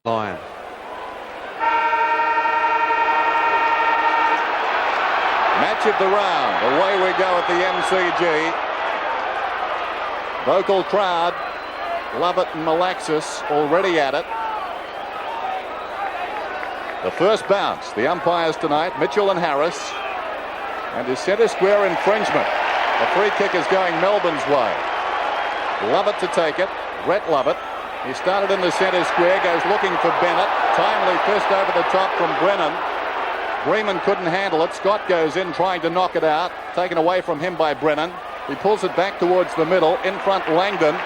Lion. Match of the round. Away we go at the MCG. Vocal crowd. Lovett and Malaxis already at it. The first bounce. The umpires tonight, Mitchell and Harris. And his centre square infringement. The free kick is going Melbourne's way. Lovett to take it. Brett Lovett. He started in the centre square, goes looking for Bennett. Timely fist over the top from Brennan. Breman couldn't handle it. Scott goes in trying to knock it out. Taken away from him by Brennan. He pulls it back towards the middle. In front, Langdon.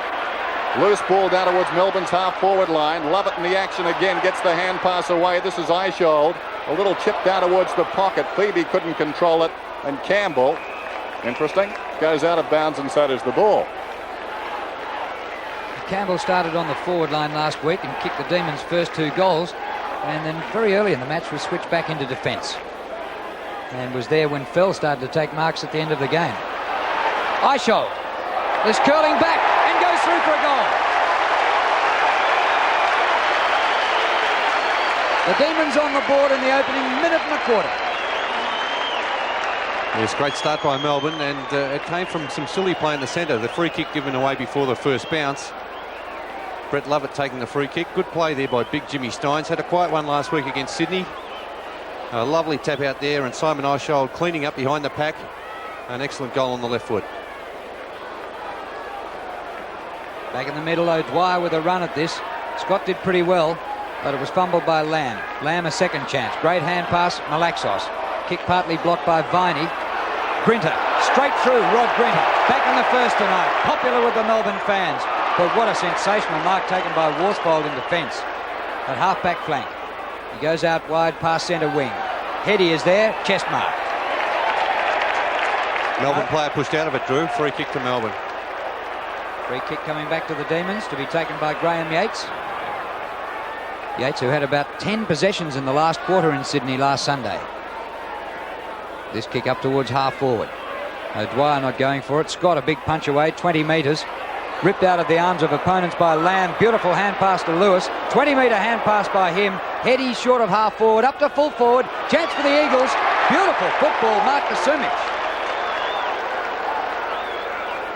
Loose ball down towards Melbourne's half-forward line. Lovett in the action again. Gets the hand pass away. This is Eishold. A little chip down towards the pocket. Phoebe couldn't control it. And Campbell, interesting, goes out of bounds, and so does the ball. Campbell started on the forward line last week and kicked the Demons' first 2 goals, and then very early in the match was switched back into defence and was there when Fell started to take marks at the end of the game. Eishold is curling back and goes through for a goal. The Demons on the board in the opening minute and a quarter. Yes, great start by Melbourne, and it came from some silly play in the centre. The free kick given away before the first bounce. Brett Lovett taking the free kick. Good play there by big Jimmy Steins. Had a quiet one last week against Sydney. A lovely tap out there, and Simon Eishold cleaning up behind the pack. An excellent goal on the left foot. Back in the middle, O'Dwyer with a run at this. Scott did pretty well, but it was fumbled by Lamb. Lamb a second chance. Great hand pass, Malaxos. Kick partly blocked by Viney. Grinter, straight through, Rod Grinter. Back in the first tonight. Popular with the Melbourne fans. But what a sensational mark taken by Worsfold in defence. At half-back flank. He goes out wide past centre wing. Heady is there, chest mark. Melbourne player pushed out of it, Drew. Free kick to Melbourne. Free kick coming back to the Demons to be taken by Graham Yates. Yates, who had about 10 possessions in the last quarter in Sydney last Sunday. This kick up towards half-forward. O'Dwyer not going for it. Scott a big punch away, 20 metres. Ripped out of the arms of opponents by Lamb. Beautiful hand pass to Lewis. 20-metre hand pass by him. Heady short of half-forward, up to full forward. Chance for the Eagles. Beautiful football, Mark to Sumich.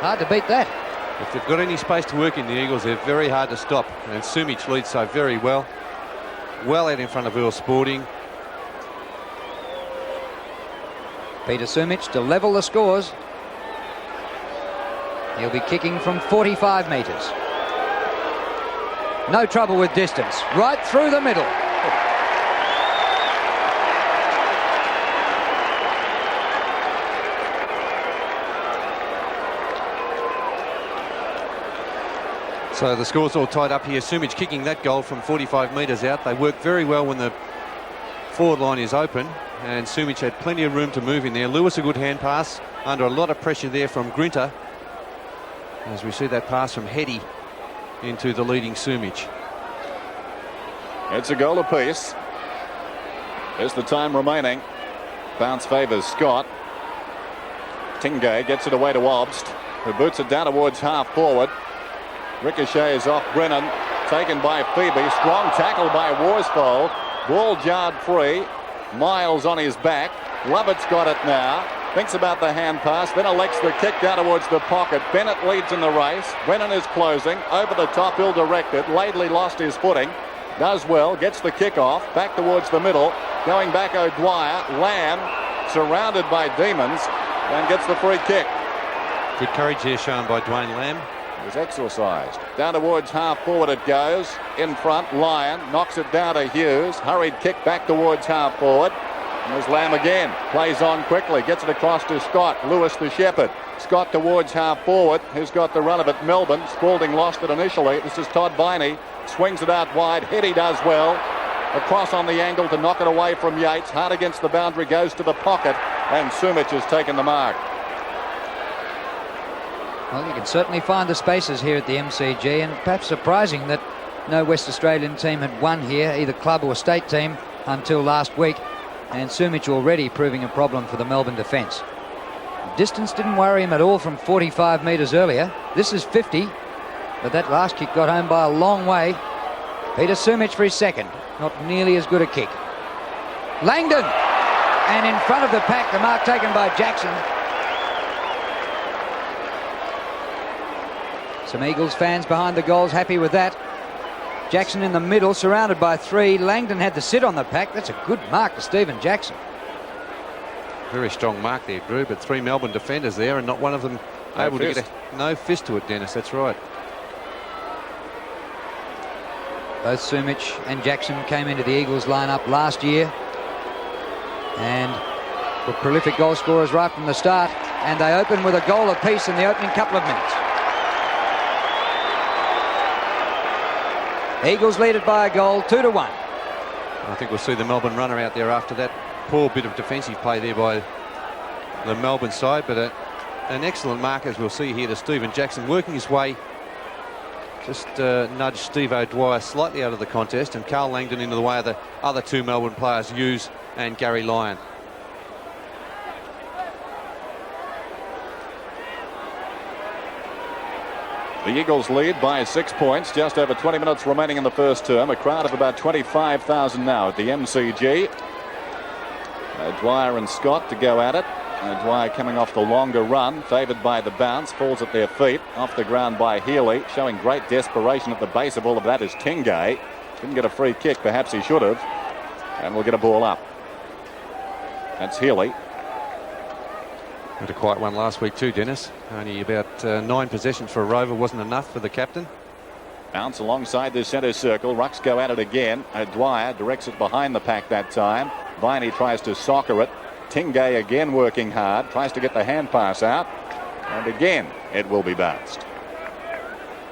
Hard to beat that. If they've got any space to work in, the Eagles, they're very hard to stop. And Sumich leads so very well. Well out in front of Earl Sporting. Peter Sumich to level the scores. He'll be kicking from 45 metres. No trouble with distance. Right through the middle. So the score's all tied up here. Sumich kicking that goal from 45 metres out. They work very well when the forward line is open, and Sumich had plenty of room to move in there. Lewis a good hand pass under a lot of pressure there from Grinter. As we see that pass from Heady into the leading Sumich. It's a goal apiece. There's the time remaining. Bounce favours Scott. Tingay gets it away to Obst, who boots it down towards half-forward. Ricochets off Brennan. Taken by Phoebe. Strong tackle by Worsfold. Ball jarred free. Miles on his back. Lovett's got it now. Thinks about the hand pass, then elects the kick down towards the pocket. Bennett leads in the race. Brennan is closing. Over the top, ill-directed. Laidley lost his footing. Does well, gets the kick off. Back towards the middle. Going back, O'Dwyer. Lamb, surrounded by Demons, and gets the free kick. Good courage here shown by Dwayne Lamb. He was exorcised. Down towards half-forward it goes. In front, Lyon knocks it down to Hughes. Hurried kick back towards half-forward. And there's Lamb again. Plays on quickly. Gets it across to Scott. Lewis the Shepherd. Scott towards half-forward. Who's got the run of it? Melbourne. Spalding lost it initially. This is Todd Viney. Swings it out wide. Heady does well. Across on the angle to knock it away from Yates. Hard against the boundary. Goes to the pocket. And Sumich has taken the mark. Well, you can certainly find the spaces here at the MCG, and perhaps surprising that no West Australian team had won here, either club or state team, until last week. And Sumich already proving a problem for the Melbourne defence. Distance didn't worry him at all from 45 metres earlier. This is 50, but that last kick got home by a long way. Peter Sumich for his second. Not nearly as good a kick. Langdon! And in front of the pack, the mark taken by Jackson. Some Eagles fans behind the goals happy with that. Jackson in the middle, surrounded by three. Langdon had to sit on the pack. That's a good mark to Stephen Jackson. Very strong mark there, Drew, but three Melbourne defenders there and not one of them able to get no fist to it, Dennis. That's right. Both Sumich and Jackson came into the Eagles lineup last year and were prolific goal scorers right from the start, and they open with a goal apiece in the opening couple of minutes. Eagles lead it by a goal, 2-1. I think we'll see the Melbourne runner out there after that poor bit of defensive play there by the Melbourne side, but an excellent mark, as we'll see here, to Stephen Jackson working his way. Just nudged Steve O'Dwyer slightly out of the contest, and Carl Langdon into the way of the other two Melbourne players, Hughes and Gary Lyon. The Eagles lead by 6 points. Just over 20 minutes remaining in the first term. A crowd of about 25,000 now at the MCG. Dwyer and Scott to go at it. Dwyer coming off the longer run, favoured by the bounce, falls at their feet, off the ground by Healy, showing great desperation at the base of all of that is Tingay. Didn't get a free kick, perhaps he should have, and we'll get a ball up. That's Healy. Had a quiet one last week too, Dennis. Only about 9 possessions for a Rover wasn't enough for the captain. Bounce alongside the centre circle. Rucks go at it again. Dwyer directs it behind the pack that time. Viney tries to soccer it. Tingay again working hard. Tries to get the hand pass out. And again, it will be bounced.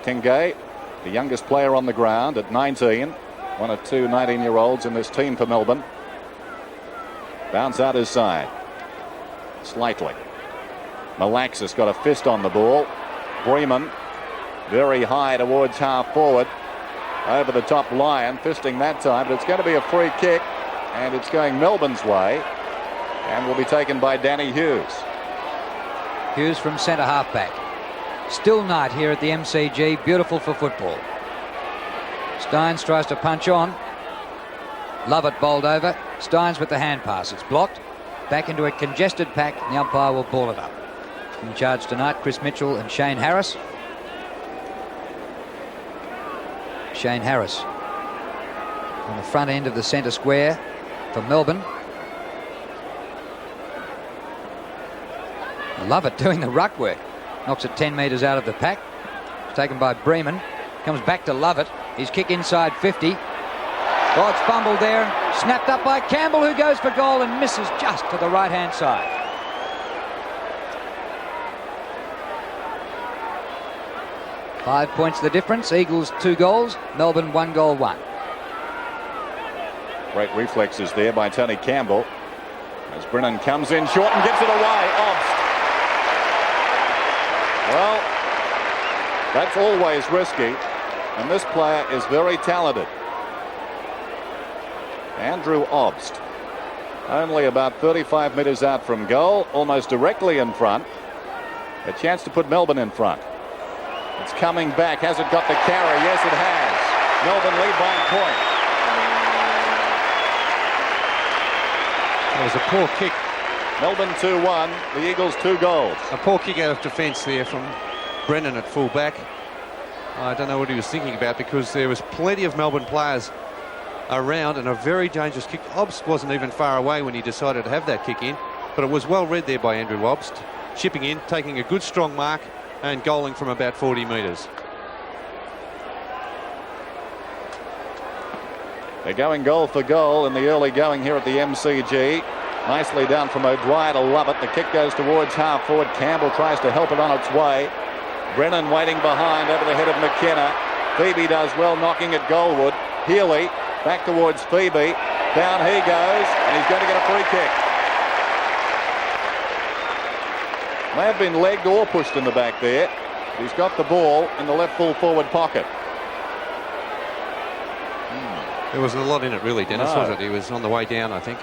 Tingay, the youngest player on the ground at 19. One of two 19-year-olds in this team for Melbourne. Bounce out his side. Slightly. Malaxis got a fist on the ball. Bremen very high towards half forward. Over the top Lyon, fisting that time, but it's going to be a free kick, and it's going Melbourne's way, and will be taken by Danny Hughes. Hughes from centre half back. Still night here at the MCG, beautiful for football. Steins tries to punch on. Lovett bowled over. Steins with the hand pass. It's blocked. Back into a congested pack, and the umpire will ball it up. In charge tonight, Chris Mitchell and Shane Harris. Shane Harris on the front end of the centre square for Melbourne. Lovett doing the ruck work. Knocks it 10 metres out of the pack. It's taken by Bremen. Comes back to Lovett. His kick inside 50. Oh, it's fumbled there. Snapped up by Campbell, who goes for goal and misses just to the right-hand side. Five points the difference. Eagles 2 goals. Melbourne 1 goal 1. Great reflexes there by Tony Campbell. As Brennan comes in short and gives it away. Obst. Well, that's always risky. And this player is very talented. Andrew Obst. Only about 35 metres out from goal. Almost directly in front. A chance to put Melbourne in front. It's coming back. Has it got the carry? Yes, it has. Melbourne lead by a point. It was a poor kick. Melbourne 2-1. The Eagles 2 goals. A poor kick out of defence there from Brennan at full back. I don't know what he was thinking about, because there was plenty of Melbourne players around and a very dangerous kick. Obst wasn't even far away when he decided to have that kick in, but it was well read there by Andrew Obst. Chipping in, taking a good strong mark and goaling from about 40 metres. They're going goal for goal in the early going here at the MCG. Nicely down from O'Dwyer to Lovett. The kick goes towards half forward. Campbell tries to help it on its way. Brennan waiting behind over the head of McKenna. Phoebe does well knocking at Goldwood. Healy back towards Phoebe. Down he goes, and he's going to get a free kick. May have been legged or pushed in the back there. He's got the ball in the left full forward pocket. There wasn't a lot in it really, Dennis, was it? He was on the way down, I think.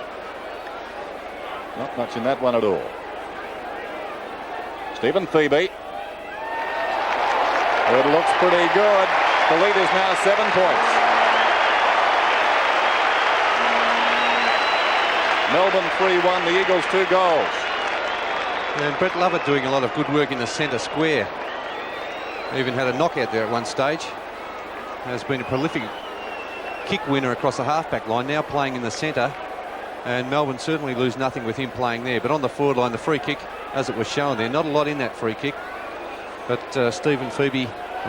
Not much in that one at all. Stephen Phoebe. It looks pretty good. The lead is now 7 points. Melbourne 3-1, the Eagles 2 goals. And Brett Lovett doing a lot of good work in the centre square. Even had a knockout there at one stage. Has been a prolific kick winner across the halfback line, now playing in the centre. And Melbourne certainly lose nothing with him playing there. But on the forward line, the free kick, as it was shown there, not a lot in that free kick. But Stephen Phoebe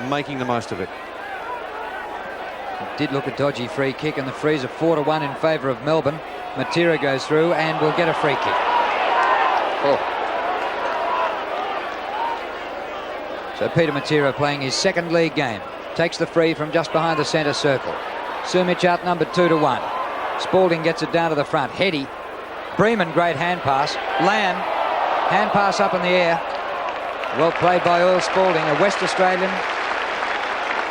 making the most of it. It did look a dodgy free kick, and the frees are 4-1 in favour of Melbourne. Matera goes through and will get a free kick. Oh. So Peter Matera playing his second league game. Takes the free from just behind the centre circle. Sumic outnumbered 2-1. Spalding gets it down to the front. Heady. Bremen, great hand pass. Lamb, hand pass up in the air. Well played by Earl Spalding, a West Australian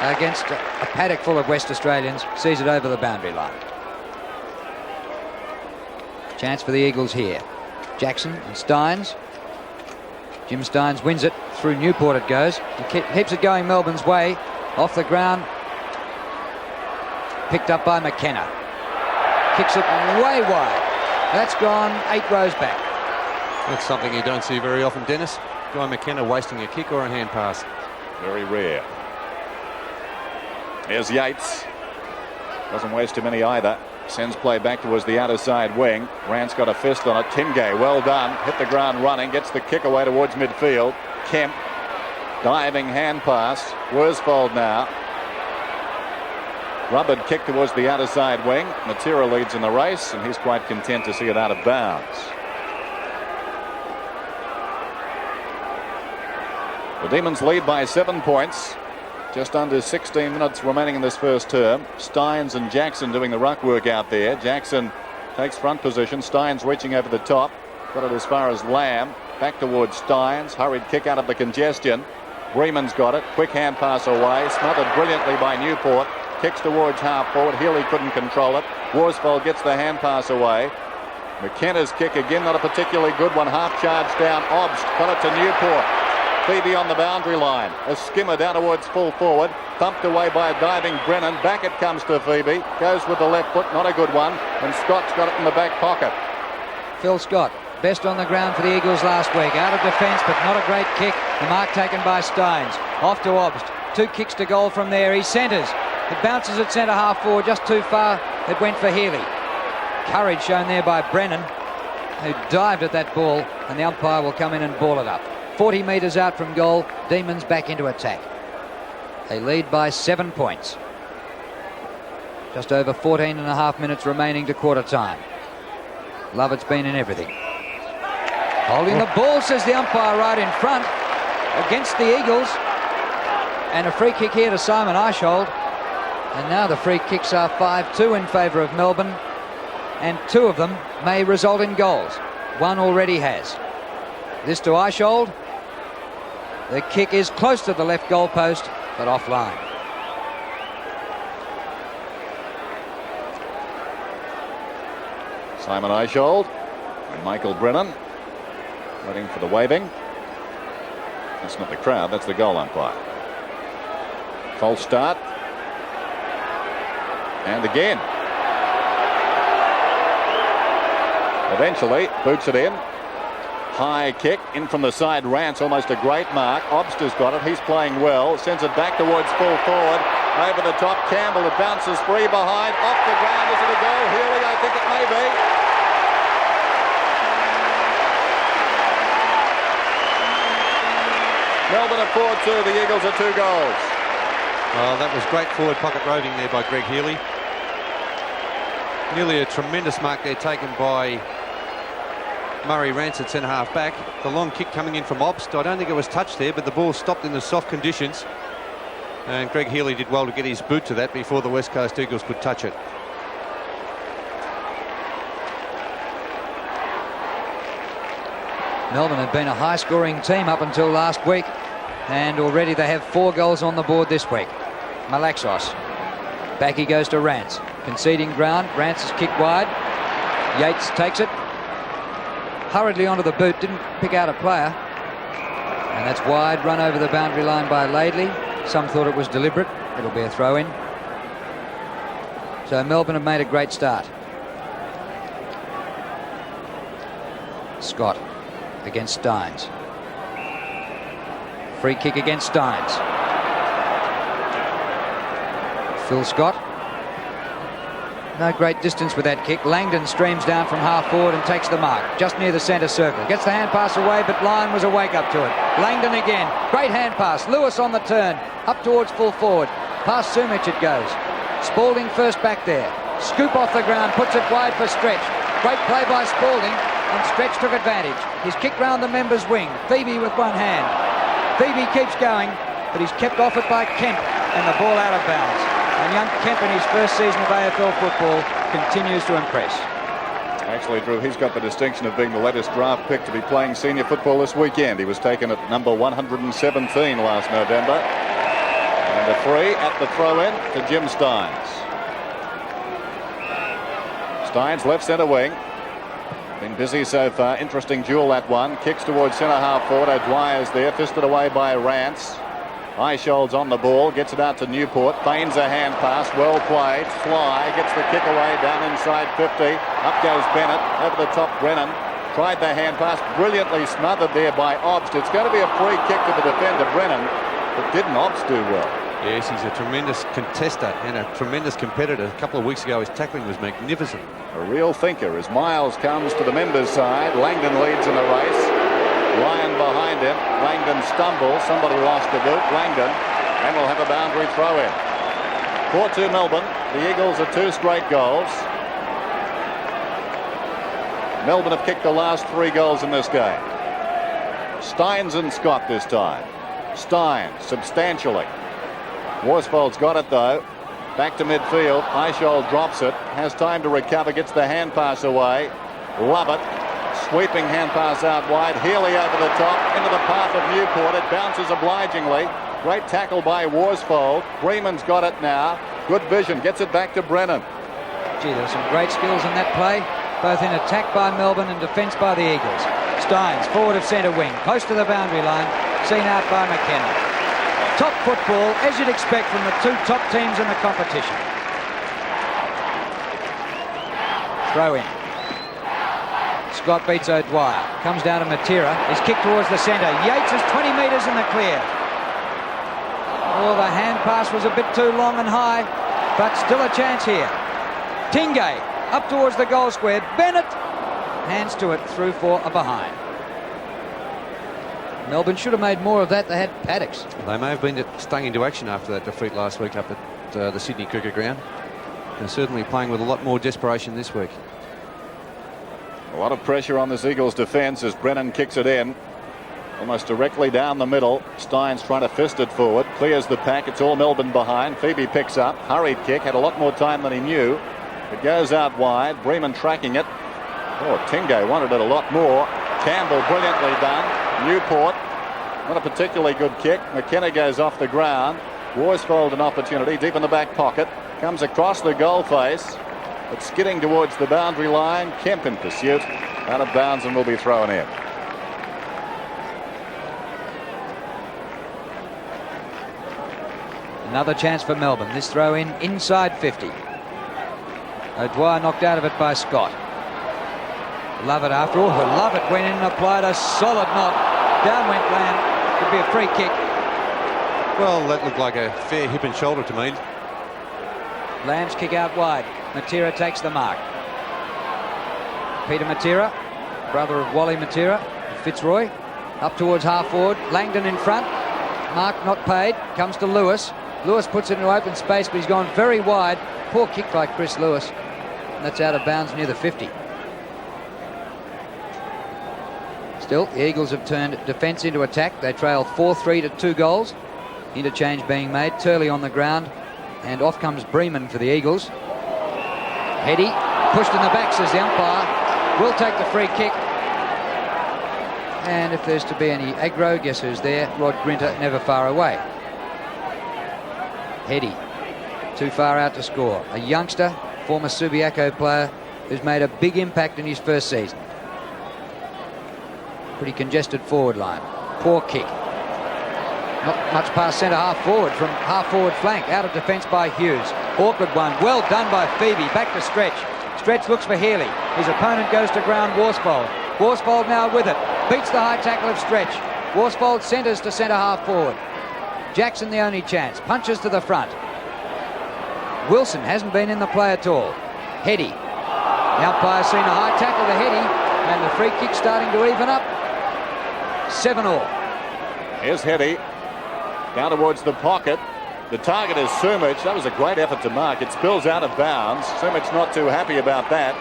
against a paddock full of West Australians. Sees it over the boundary line. Chance for the Eagles here. Jackson and Steins. Jim Steins wins it. Through Newport it goes. He keeps it going Melbourne's way. Off the ground. Picked up by McKenna. Kicks it way wide. That's gone 8 rows back. That's something you don't see very often, Dennis. Guy McKenna wasting a kick or a hand pass. Very rare. Here's Yates. Doesn't waste too many either. Sends play back towards the outer side wing. Rance got a fist on it. Timgay, well done. Hit the ground running. Gets the kick away towards midfield. Kemp. Diving hand pass. Worsfold now. Rubbard kick towards the outer side wing. Matera leads in the race, and he's quite content to see it out of bounds. The Demons lead by 7 points. Just under 16 minutes remaining in this first term. Steins and Jackson doing the ruck work out there. Jackson takes front position. Steins reaching over the top. Got it as far as Lamb. Back towards Steins. Hurried kick out of the congestion. Breeman's got it. Quick hand pass away. Smothered brilliantly by Newport. Kicks towards half forward. Healy couldn't control it. Worsfold gets the hand pass away. McKenna's kick again, not a particularly good one. Half charge down. Obst got it to Newport. Phoebe on the boundary line. A skimmer down towards full forward. Thumped away by a diving Brennan. Back it comes to Phoebe. Goes with the left foot. Not a good one. And Scott's got it in the back pocket. Phil Scott, best on the ground for the Eagles last week. Out of defence, but not a great kick. The mark taken by Steins. Off to Obst. 2 kicks to goal from there. He centres. It bounces at centre half forward. Just too far. It went for Healy. Courage shown there by Brennan, who dived at that ball. And the umpire will come in and ball it up. 40 metres out from goal. Demons back into attack. They lead by 7 points. Just over 14 and a half minutes remaining to quarter time. Lovett's been in everything. Holding the ball, says the umpire, right in front against the Eagles. And a free kick here to Simon Eichold. And now the free kicks are 5-2 in favour of Melbourne. And 2 of them may result in goals. 1 already has. This to Eichold. The kick is close to the left goal post, but offline. Simon Eichold and Michael Brennan waiting for the waving. That's not the crowd, that's the goal umpire. False start. And again. Eventually boots it in. High kick in from the side. Rance, almost a great mark. Obster's got it. He's playing well. Sends it back towards full forward. Over the top. Campbell. It bounces free behind. Off the ground. Is it a goal? Healy, I think it may be. Melbourne at 4-2. The Eagles are 2 goals. Well, that was great forward pocket roving there by Greg Healy. Nearly a tremendous mark there taken by Murray Rance at centre half back. The long kick coming in from Obst. I don't think it was touched there, but the ball stopped in the soft conditions. And Greg Healy did well to get his boot to that before the West Coast Eagles could touch it. Melbourne had been a high-scoring team up until last week, and already they have 4 goals on the board this week. Malaxos. Back he goes to Rance. Conceding ground. Rance is kicked wide. Yates takes it. Hurriedly onto the boot. Didn't pick out a player. And that's wide. Run over the boundary line by Laidley. Some thought it was deliberate. It'll be a throw-in. So Melbourne have made a great start. Scott against Steins. Free kick against Steins. Phil Scott. No great distance with that kick. Langdon streams down from half forward and takes the mark just near the centre circle. Gets the hand pass away, but Lyon was awake up to it. Langdon again. Great hand pass. Lewis on the turn. Up towards full forward. Past Sumich it goes. Spalding first back there. Scoop off the ground. Puts it wide for Stretch. Great play by Spalding. And Stretch took advantage. He's kicked round the member's wing. Phoebe with one hand. Phoebe keeps going, but he's kept off it by Kemp. And the ball out of bounds. And young Kemp in his first season of AFL football continues to impress. Actually, Drew, he's got the distinction of being the latest draft pick to be playing senior football this weekend. He was taken at number 117 last November. And a free at the throw-in to Jim Steins. Steins left centre wing. Been busy so far. Interesting duel, that one. Kicks towards centre half forward. O'Dwyer's there. Fisted away by Rance. Eichel's on the ball, gets it out to Newport, feigns a hand pass, well played. Fly gets the kick away down inside 50. Up goes Bennett, over the top Brennan. Tried the hand pass, brilliantly smothered there by Obst. It's going to be a free kick to the defender, Brennan, but didn't Obst do well? Yes, he's a tremendous contester and a tremendous competitor. A couple of weeks ago, his tackling was magnificent. A real thinker as Miles comes to the members' side. Langdon leads in the race. Lyon behind him. Langdon stumbles. Somebody lost the boot. Langdon. And we'll have a boundary throw in. 4-2 Melbourne. The Eagles are 2 straight goals. Melbourne have kicked the last 3 goals in this game. Steins and Scott this time. Steins substantially. Worsfold's got it though. Back to midfield. Eichel drops it. Has time to recover. Gets the hand pass away. Lovett. Sweeping hand pass out wide. Healy over the top into the path of Newport. It bounces obligingly. Great tackle by Worsfold. Freeman's got it now. Good vision. Gets it back to Brennan. Gee, there's some great skills in that play, both in attack by Melbourne and defence by the Eagles. Steins forward of centre wing, close to the boundary line, seen out by McKenna. Top football, as you'd expect from the 2 top teams in the competition. Throw in. Scott beats O'Dwyer. Comes down to Matera. He's kicked towards the centre. Yates is 20 metres in the clear. Oh, the hand pass was a bit too long and high, but still a chance here. Tingay up towards the goal square. Bennett hands to it through for a behind. Melbourne should have made more of that. They had Paddocks. They may have been stung into action after that defeat last week up at the Sydney Cricket Ground. They're certainly playing with a lot more desperation this week. A lot of pressure on this Eagles defence as Brennan kicks it in. Almost directly down the middle. Steins trying to fist it forward. Clears the pack. It's all Melbourne behind. Phoebe picks up. Hurried kick. Had a lot more time than he knew. It goes out wide. Bremen tracking it. Oh, Tingay wanted it a lot more. Campbell brilliantly done. Newport. Not a particularly good kick. McKenna goes off the ground. Worsfold an opportunity deep in the back pocket. Comes across the goal face. But skidding towards the boundary line. Kemp in pursuit. Out of bounds and will be thrown in. Another chance for Melbourne. This throw in inside 50. O'Dwyer knocked out of it by Scott. Lovett after all. Lovett went in and applied a solid knock. Down went Lamb. Could be a free kick. Well, that looked like a fair hip and shoulder to me. Lamb's kick out wide. Matera takes the mark. Peter Matera, brother of Wally Matera, Fitzroy, up towards half forward. Langdon in front. Mark not paid. Comes to Lewis. Lewis puts it into open space, but he's gone very wide. Poor kick by Chris Lewis. And that's out of bounds near the 50. Still, the Eagles have turned defence into attack. They trail 4-3 to 2 goals. Interchange being made. Turley on the ground. And off comes Bremen for the Eagles. Heady pushed in the back, says the umpire. Will take the free kick. And if there's to be any aggro, guess who's there? Rod Grinter, never far away. Heady, too far out to score. A youngster, former Subiaco player, who's made a big impact in his first season. Pretty congested forward line. Poor kick. Not much past centre half forward from half forward flank. Out of defence by Hughes. Awkward one. Well done by Phoebe. Back to Stretch. Stretch looks for Healy. His opponent goes to ground. Worsfold. Worsfold now with it. Beats the high tackle of Stretch. Worsfold centres to centre half forward. Jackson the only chance. Punches to the front. Wilson hasn't been in the play at all. Heady. The umpire's seen a high tackle to Heady, and the free kick starting to even up. 7-all. Here's Heady. Down towards the pocket. The target is Sumich. That was a great effort to mark. It spills out of bounds. Sumich not too happy about that.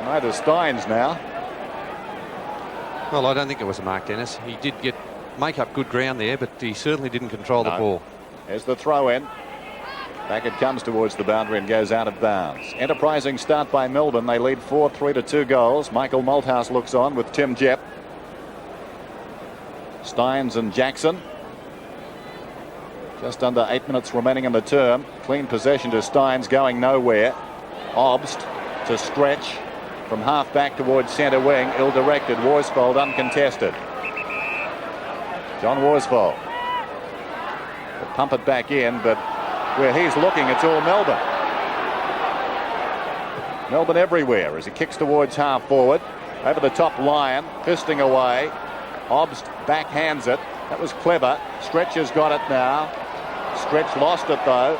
Neither Steins now. Well, I don't think it was a mark, Dennis. He did make up good ground there, but he certainly didn't control the ball. There's the throw in. Back it comes towards the boundary and goes out of bounds. Enterprising start by Melbourne. They lead 4-3 to 2 goals. Michael Malthouse looks on with Tim Jepp. Steins and Jackson. Just under 8 minutes remaining in the term. Clean possession to Steins, going nowhere. Obst to Stretch from half back towards centre wing. Ill-directed. Worsfold uncontested. John Worsfold will pump it back in, but where he's looking, it's all Melbourne. Melbourne everywhere as he kicks towards half forward. Over the top, Lyon fisting away. Obst backhands it. That was clever. Stretch has got it now. Stretch lost it though.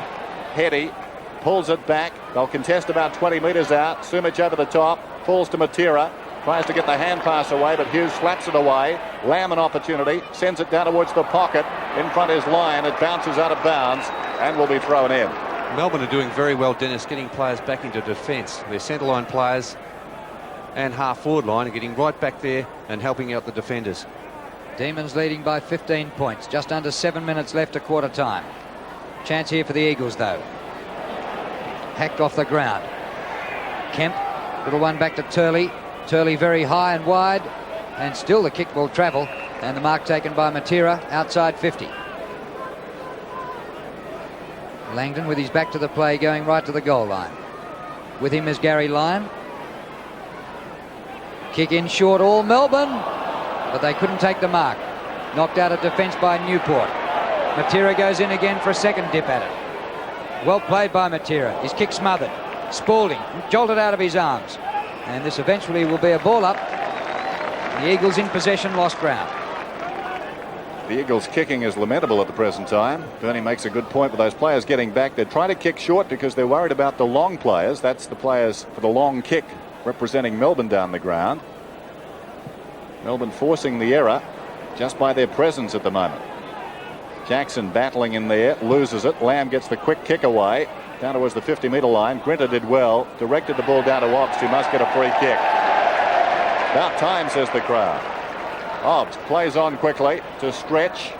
Heady pulls it back. They'll contest about 20 metres out. Sumich over the top. Falls to Matera. Tries to get the hand pass away, but Hughes slaps it away. Lamb an opportunity. Sends it down towards the pocket. In front is Lyon. It bounces out of bounds and will be thrown in. Melbourne are doing very well, Dennis, getting players back into defence. Their centre line players and half forward line are getting right back there and helping out the defenders. Demons leading by 15 points. Just under 7 minutes left to quarter time. Chance here for the Eagles though. Hacked off the ground. Kemp, little one back to Turley. Turley very high and wide, and still the kick will travel, and the mark taken by Matera outside 50. Langdon with his back to the play, going right to the goal line. With him is Gary Lyon. Kick in short, all Melbourne, but they couldn't take the mark. Knocked out of defence by Newport. Matera goes in again for a second dip at it. Well played by Matera. His kick smothered. Spalding jolted out of his arms. And this eventually will be a ball up. The Eagles in possession, lost ground. The Eagles' kicking is lamentable at the present time. Bernie makes a good point with those players getting back. They're trying to kick short because they're worried about the long players. That's the players for the long kick representing Melbourne down the ground. Melbourne forcing the error just by their presence at the moment. Jackson battling in there, loses it. Lamb gets the quick kick away. Down towards the 50-metre line. Grinter did well. Directed the ball down to Obst, who must get a free kick. About time, says the crowd. Obst plays on quickly to Stretch.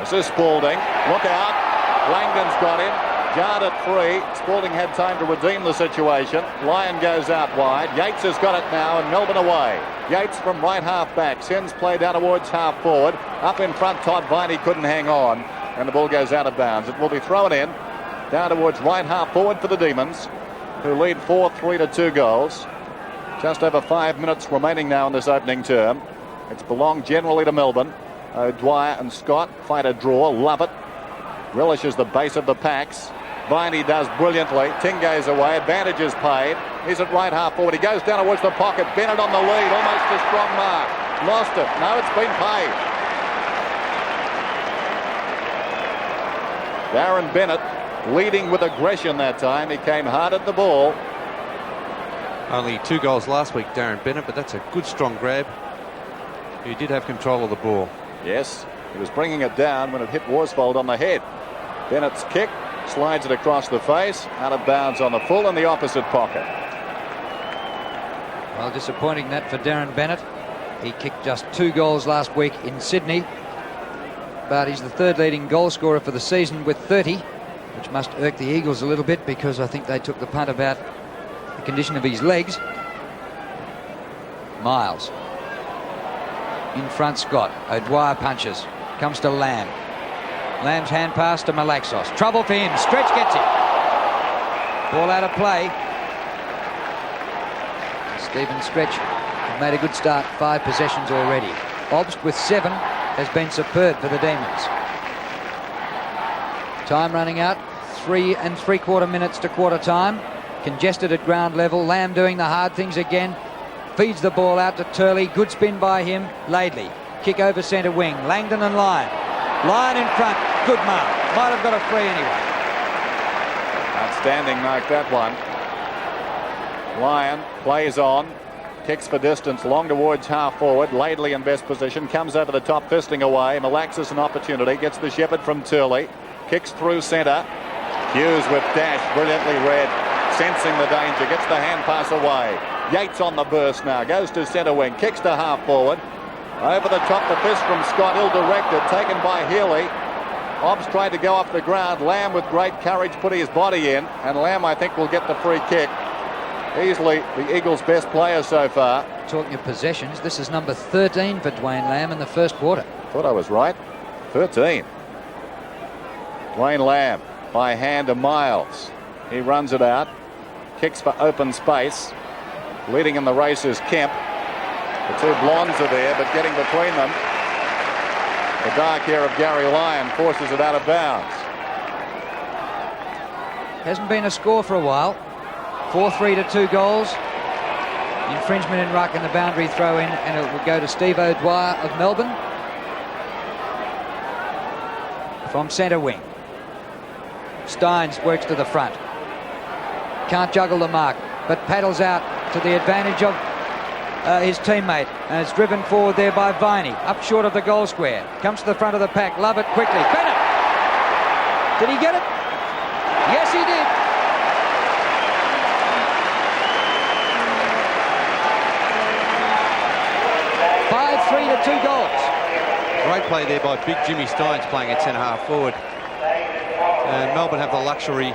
This is Spalding. Look out. Langdon's got him. Jarred at 3. Spalding had time to redeem the situation. Lyon goes out wide. Yates has got it now, and Melbourne away. Yates from right half back. Sends play down towards half forward. Up in front, Todd Viney couldn't hang on, and the ball goes out of bounds. It will be thrown in. Down towards right half forward for the Demons, who lead 4-3 to 2 goals. Just over 5 minutes remaining now in this opening term. It's belonged generally to Melbourne. O'Dwyer and Scott fight a draw. Love it. Relishes the base of the packs. Viney does brilliantly. Tingay's away. Advantage is paid. He's at right half forward. He goes down towards the pocket. Bennett on the lead. Almost a strong mark. Lost it. No, it's been paid. Darren Bennett leading with aggression that time. He came hard at the ball. Only 2 goals last week, Darren Bennett, but that's a good strong grab. He did have control of the ball. Yes, he was bringing it down when it hit Worsfold on the head. Bennett's kick slides it across the face, out of bounds on the full in the opposite pocket. Well, disappointing that for Darren Bennett. He kicked just 2 goals last week in Sydney, but he's the 3rd leading goal scorer for the season with 30, which must irk the Eagles a little bit because I think they took the punt about the condition of his legs. Miles. In front, Scott. O'Dwyer punches. Comes to Lamb. Lamb's hand pass to Malaxos. Trouble for him. Stretch gets it. Ball out of play. Stephen Stretch made a good start. 5 possessions already. Obst with 7 has been superb for the Demons. Time running out. 3 3/4 minutes to quarter time. Congested at ground level. Lamb doing the hard things again. feeds the ball out to Turley. Good spin by him. Laidley. Kick over centre wing. Langdon and Lyon. Lyon in front. Good mark. Might have got a free anyway. Outstanding mark, that one. Lyon plays on. Kicks for distance, long towards half forward. Laidley in best position, comes over the top, fisting away. Malaxis an opportunity, gets the shepherd from Turley. Kicks through centre. Hughes with dash, brilliantly read. Sensing the danger, gets the hand pass away. Yates on the burst now, goes to centre wing, kicks to half forward. Over the top, the fist from Scott, ill-directed, taken by Healy. Hobbs tried to go off the ground. Lamb with great courage put his body in, and Lamb, I think, will get the free kick. Easily the Eagles' best player so far. Talking of possessions, this is number 13 for Dwayne Lamb in the first quarter. Thought I was right. 13. Dwayne Lamb by hand to Miles. He runs it out. Kicks for open space. Leading in the race is Kemp. The two blondes are there, but getting between them. The dark hair of Gary Lyon forces it out of bounds. Hasn't been a score for a while. 4-3 to 2 goals. Infringement in ruck and the boundary throw in, and it will go to Steve O'Dwyer of Melbourne. From centre wing. Steins works to the front. Can't juggle the mark, but paddles out to the advantage of his teammate, and it's driven forward there by Viney, up short of the goal square. Comes to the front of the pack. Love it quickly. Bennett! Did he get it? Yes, he did. To 2 goals. Great play there by big Jimmy Steins playing at centre half forward. And Melbourne have the luxury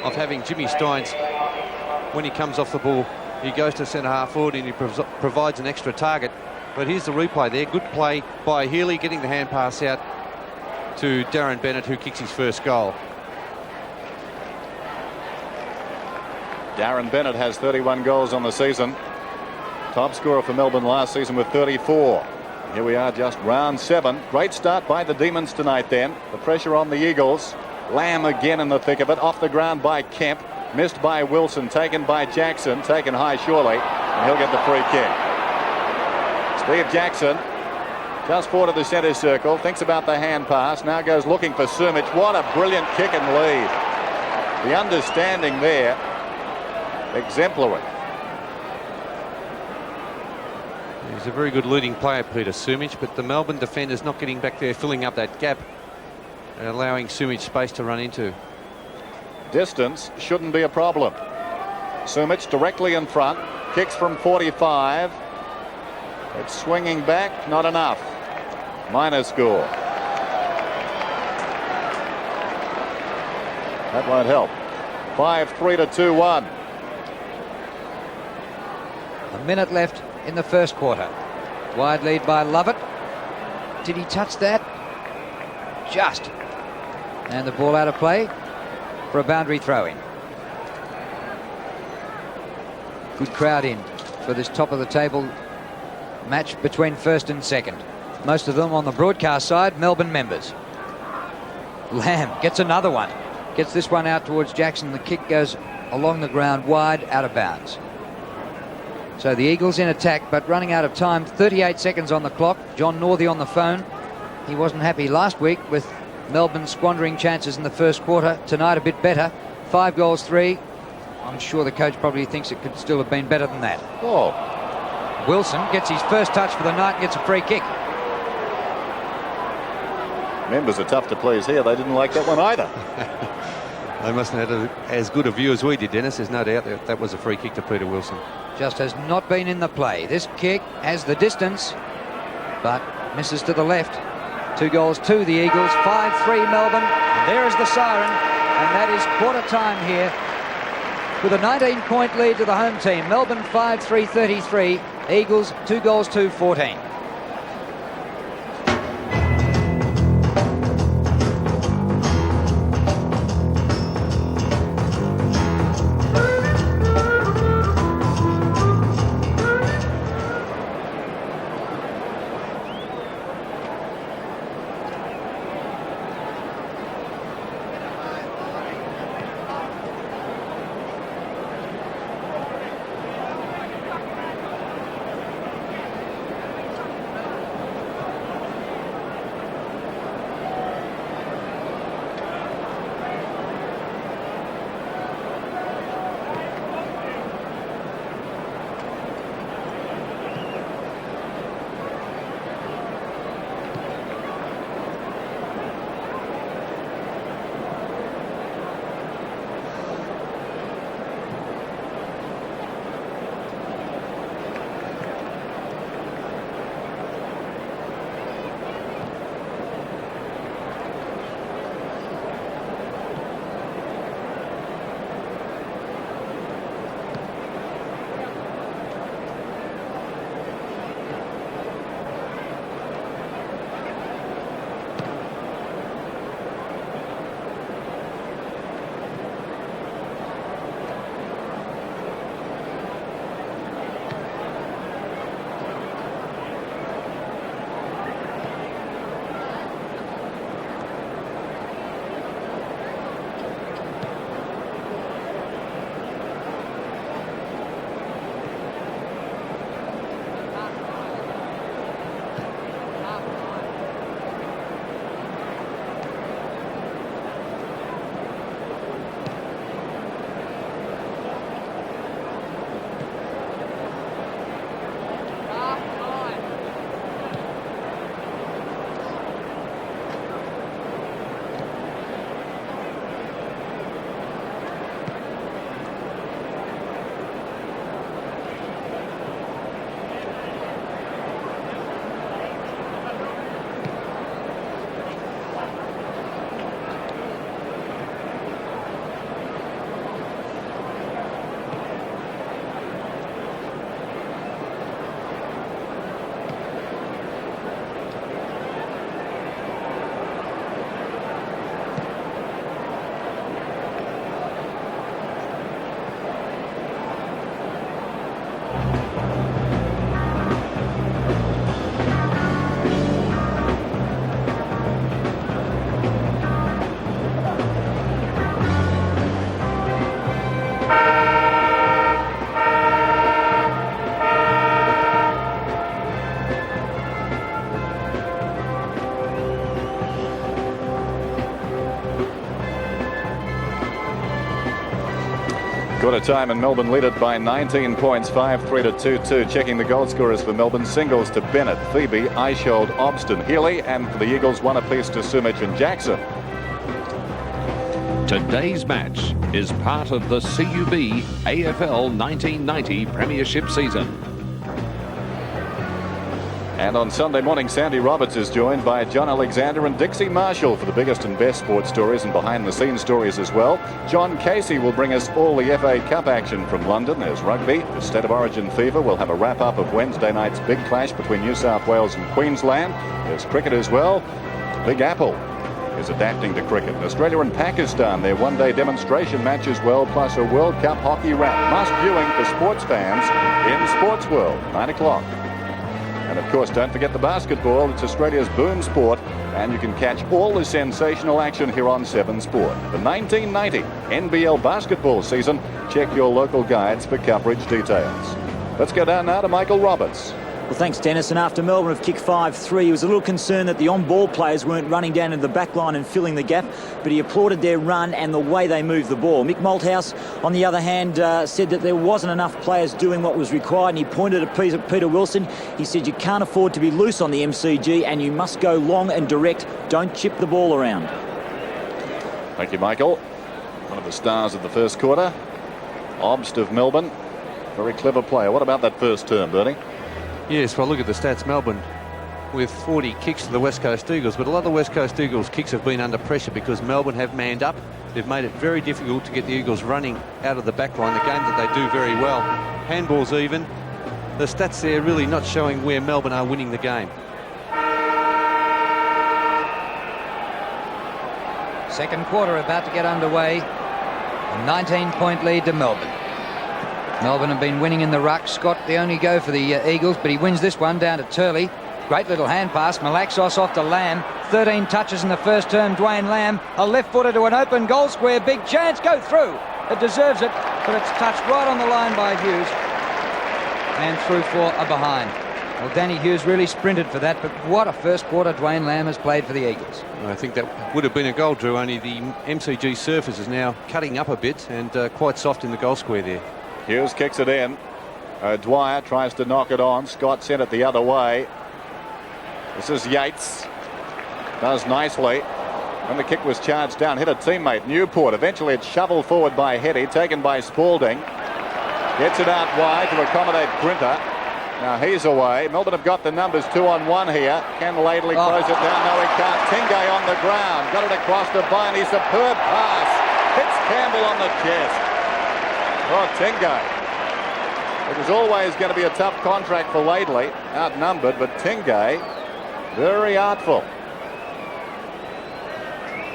of having Jimmy Steins, when he comes off the ball, he goes to centre half forward and he provides an extra target. But here's the replay there. Good play by Healy, getting the hand pass out to Darren Bennett, who kicks his first goal. Darren Bennett has 31 goals on the season. Top scorer for Melbourne last season with 34. Here we are, just round 7. Great start by the Demons tonight then. The pressure on the Eagles. Lamb again in the thick of it. Off the ground by Kemp. Missed by Wilson. Taken by Jackson. Taken high surely. And he'll get the free kick. Steve Jackson just forward of the centre circle. Thinks about the hand pass. Now goes looking for Sumich. What a brilliant kick and lead. The understanding there. Exemplary. He's a very good leading player, Peter Sumich, but the Melbourne defenders not getting back there, filling up that gap and allowing Sumich space to run into. Distance shouldn't be a problem. Sumich directly in front. Kicks from 45. It's swinging back, not enough. Minor score. That won't help. 5-3 to 2-1. A minute left in the first quarter. Wide lead by Lovett. Did he touch that? Just. And the ball out of play for a boundary throw-in. Good crowd in for this top of the table match between first and second. Most of them on the broadcast side, Melbourne members. Lamb gets another one. Gets this one out towards Jackson. The kick goes along the ground wide, out of bounds. So the Eagles in attack, but running out of time. 38 seconds on the clock. John Northey on the phone. He wasn't happy last week with Melbourne squandering chances in the first quarter. Tonight a bit better. 5 goals, 3. I'm sure the coach probably thinks it could still have been better than that. Oh. Wilson gets his first touch for the night and gets a free kick. Members are tough to please here. They didn't like that one either. They mustn't have had as good a view as we did, Dennis. There's no doubt that was a free kick to Peter Wilson. Just has not been in the play. This kick has the distance, but misses to the left. 2 goals to the Eagles. 5-3 Melbourne. And there is the siren, and that is quarter time here. With a 19-point lead to the home team. Melbourne 5-3-33. Eagles 2 goals to 14. Quarter time and Melbourne lead it by 19 points, 5-3 to 2-2. Checking the goal scorers for Melbourne. Singles to Bennett, Phoebe, Eishold, Obston, Healy, and for the Eagles, one apiece to Sumich and Jackson. Today's match is part of the CUB AFL 1990 Premiership season. And on Sunday morning, Sandy Roberts is joined by John Alexander and Dixie Marshall for the biggest and best sports stories and behind-the-scenes stories as well. John Casey will bring us all the FA Cup action from London. There's rugby, the State of Origin fever. We'll have a wrap-up of Wednesday night's big clash between New South Wales and Queensland. There's cricket as well. Big Apple is adapting to cricket. Australia and Pakistan, their one-day demonstration match as well, plus a World Cup hockey wrap. Must viewing for sports fans in Sports World, 9 o'clock. And of course, don't forget the basketball. It's Australia's boom sport, and you can catch all the sensational action here on 7 Sport. The 1990 NBL basketball season. Check your local guides for coverage details. Let's go down now to Michael Roberts. Well, thanks, Dennis. And after Melbourne have kicked 5-3, he was a little concerned that the on-ball players weren't running down into the back line and filling the gap, but he applauded their run and the way they moved the ball. Mick Malthouse, on the other hand, said that there wasn't enough players doing what was required, and he pointed at Peter Wilson. He said you can't afford to be loose on the MCG, and you must go long and direct. Don't chip the ball around. Thank you, Michael. One of the stars of the first quarter. Obst of Melbourne. Very clever player. What about that first term, Bernie? Yes, well, look at the stats. Melbourne with 40 kicks to the West Coast Eagles, but a lot of the West Coast Eagles kicks have been under pressure because Melbourne have manned up. They've made it very difficult to get the Eagles running out of the back line, the game that they do very well. Handball's even. The stats there really not showing where Melbourne are winning the game. Second quarter about to get underway. A 19-point lead to Melbourne. Melbourne have been winning in the ruck. Scott the only go for the Eagles, but he wins this one down to Turley. Great little hand pass. Malaxos off to Lamb. 13 touches in the first term. Dwayne Lamb, a left footer to an open goal square. Big chance. Go through. It deserves it, but it's touched right on the line by Hughes. And through for a behind. Well, Danny Hughes really sprinted for that, but what a first quarter Dwayne Lamb has played for the Eagles. I think that would have been a goal, Drew, only the MCG surface is now cutting up a bit and quite soft in the goal square there. Hughes kicks it in. Dwyer tries to knock it on. Scott sent it the other way. This is Yates. Does nicely. When the kick was charged down, hit a teammate, Newport. Eventually it's shoveled forward by Hetty, taken by Spalding. Gets it out wide to accommodate Grinter. Now he's away. Melbourne have got the numbers 2-on-1 here. Can Laidley close it down? No, he can't. Tingay on the ground. Got it across to Viney. Superb pass. Hits Campbell on the chest. Oh, Tingay. It was always going to be a tough contract for Laidley. Outnumbered, but Tingay, very artful.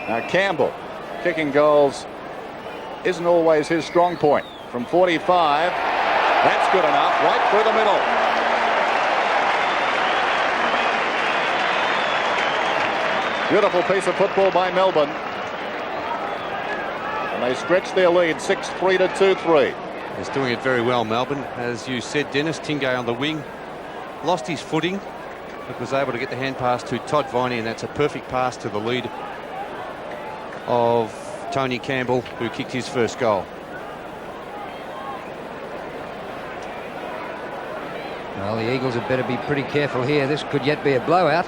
Now Campbell, kicking goals isn't always his strong point. From 45, that's good enough. Right through the middle. Beautiful piece of football by Melbourne. And they stretch their lead 6-3 to 2-3. He's doing it very well, Melbourne. As you said, Dennis, Tingay on the wing. Lost his footing, but was able to get the hand pass to Todd Viney, and that's a perfect pass to the lead of Tony Campbell, who kicked his first goal. Well, the Eagles had better be pretty careful here. This could yet be a blowout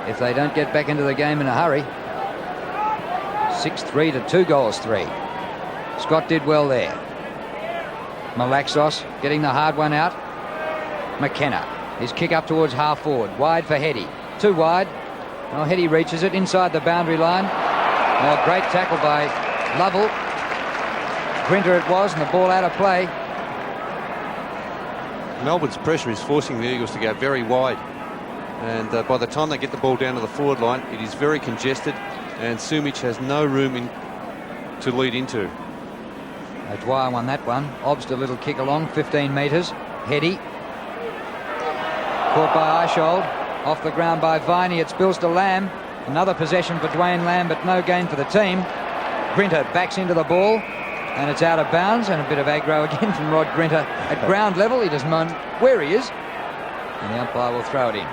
if they don't get back into the game in a hurry. 6-3 to 2-3. Scott did well there. Malaxos getting the hard one out. McKenna, his kick up towards half forward. Wide for Hetty. Too wide. Well, Hetty reaches it inside the boundary line. Oh, great tackle by Lovell. Grinter it was, and the ball out of play. Melbourne's pressure is forcing the Eagles to go very wide. And by the time they get the ball down to the forward line, it is very congested, and Sumich has no room to lead into. Dwyer won that one. Obst a little kick along, 15 metres. Hetty. Caught by Eishold. Off the ground by Viney. It spills to Lamb. Another possession for Dwayne Lamb, but no gain for the team. Grinter backs into the ball. And it's out of bounds, and a bit of aggro again from Rod Grinter at ground level. He doesn't mind where he is, and the umpire will throw it in.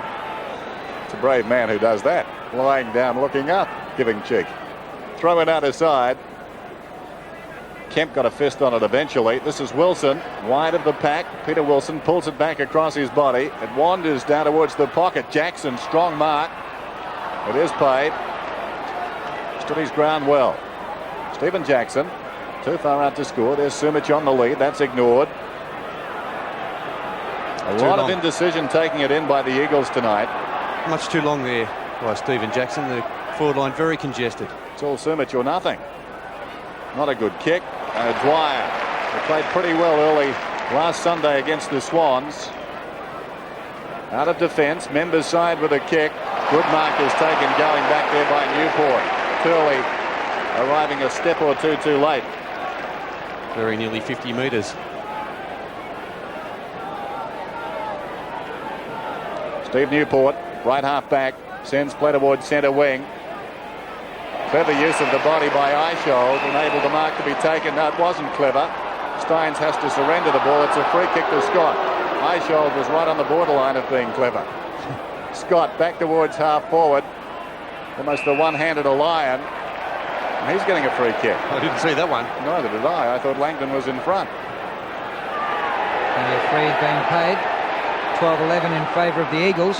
It's a brave man who does that. Lying down, looking up, giving cheek. Throw it out his side. Kemp got a fist on it eventually. This is Wilson, wide of the pack. Peter Wilson pulls it back across his body. It wanders down towards the pocket. Jackson, strong mark. It is paid. Stood his ground well. Stephen Jackson, too far out to score. There's Sumic on the lead. That's ignored. A lot of indecision taking it in by the Eagles tonight. Much too long there by Stephen Jackson. The forward line very congested. It's all Sumic or nothing. Not a good kick. Dwyer, they played pretty well early last Sunday against the Swans. Out of defence, Members side with a kick. Good mark is taken going back there by Newport. Turley arriving a step or two too late. Very nearly 50 metres. Steve Newport, right half back, sends play towards centre wing. Clever use of the body by Eichhold, enabled the mark to be taken. No, it wasn't clever. Steins has to surrender the ball. It's a free kick to Scott. Eichhold was right on the borderline of being clever. Scott back towards half forward. Almost the one-handed Lion. And he's getting a free kick. I didn't see that one. Neither did I. I thought Langdon was in front. And a free being paid. 12-11 in favour of the Eagles.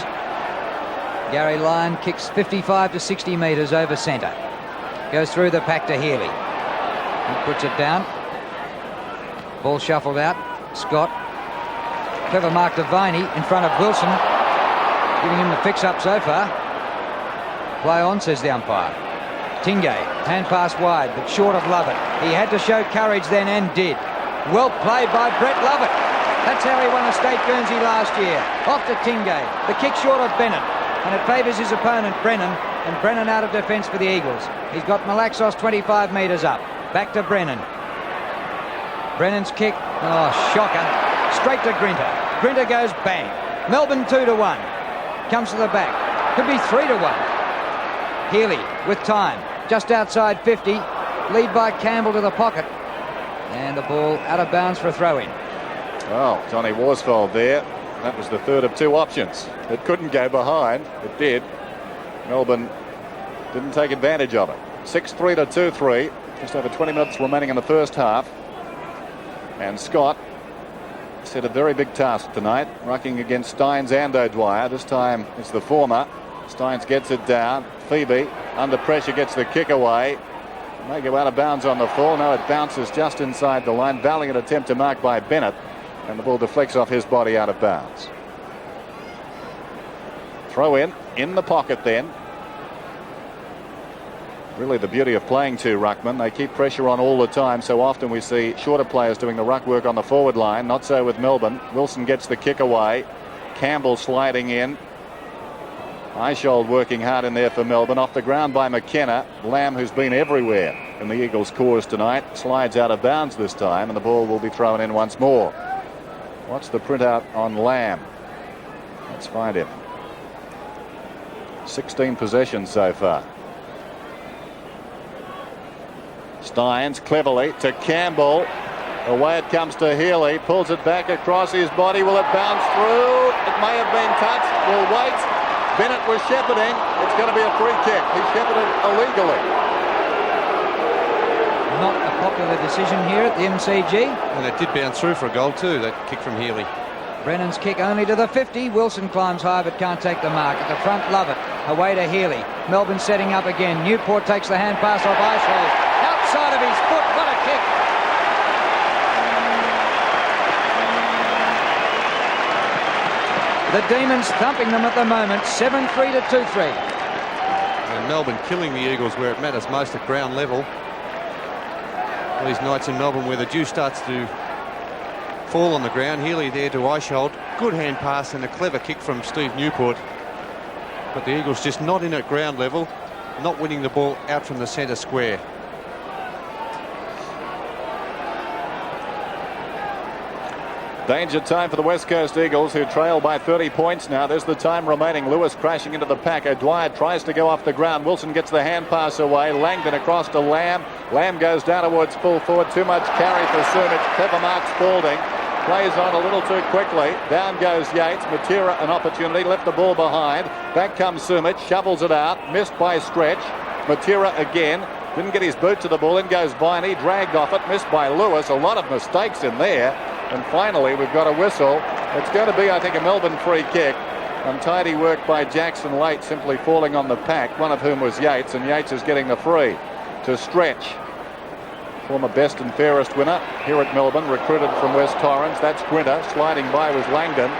Gary Lyon kicks 55 to 60 metres over centre. Goes through the pack to Healy. He puts it down. Ball shuffled out. Scott. Clever mark to Viney in front of Wilson. Giving him the fix-up so far. Play on, says the umpire. Tingay, hand pass wide, but short of Lovett. He had to show courage then and did. Well played by Brett Lovett. That's how he won a state Guernsey last year. Off to Tingay. The kick short of Bennett. And it favours his opponent, Brennan. And Brennan out of defence for the Eagles. He's got Malaxos 25 metres up. Back to Brennan. Brennan's kick. Oh, shocker. Straight to Grinter. Grinter goes bang. Melbourne 2-1. Comes to the back. Could be 3-1. Healy with time. Just outside 50. Lead by Campbell to the pocket. And the ball out of bounds for a throw-in. Well, Johnny Worsfold there. That was the third of two options. It couldn't go behind. It did. Melbourne didn't take advantage of it. 6-3 to 2-3. Just over 20 minutes remaining in the first half. And Scott set a very big task tonight, rucking against Steins and O'Dwyer. This time it's the former. Steins gets it down. Phoebe, under pressure, gets the kick away. May go out of bounds on the fall. No, it bounces just inside the line. Valiant attempt to mark by Bennett. And the ball deflects off his body out of bounds. Throw in the pocket then. Really the beauty of playing two ruckmen. They keep pressure on all the time. So often we see shorter players doing the ruck work on the forward line. Not so with Melbourne. Wilson gets the kick away. Campbell sliding in. Eichhold working hard in there for Melbourne. Off the ground by McKenna. Lamb, who's been everywhere in the Eagles' cause tonight, slides out of bounds this time. And the ball will be thrown in once more. What's the printout on Lamb? Let's find him. 16 possessions so far. Steins cleverly to Campbell. Away it comes to Healy. Pulls it back across his body. Will it bounce through? It may have been touched. We'll wait. Bennett was shepherding. It's going to be a free kick. He shepherded illegally. Not a popular decision here at the MCG. And it did bounce through for a goal too, that kick from Healy. Brennan's kick only to the 50. Wilson climbs high but can't take the mark. At the front, Lovett. Away to Healy. Melbourne setting up again. Newport takes the hand pass off Eichhold. Outside of his foot. What a kick. The Demons thumping them at the moment. 7-3 to 2-3. And Melbourne killing the Eagles where it matters most at ground level. These nights in Melbourne where the dew starts to fall on the ground. Healy there to Eichhold. Good hand pass and a clever kick from Steve Newport. But the Eagles just not in at ground level, not winning the ball out from the centre square. Danger time for the West Coast Eagles, who trail by 30 points now. There's the time remaining. Lewis crashing into the pack. O'Dwyer tries to go off the ground. Wilson gets the hand pass away. Langdon across to Lamb. Lamb goes down towards full forward. Too much carry for Sumich. Clever mark Spalding. Plays on a little too quickly. Down goes Yates. Matera an opportunity. Left the ball behind. Back comes Sumich. Shovels it out. Missed by Stretch. Matera again. Didn't get his boot to the ball. In goes Viney. Dragged off it. Missed by Lewis. A lot of mistakes in there. And finally we've got a whistle. It's going to be, I think, a Melbourne free kick. Untidy work by Jackson late, simply falling on the pack, one of whom was Yates, and Yates is getting the free to Stretch. Former best and fairest winner here at Melbourne, recruited from West Torrens. That's Grinter. Sliding by was Langdon.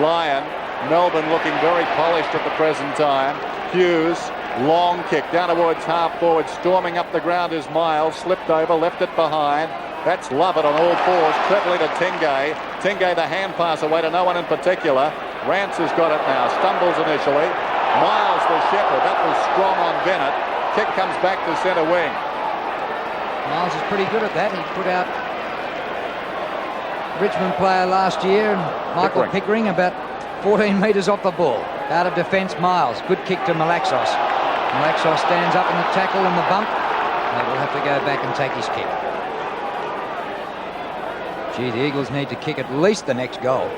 Lyon. Melbourne looking very polished at the present time. Hughes. Long kick down towards half forward. Storming up the ground is Miles. Slipped over, left it behind. That's Lovett on all fours. Cleverly to Tingay. Tingay the hand pass away to no one in particular. Rance has got it now. Stumbles initially. Miles the shepherd. That was strong on Bennett. Kick comes back to centre wing. Miles is pretty good at that. He put out Richmond player last year, Michael Pickering, about 14 metres off the ball. Out of defence, Miles. Good kick to Malaxos. Malaxos stands up in the tackle and the bump. They will have to go back and take his kick. Gee, the Eagles need to kick at least the next goal.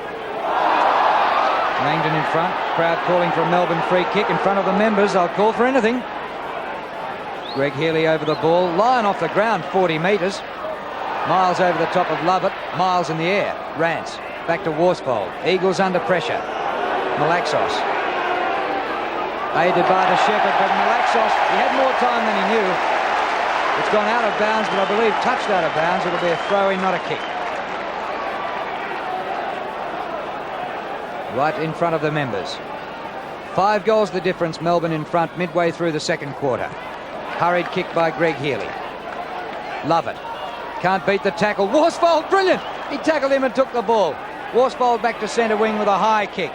Langdon in front. Crowd calling for a Melbourne free kick in front of the members. I'll call for anything. Greg Healy over the ball. Lyon off the ground, 40 metres. Miles over the top of Lovett. Miles in the air. Rance. Back to Worsfold. Eagles under pressure. Malaxos. Aided by the shepherd, but Malaxos, he had more time than he knew. It's gone out of bounds, but I believe touched out of bounds. It'll be a throw-in, not a kick. Right in front of the members. 5 goals the difference, Melbourne in front midway through the second quarter. Hurried kick by Greg Healy. Lovett. Can't beat the tackle. Worsfold, brilliant! He tackled him and took the ball. Worsfold back to centre wing with a high kick.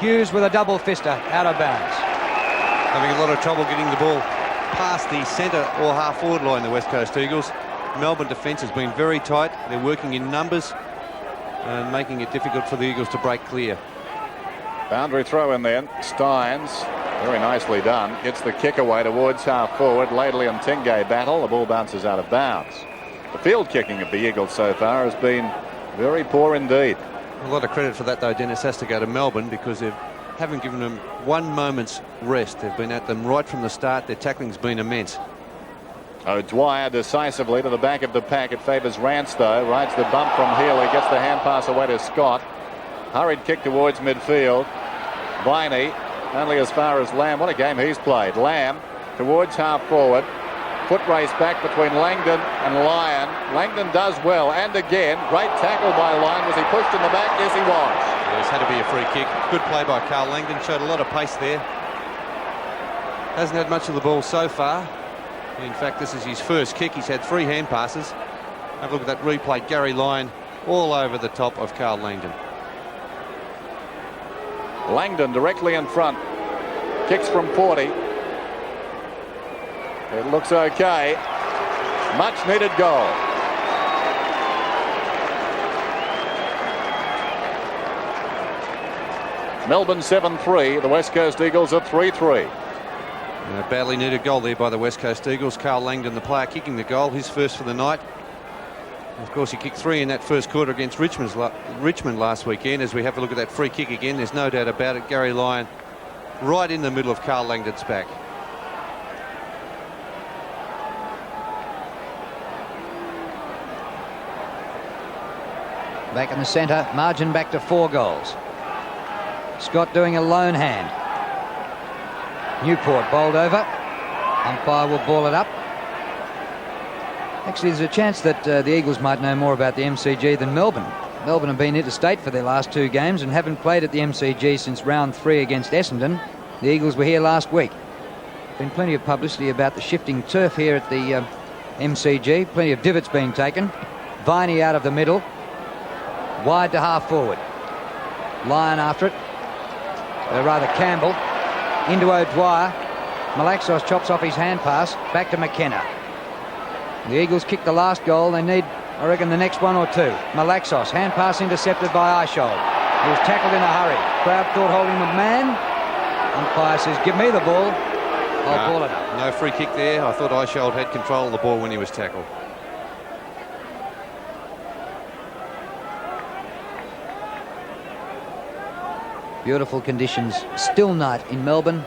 Hughes with a double fister, out of bounds. Having a lot of trouble getting the ball past the centre or half forward line, the West Coast Eagles. Melbourne defence has been very tight. They're working in numbers and making it difficult for the Eagles to break clear. Boundary throw in there. Steins, very nicely done. Gets the kick away towards half forward. Laidley and Tingay battle. The ball bounces out of bounds. The field kicking of the Eagles so far has been very poor indeed. A lot of credit for that, though, Dennis, has to go to Melbourne, because they haven't given them one moment's rest. They've been at them right from the start. Their tackling's been immense. O'Dwyer decisively to the back of the pack. It favours Rance, though. Rides the bump from Healy. Gets the hand pass away to Scott. Hurried kick towards midfield. Viney only as far as Lamb. What a game he's played. Lamb towards half forward. Foot race back between Langdon and Lyon. Langdon does well, and again, great tackle by Lyon. Was he pushed in the back? Yes, he was. Yes, had to be a free kick. Good play by Carl Langdon. Showed a lot of pace there. Hasn't had much of the ball so far. In fact, this is his first kick. He's had 3 hand passes. Have a look at that replay. Gary Lyon all over the top of Carl Langdon. Langdon directly in front. Kicks from 40. It looks okay. Much needed goal. Melbourne 7-3. The West Coast Eagles are 3-3. A badly needed goal there by the West Coast Eagles. Carl Langdon, the player kicking the goal, his first for the night. Of course, he kicked 3 in that first quarter against Richmond last weekend. As we have a look at that free kick again, there's no doubt about it. Gary Lyon right in the middle of Carl Langdon's back. Back in the centre, margin back to 4 goals. Scott doing a lone hand. Newport bowled over. Umpire will ball it up. Actually, there's a chance that the Eagles might know more about the MCG than Melbourne. Melbourne have been interstate for their last 2 games and haven't played at the MCG since round 3 against Essendon. The Eagles were here last week. Been plenty of publicity about the shifting turf here at the MCG. Plenty of divots being taken. Viney out of the middle. Wide to half forward. Lyon after it. Or rather Campbell. Into O'Dwyer. Malaxos chops off his hand pass. Back to McKenna. The Eagles kicked the last goal. They need, I reckon, the next 1 or 2. Malaxos, hand pass intercepted by Aishold. He was tackled in a hurry. Crowd thought holding the man. Umpire says, give me the ball. I'll ball it up. No free kick there. I thought Eichhold had control of the ball when he was tackled. Beautiful conditions. Still night in Melbourne.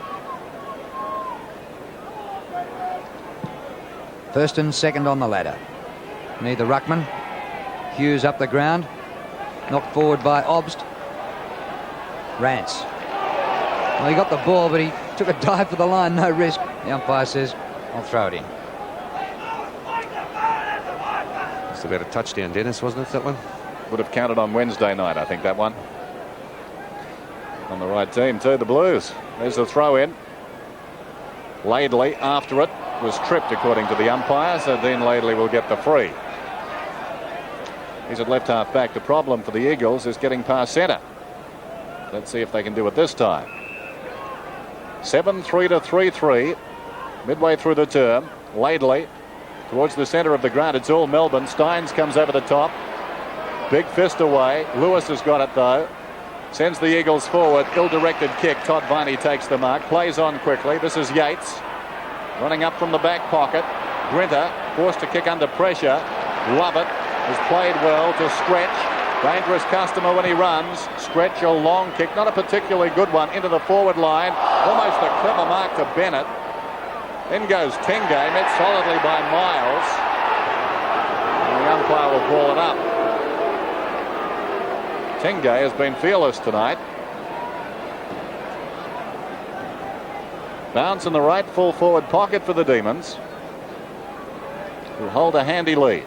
First and second on the ladder. Neither ruckman. Hughes up the ground. Knocked forward by Obst. Rance. Well, he got the ball, but he took a dive for the line, no risk. The umpire says, I'll throw it in. It's about a touchdown, Dennis, wasn't it, that one? Would have counted on Wednesday night, I think, that one. On the right team, too, the Blues. There's the throw in. Laidley, after it, was tripped, according to the umpire, so Dean Laidley will get the free. He's at left half back. The problem for the Eagles is getting past centre. Let's see if they can do it this time. 7-3 to 3-3. Midway through the term. Laidley towards the centre of the ground. It's all Melbourne. Steins comes over the top. Big fist away. Lewis has got it though. Sends the Eagles forward. Ill-directed kick. Todd Viney takes the mark. Plays on quickly. This is Yates. Running up from the back pocket. Grinter forced to kick under pressure. Lovett has played well to Stretch. Dangerous customer when he runs. Stretch, a long kick, not a particularly good one, into the forward line. Almost a clever mark to Bennett. Then goes Tengay, met solidly by Miles. And the umpire will ball it up. Tengay has been fearless tonight. Bounce in the right full forward pocket for the Demons, who hold a handy lead.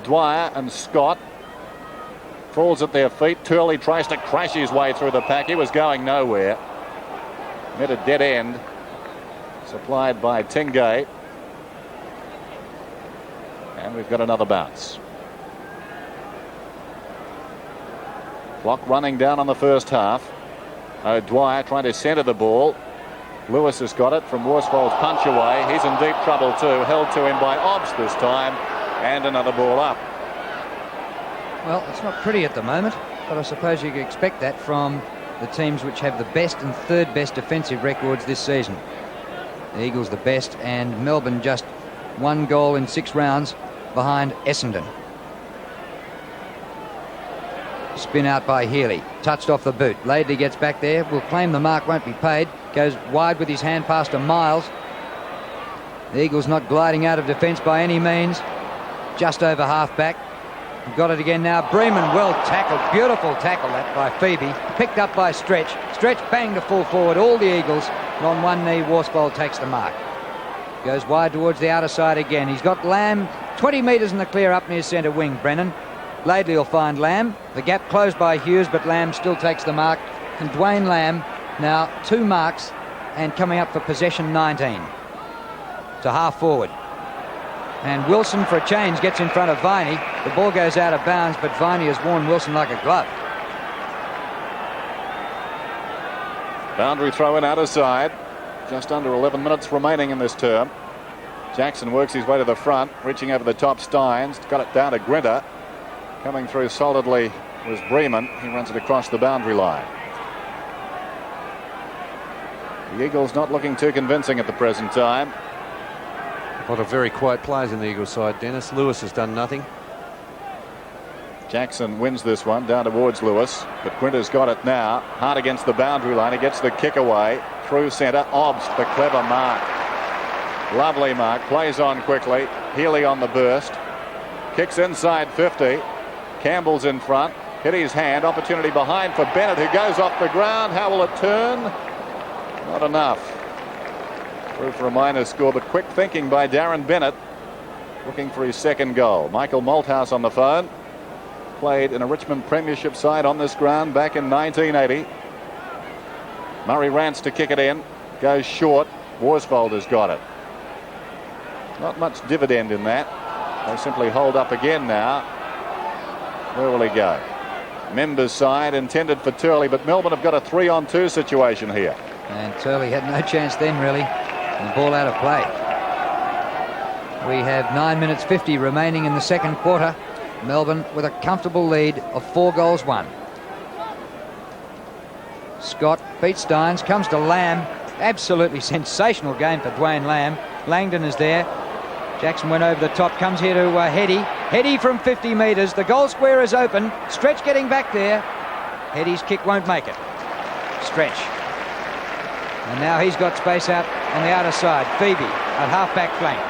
Dwyer and Scott falls at their feet. Turley tries to crash his way through the pack. He was going nowhere. Met a dead end supplied by Tengay. And we've got another bounce. Clock running down on the first half. Dwyer trying to centre the ball. Lewis has got it from Worsfold's punch away. He's in deep trouble too. Held to him by Obst this time. And another ball up. Well, it's not pretty at the moment, but I suppose you could expect that from the teams which have the best and third best defensive records this season. The Eagles the best, and Melbourne just 1 goal in 6 rounds behind Essendon. Spin out by Healy. Touched off the boot. Laidley gets back there. Will claim the mark, won't be paid. Goes wide with his hand pass to Miles. The Eagles not gliding out of defence by any means. Just over half back. Got it again now. Bremen well tackled. Beautiful tackle that by Phoebe. Picked up by Stretch. Stretch bang to full forward. All the Eagles. And on one knee, Worsfold takes the mark. Goes wide towards the outer side again. He's got Lamb 20 metres in the clear up near centre wing, Brennan. Laidley will find Lamb. The gap closed by Hughes, but Lamb still takes the mark. And Dwayne Lamb now 2 marks and coming up for possession 19. To half forward. And Wilson for a change gets in front of Viney. The ball goes out of bounds, but Viney has worn Wilson like a glove. Boundary throw in out of side. Just under 11 minutes remaining in this term. Jackson works his way to the front, reaching over the top. Steins got it down to Grinter. Coming through solidly was Bremen. He runs it across the boundary line. The Eagles not looking too convincing at the present time. A lot of very quiet players in the Eagles side, Dennis. Lewis has done nothing. Jackson wins this one down towards Lewis, but Grinter's got it now. Hard against the boundary line. He gets the kick away through centre. Obst, the clever mark. Lovely mark. Plays on quickly. Healy on the burst. Kicks inside 50. Campbell's in front. Hit his hand. Opportunity behind for Bennett, who goes off the ground. How will it turn? Not enough. Through for a minor score, but quick thinking by Darren Bennett, looking for his second goal. Michael Malthouse on the phone. Played in a Richmond Premiership side on this ground back in 1980. Murray Rance to kick it in. Goes short. Worsfold has got it. Not much dividend in that. They simply hold up again now. Where will he go? Members side intended for Turley, but Melbourne have got a 3-on-2 situation here. And Turley had no chance then, really. And the ball out of play. We have 9 minutes 50 remaining in the second quarter. Melbourne with a comfortable lead of 4 goals won. Scott beats Steins, comes to Lamb. Absolutely sensational game for Dwayne Lamb. Langdon is there. Jackson went over the top, comes here to Heady. Heady from 50 metres. The goal square is open. Stretch getting back there. Heady's kick won't make it. Stretch. And now he's got space out on the outer side. Phoebe at half-back flank.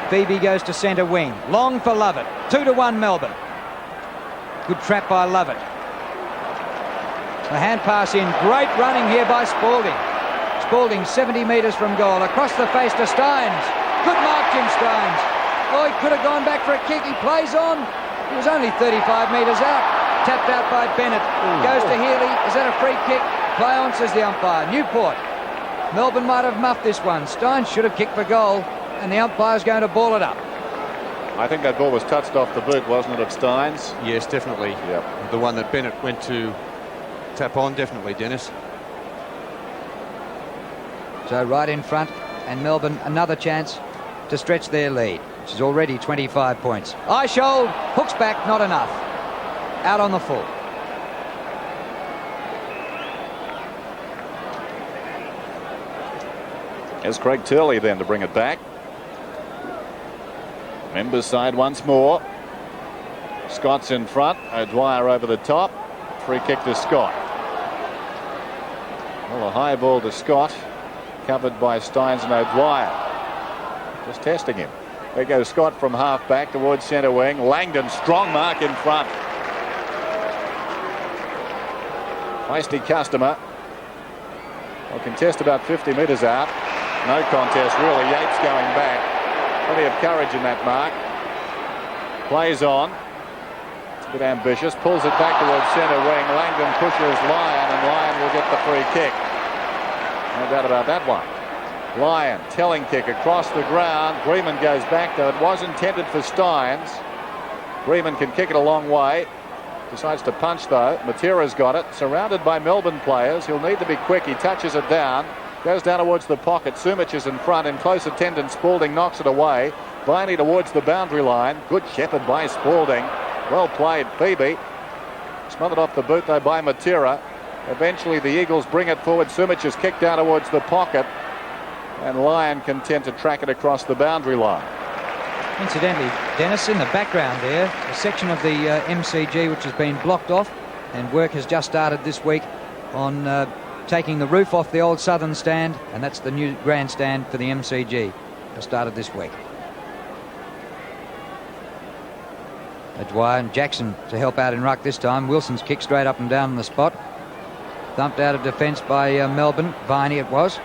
Phoebe goes to centre wing. Long for Lovett. 2-1 Melbourne. Good trap by Lovett. The hand pass in. Great running here by Spalding. Spalding 70 metres from goal. Across the face to Steins. Good mark, Jim Steins. Oh, he could have gone back for a kick. He plays on. He was only 35 metres out. Tapped out by Bennett. Goes to Healy. Is that a free kick? Play on, says the umpire. Newport. Melbourne might have muffed this one. Steins should have kicked for goal, and the umpire's going to ball it up. I think that ball was touched off the boot, wasn't it, of Steins? Yes, definitely. Yep. The one that Bennett went to tap on, definitely, Dennis. So right in front, and Melbourne another chance to stretch their lead, which is already 25 points. Eishold hooks back, not enough. Out on the full. Here's Craig Turley then to bring it back. Members side once more. Scott's in front. O'Dwyer over the top. Free kick to Scott. Well, a high ball to Scott. Covered by Steins and O'Dwyer. Just testing him. There goes Scott from half back towards centre wing. Langdon, strong mark in front. Feisty customer. Will contest about 50 metres out. No contest really. Yates going back. Plenty of courage in that mark. Plays on. It's a bit ambitious. Pulls it back towards centre wing. Langdon pushes Lyon, and Lyon will get the free kick. No doubt about that one. Lyon, telling kick across the ground. Greeman goes back, though it was intended for Steins. Greeman can kick it a long way. Decides to punch, though. Matera's got it. Surrounded by Melbourne players. He'll need to be quick. He touches it down. Goes down towards the pocket. Sumic is in front. In close attendance, Spalding knocks it away. Viney towards the boundary line. Good shepherd by Spalding. Well played, Phoebe. Smothered off the boot, though, by Matera. Eventually, the Eagles bring it forward. Sumic is kicked down towards the pocket. And Lyon content to track it across the boundary line. Incidentally, Dennis, in the background there, a section of the MCG which has been blocked off, and work has just started this week on taking the roof off the old Southern stand, and that's the new grandstand for the MCG. Has started this week. Dwyer and Jackson to help out in ruck this time. Wilson's kick straight up and down on the spot. Thumped out of defence by Melbourne. Viney it was.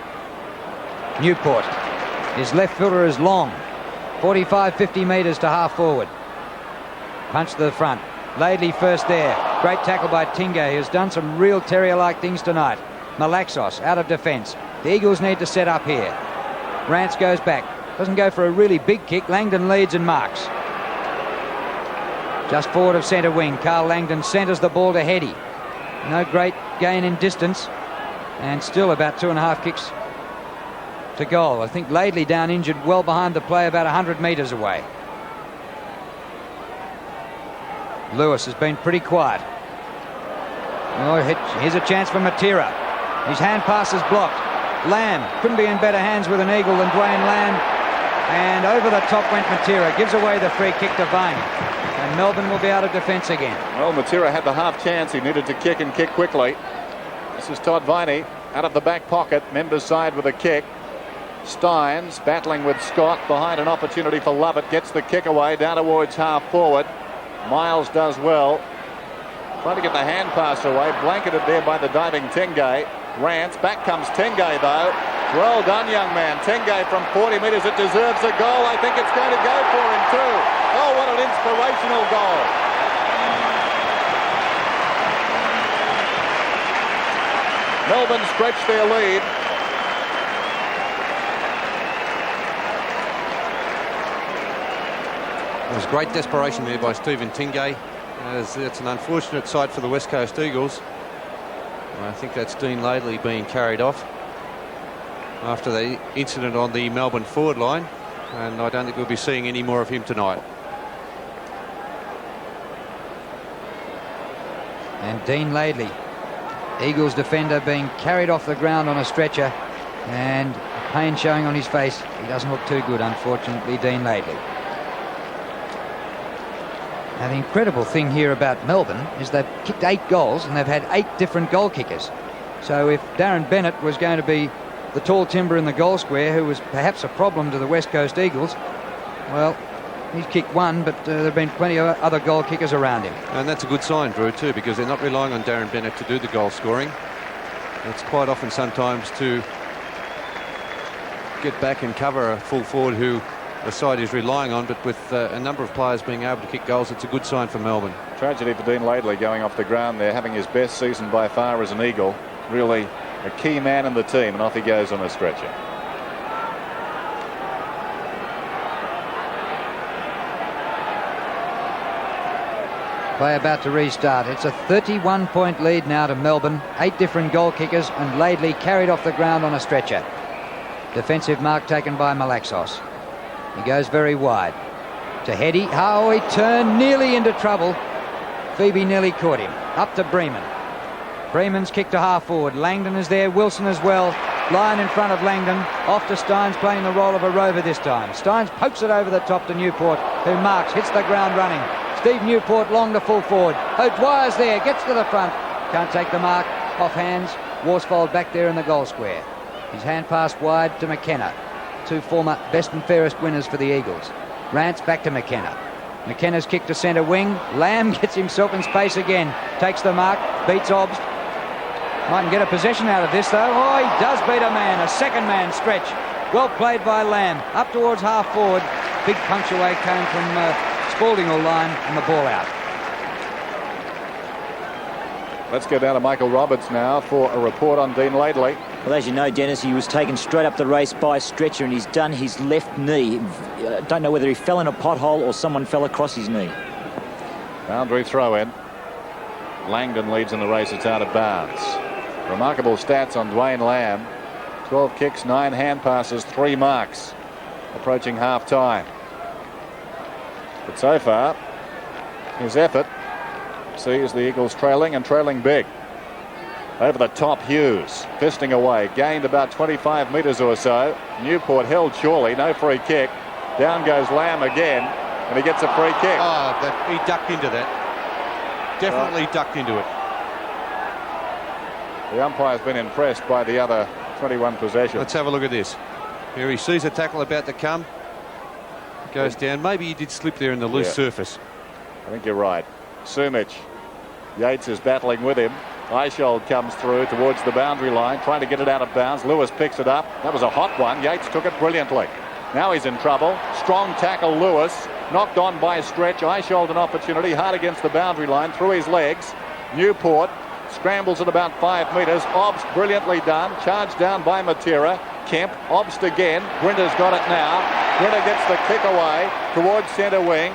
Newport. His left footer is long. 45-50 metres to half forward. Punch to the front. Laidley first there. Great tackle by Tingay, who's done some real terrier-like things tonight. Malaxos out of defence. The Eagles need to set up here. Rance goes back. Doesn't go for a really big kick. Langdon leads and marks. Just forward of centre wing. Carl Langdon centres the ball to Heady. No great gain in distance. And still about 2.5 kicks to goal. I think Laidley down injured well behind the play, about 100 metres away. Lewis has been pretty quiet. Oh, here's a chance for Matera. His hand pass is blocked. Lamb couldn't be in better hands with an eagle than Dwayne Lamb. And over the top went Matera. Gives away the free kick to Viney. And Melbourne will be out of defence again. Well, Matera had the half chance. He needed to kick and kick quickly. This is Todd Viney out of the back pocket. Members side with a kick. Steins battling with Scott behind an opportunity for Lovett. Gets the kick away down towards half forward. Miles does well. Trying to get the hand pass away. Blanketed there by the diving Tengay. Rance. Back comes Tengay, though. Well done, young man. Tengay from 40 metres. It deserves a goal. I think it's going to go for him, too. Oh, what an inspirational goal. Melbourne stretched their lead. There was great desperation there by Stephen Tingay. It's an unfortunate sight for the West Coast Eagles. I think that's Dean Laidley being carried off after the incident on the Melbourne forward line, and I don't think we'll be seeing any more of him tonight. And Dean Laidley, Eagles defender, being carried off the ground on a stretcher. And pain showing on his face. He doesn't look too good, unfortunately, Dean Laidley. Now, the incredible thing here about Melbourne is they've kicked 8 goals and they've had 8 different goal kickers. So if Darren Bennett was going to be the tall timber in the goal square, who was perhaps a problem to the West Coast Eagles, well, he's kicked 1, but there have been plenty of other goal kickers around him. And that's a good sign, Drew, too, because they're not relying on Darren Bennett to do the goal scoring. It's quite often sometimes to get back and cover a full forward who the side is relying on, but with a number of players being able to kick goals, it's a good sign for Melbourne. Tragedy for Dean Laidley going off the ground there, having his best season by far as an Eagle. Really a key man in the team, and off he goes on a stretcher. Play about to restart. It's a 31-point lead now to Melbourne. 8 different goal kickers, and Laidley carried off the ground on a stretcher. Defensive mark taken by Malaxos. He goes very wide. To Heady. Oh, he turned nearly into trouble. Phoebe nearly caught him. Up to Bremen. Bremen's kick to half forward. Langdon is there. Wilson as well. Lyon in front of Langdon. Off to Steins, playing the role of a rover this time. Steins pokes it over the top to Newport, who marks, hits the ground running. Steve Newport long to full forward. O'Dwyer's there, gets to the front. Can't take the mark. Off hands. Worsfold back there in the goal square. His hand passed wide to McKenna. 2 former best and fairest winners for the Eagles. Rance back to McKenna. McKenna's kick to centre wing. Lamb gets himself in space again. Takes the mark. Beats Obst. Mightn't get a possession out of this though. Oh, he does beat a man. A second man stretch. Well played by Lamb. Up towards half forward. Big punch away came from Spalding or Lyon, and the ball out. Let's go down to Michael Roberts now for a report on Dean Laidley. Well, as you know, Dennis, he was taken straight up the race by Stretcher, and he's done his left knee. Don't know whether he fell in a pothole or someone fell across his knee. Boundary throw in. Langdon leads in the race. It's out of bounds. Remarkable stats on Dwayne Lamb. 12 kicks, 9 hand passes, 3 marks. Approaching half time. But so far, his effort sees the Eagles trailing and trailing big. Over the top, Hughes fisting away, gained about 25 metres or so. Newport held surely, no free kick. Down goes Lamb again, and he gets a free kick. Oh, he ducked into that. Definitely ducked into it. The umpire's been impressed by the other 21 possessions. Let's have a look at this. Here he sees a tackle about to come. Goes down. Maybe he did slip there in the loose surface. I think you're right. Sumic. Yates is battling with him. Eishold comes through towards the boundary line, trying to get it out of bounds. Lewis picks it up. That was a hot one. Yates took it brilliantly. Now he's in trouble. Strong tackle, Lewis. Knocked on by Stretch. Eishold an opportunity. Hard against the boundary line. Through his legs. Newport scrambles at about 5 metres. Obst brilliantly done. Charged down by Matera. Kemp. Obst again. Grinder's got it now. Grinder gets the kick away towards centre wing.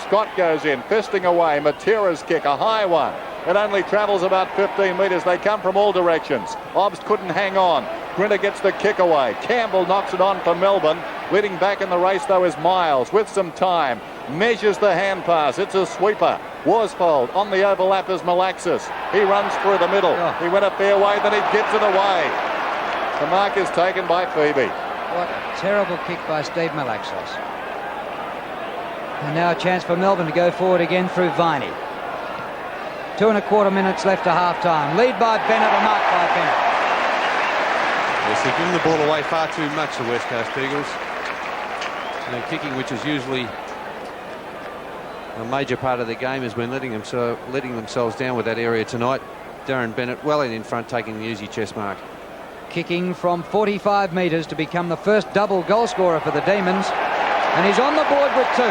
Scott goes in, fisting away. Matera's kick, a high one. It only travels about 15 metres. They come from all directions. Obst couldn't hang on. Grinder gets the kick away. Campbell knocks it on for Melbourne. Leading back in the race, though, is Miles with some time. Measures the hand pass. It's a sweeper. Worsfold on the overlap is Malaxis. He runs through the middle. He went a fair way, then he gets it away. The mark is taken by Phoebe. What a terrible kick by Steve Malaxos. And now a chance for Melbourne to go forward again through Viney. 2.25 minutes left to half-time. Lead by Bennett, a mark by Bennett. Yes, they've given the ball away far too much, the West Coast Eagles. And kicking, which is usually a major part of the game, has been letting themselves down with that area tonight. Darren Bennett well in front, taking the easy chest mark. Kicking from 45 metres to become the first double goal scorer for the Demons. And he's on the board with 2.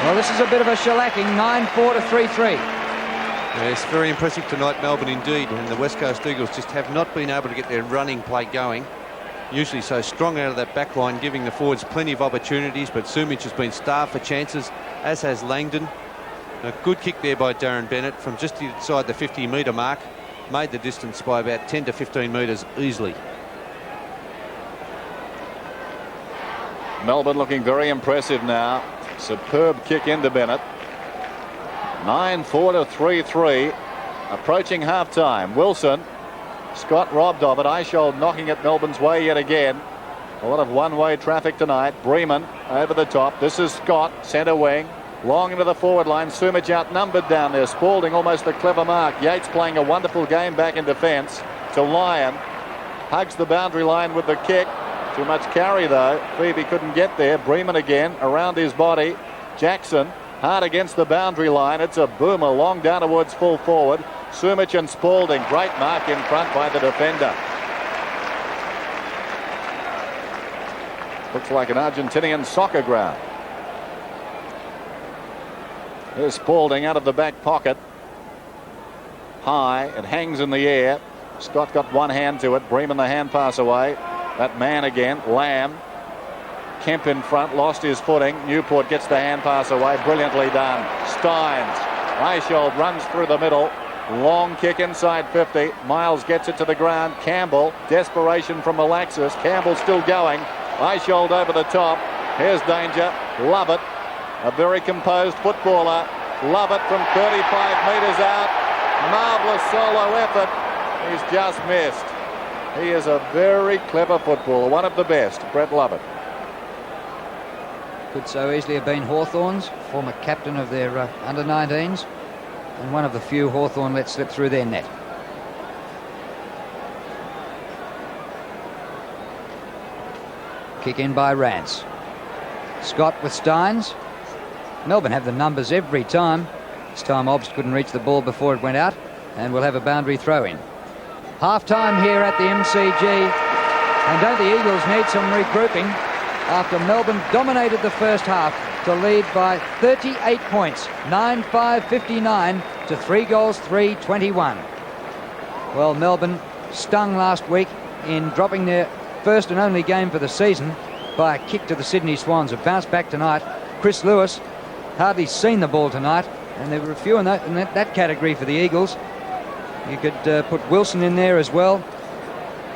Well, this is a bit of a shellacking, 9-4 to 3-3. Yes, very impressive tonight, Melbourne, indeed. And the West Coast Eagles just have not been able to get their running play going. Usually so strong out of that back line, giving the forwards plenty of opportunities. But Sumic has been starved for chances, as has Langdon. A good kick there by Darren Bennett from just inside the 50-metre mark. Made the distance by about 10 to 15 metres easily. Melbourne looking very impressive now. Superb kick into Bennett. 9-4 to 3-3. Approaching half-time. Wilson. Scott robbed of it. Eishold knocking it Melbourne's way yet again. A lot of one-way traffic tonight. Bremen over the top. This is Scott, centre wing. Long into the forward line. Sumich outnumbered down there. Spalding almost a clever mark. Yates playing a wonderful game back in defence. To Lyon. Hugs the boundary line with the kick. Too much carry though. Phoebe couldn't get there. Bremen again around his body. Jackson hard against the boundary line. It's a boomer long down towards full forward. Sumich and Spalding. Great mark in front by the defender. Looks like an Argentinian soccer ground. Here's Spalding out of the back pocket. High. It hangs in the air. Scott got one hand to it. Bremen the hand pass away. That man again. Lamb. Kemp in front. Lost his footing. Newport gets the hand pass away. Brilliantly done. Steins. Eishold runs through the middle. Long kick inside 50. Miles gets it to the ground. Campbell. Desperation from Malaxis. Campbell still going. Eishold over the top. Here's danger. Lovett. A very composed footballer. Lovett from 35 metres out. Marvellous solo effort. He's just missed. He is a very clever footballer. One of the best. Brett Lovett. Could so easily have been Hawthorn's, former captain of their under-19s, and one of the few Hawthorn let slip through their net. Kick in by Rance. Scott with Steins. Melbourne have the numbers every time. This time Obst couldn't reach the ball before it went out, and we'll have a boundary throw in. Half-time here at the MCG, and don't the Eagles need some regrouping after Melbourne dominated the first half to lead by 38 points, 9-5-59 to 3 goals, 3-21. Well, Melbourne stung last week in dropping their first and only game for the season by a kick to the Sydney Swans. Have bounced back tonight. Chris Lewis hardly seen the ball tonight, and there were a few in that category for the Eagles. You could put Wilson in there as well,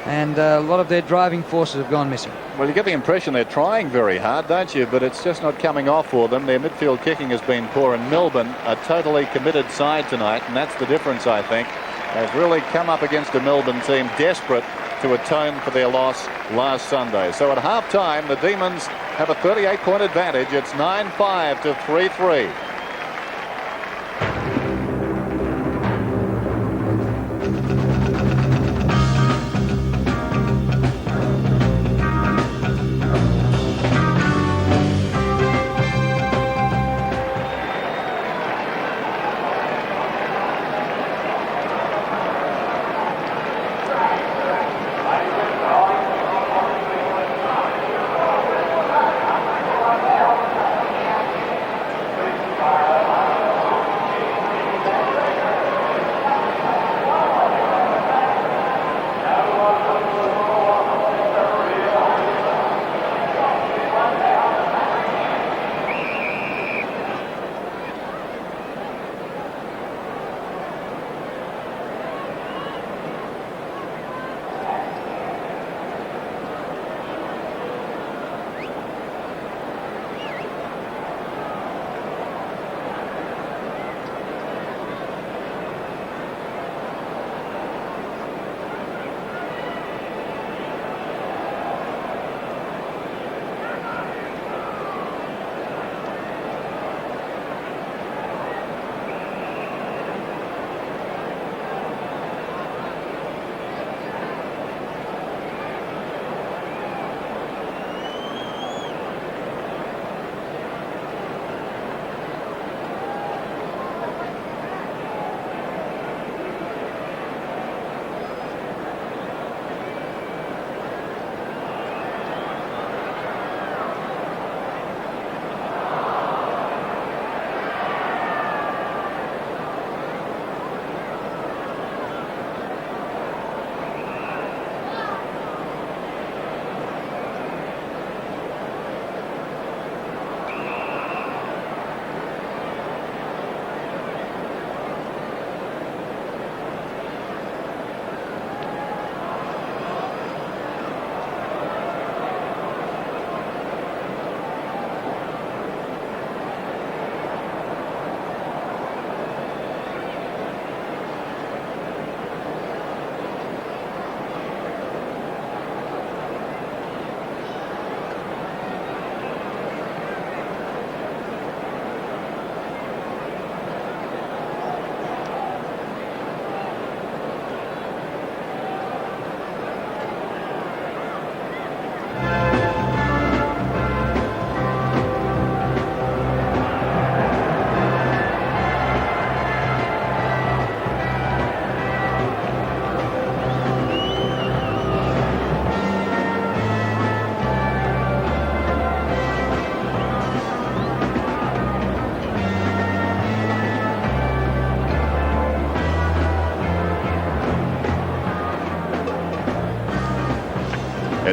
and a lot of their driving forces have gone missing. Well, you get the impression they're trying very hard, don't you? But it's just not coming off for them. Their midfield kicking has been poor, and Melbourne a totally committed side tonight, and that's the difference, I think. They've really come up against a Melbourne team desperate to atone for their loss last Sunday. So at half-time, the Demons have a 38-point advantage. It's 9-5 to 3-3.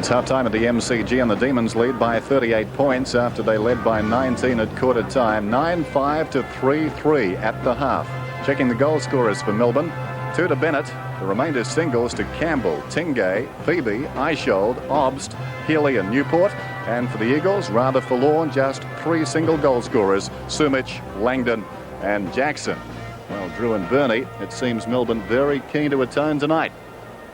It's half-time at the MCG and the Demons lead by 38 points after they led by 19 at quarter time. 9-5 to 3-3 at the half. Checking the goal scorers for Melbourne. 2 to Bennett. The remainder singles to Campbell, Tingay, Phoebe, Eishold, Obst, Healy and Newport. And for the Eagles, rather forlorn, just 3 single goal scorers, Sumich, Langdon and Jackson. Well, Drew and Bernie, it seems Melbourne very keen to atone tonight.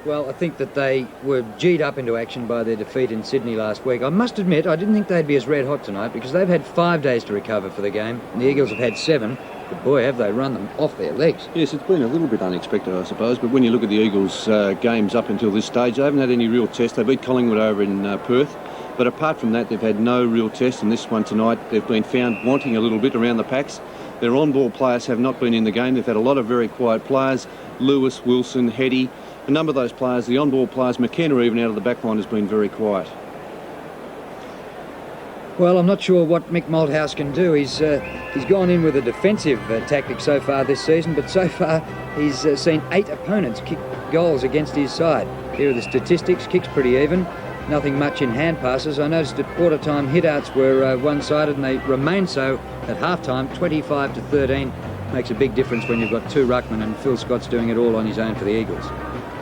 Well, I think that they were G'd up into action by their defeat in Sydney last week. I must admit, I didn't think they'd be as red hot tonight because they've had 5 days to recover for the game, and the Eagles have had 7. But boy, have they run them off their legs. Yes, it's been a little bit unexpected, I suppose, but when you look at the Eagles' games up until this stage, they haven't had any real test. They beat Collingwood over in Perth, but apart from that, they've had no real test, and this one tonight, they've been found wanting a little bit around the packs. Their on-ball players have not been in the game. They've had a lot of very quiet players, Lewis, Wilson, Heady. A number of those players, the on-ball players, McKenna even out of the back line has been very quiet. Well, I'm not sure what Mick Malthouse can do. He's gone in with a defensive tactic so far this season, but so far he's seen 8 opponents kick goals against his side. Here are the statistics. Kicks pretty even. Nothing much in hand passes. I noticed at quarter-time hit-outs were one-sided, and they remain so at half-time, 25 to 13. Makes a big difference when you've got 2 ruckmen, and Phil Scott's doing it all on his own for the Eagles.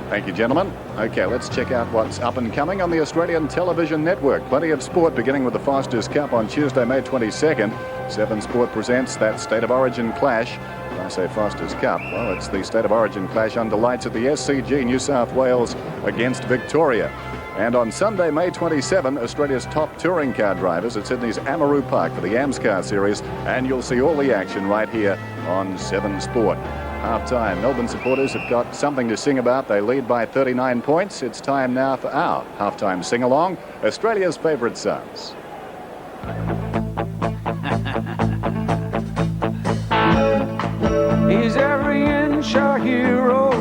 Thank you, gentlemen. OK, let's check out what's up and coming on the Australian television network. Plenty of sport, beginning with the Foster's Cup on Tuesday, May 22nd. 7 Sport presents that State of Origin clash. When I say Foster's Cup, well, it's the State of Origin clash under lights at the SCG, New South Wales against Victoria. And on Sunday, May 27, Australia's top touring car drivers at Sydney's Amaroo Park for the AMScar Series. And you'll see all the action right here on 7 Sport. Half-time. Melbourne supporters have got something to sing about. They lead by 39 points. It's time now for our half-time sing-along, Australia's favourite sons. He's every inch a hero,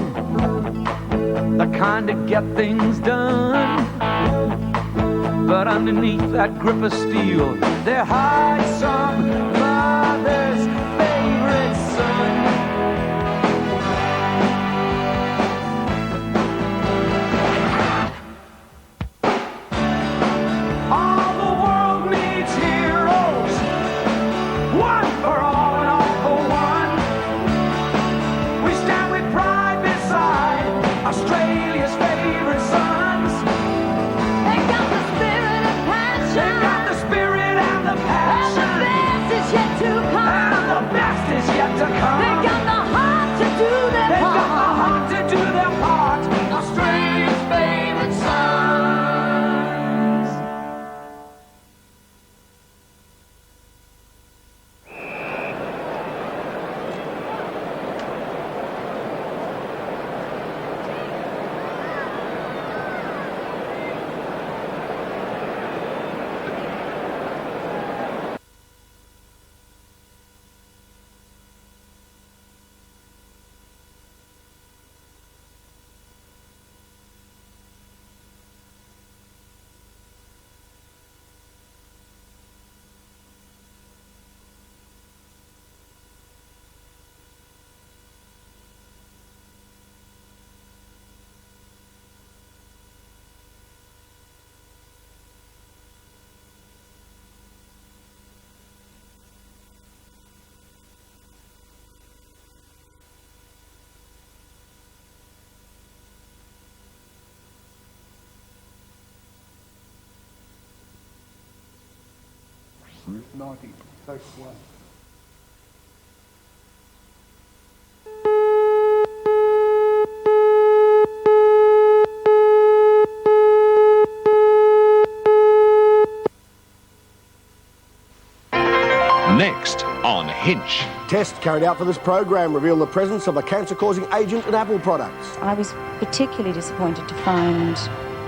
the kind to get things done. But underneath that grip of steel, there hides some mother's favorite son. Route 90, take 1. Next on Hinch. Tests carried out for this program reveal the presence of a cancer-causing agent in apple products. I was particularly disappointed to find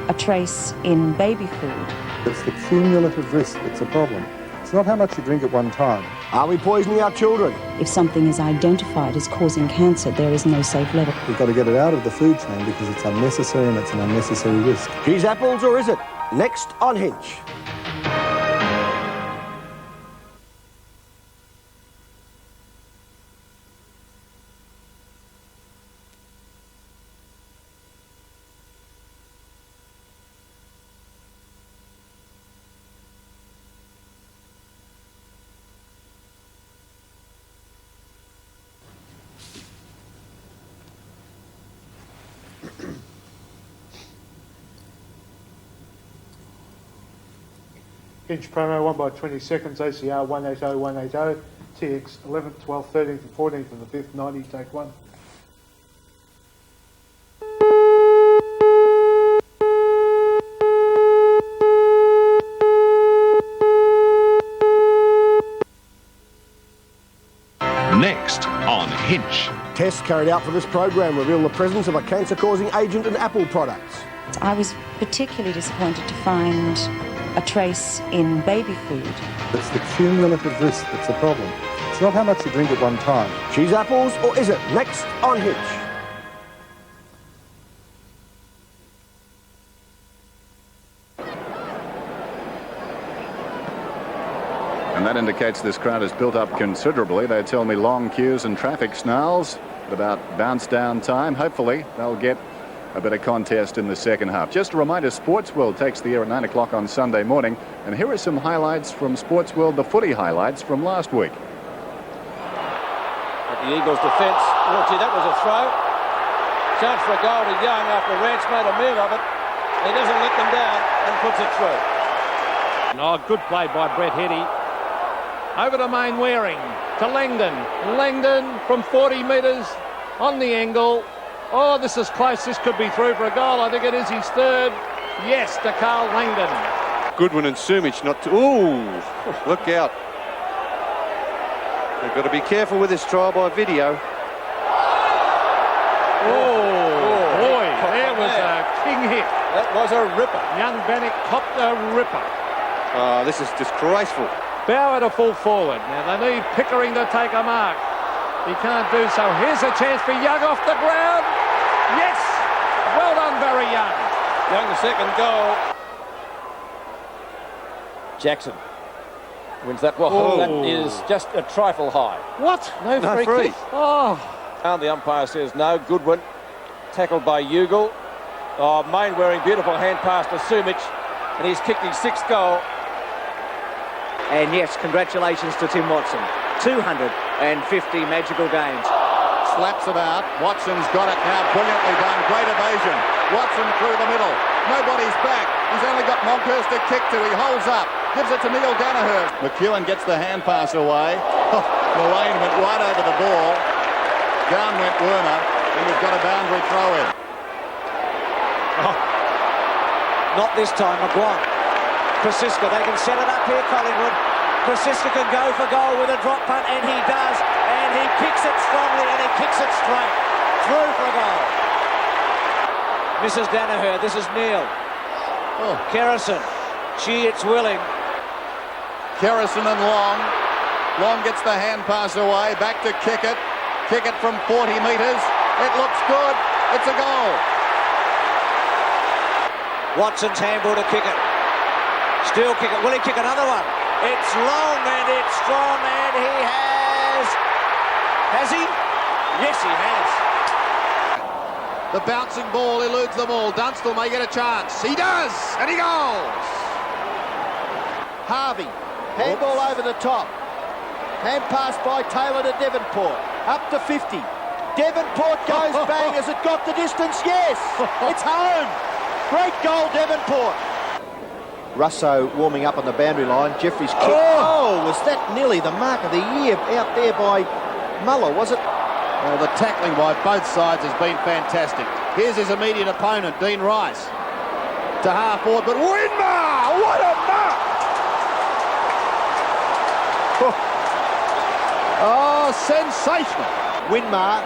a trace in baby food. It's the cumulative risk that's a problem. It's not how much you drink at one time. Are we poisoning our children? If something is identified as causing cancer, there is no safe level. We've got to get it out of the food chain because it's unnecessary and it's an unnecessary risk. Cheese apples, or is it? Next on Hinch. Hinch promo, 1 by 20 seconds, ACR 180, 180, TX 11th, 12th, 13th and 14th of the 5th, 90, take 1. Next on Hinch. Tests carried out for this program reveal the presence of a cancer-causing agent in apple products. I was particularly disappointed to find a trace in baby food. It's the cumulative risk that's the problem. It's not how much you drink at one time. Cheese apples, or is it? Next on Hinch. And that indicates this crowd has built up considerably. They tell me long queues and traffic snarls about bounce down time. Hopefully they'll get a bit of contest in the second half. Just a reminder, Sports World takes the air at 9 o'clock on Sunday morning. And here are some highlights from Sports World, the footy highlights from last week. At the Eagles' defence, oh gee, that was a throw. Chance for a goal to Young after Rance made a move of it. He doesn't let them down and puts it through. Oh, good play by Brett Hetty. Over to Mainwaring, to Langdon. Langdon from 40 metres on the angle. Oh, this is close. This could be through for a goal. I think it is his third. Yes, to Carl Langdon. Goodwin and Sumich not to... Ooh, look out. They've got to be careful with this trial by video. Oh, boy, there was a king hit. That was a ripper. Young Bannock copped a ripper. Oh, this is disgraceful. Bauer to full forward. Now they need Pickering to take a mark. He can't do so. Here's a chance for Young off the ground. Yes! Well done, Barry Young. Young, the second goal. Jackson wins that. Well, oh. That is just a trifle high. What? No free kick. Oh. And the umpire says no. Goodwin tackled by Ugle. Oh, Mainwaring, beautiful hand pass to Sumich. And he's kicked his 6th goal. And yes, congratulations to Tim Watson. 250 magical games. Slaps it out. Watson's got it now. Brilliantly done. Great evasion. Watson through the middle. Nobody's back. He's only got Monkhurst to kick to. He holds up. Gives it to Neil Danaher. McEwen gets the hand pass away. Mullane went right over the ball. Down went Werner. And we've got a boundary throw in. Oh. Not this time, Maguire. Krasiska, they can set it up here, Collingwood. Krasiska can go for goal with a drop punt, and he does. And he kicks it strongly, and he kicks it straight. Through for a goal. Mrs. Danaher, this is Neil. Oh. Kerrison. Gee, it's willing. Kerrison and Long. Long gets the hand pass away. Back to kick it. Kick it from 40 metres. It looks good. It's a goal. Watson's handball to kick it. Still kick it. Will he kick another one? It's long and it's strong and he has... Has he? Yes, he has. The bouncing ball eludes them all. Dunstall may get a chance. He does, and he goes. Harvey. Handball over the top. Hand pass by Taylor to Devonport. Up to 50. Devonport goes bang. Has it got the distance? Yes. It's home. Great goal, Devonport. Russo warming up on the boundary line. Jeffrey's kick. Oh, was that nearly the mark of the year out there by Muller, was it? Well, the tackling by both sides has been fantastic. Here's his immediate opponent, Dean Rice. To half forward, but Winmar! What a mark! Oh, sensational. Winmar.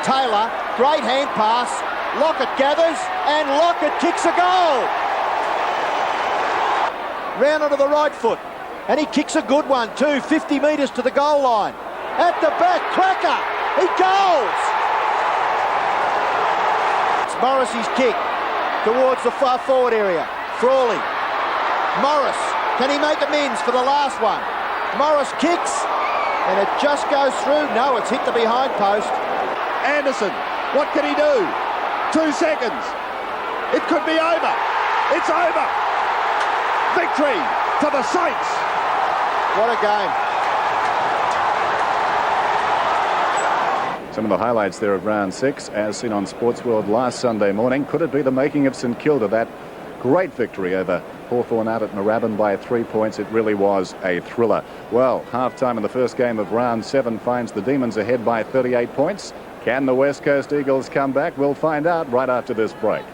Taylor, great hand pass. Lockett gathers, and Lockett kicks a goal. Round onto the right foot, and he kicks a good one too, 50 metres to the goal line. At the back, cracker, he goes! It's Morrissey's kick towards the far forward area. Frawley, Morris, can he make amends for the last one? Morris kicks, and it just goes through. No, it's hit the behind post. Anderson, what can he do? 2 seconds. It could be over. It's over. Victory to the Saints. What a game. Some of the highlights there of round 6 as seen on Sports World last Sunday morning. Could it be the making of St Kilda, that great victory over Hawthorn out at Moorabbin by 3 points. It really was a thriller. Well, half-time in the first game of round 7 finds the Demons ahead by 38 points. Can the West Coast Eagles come back? We'll find out right after this break.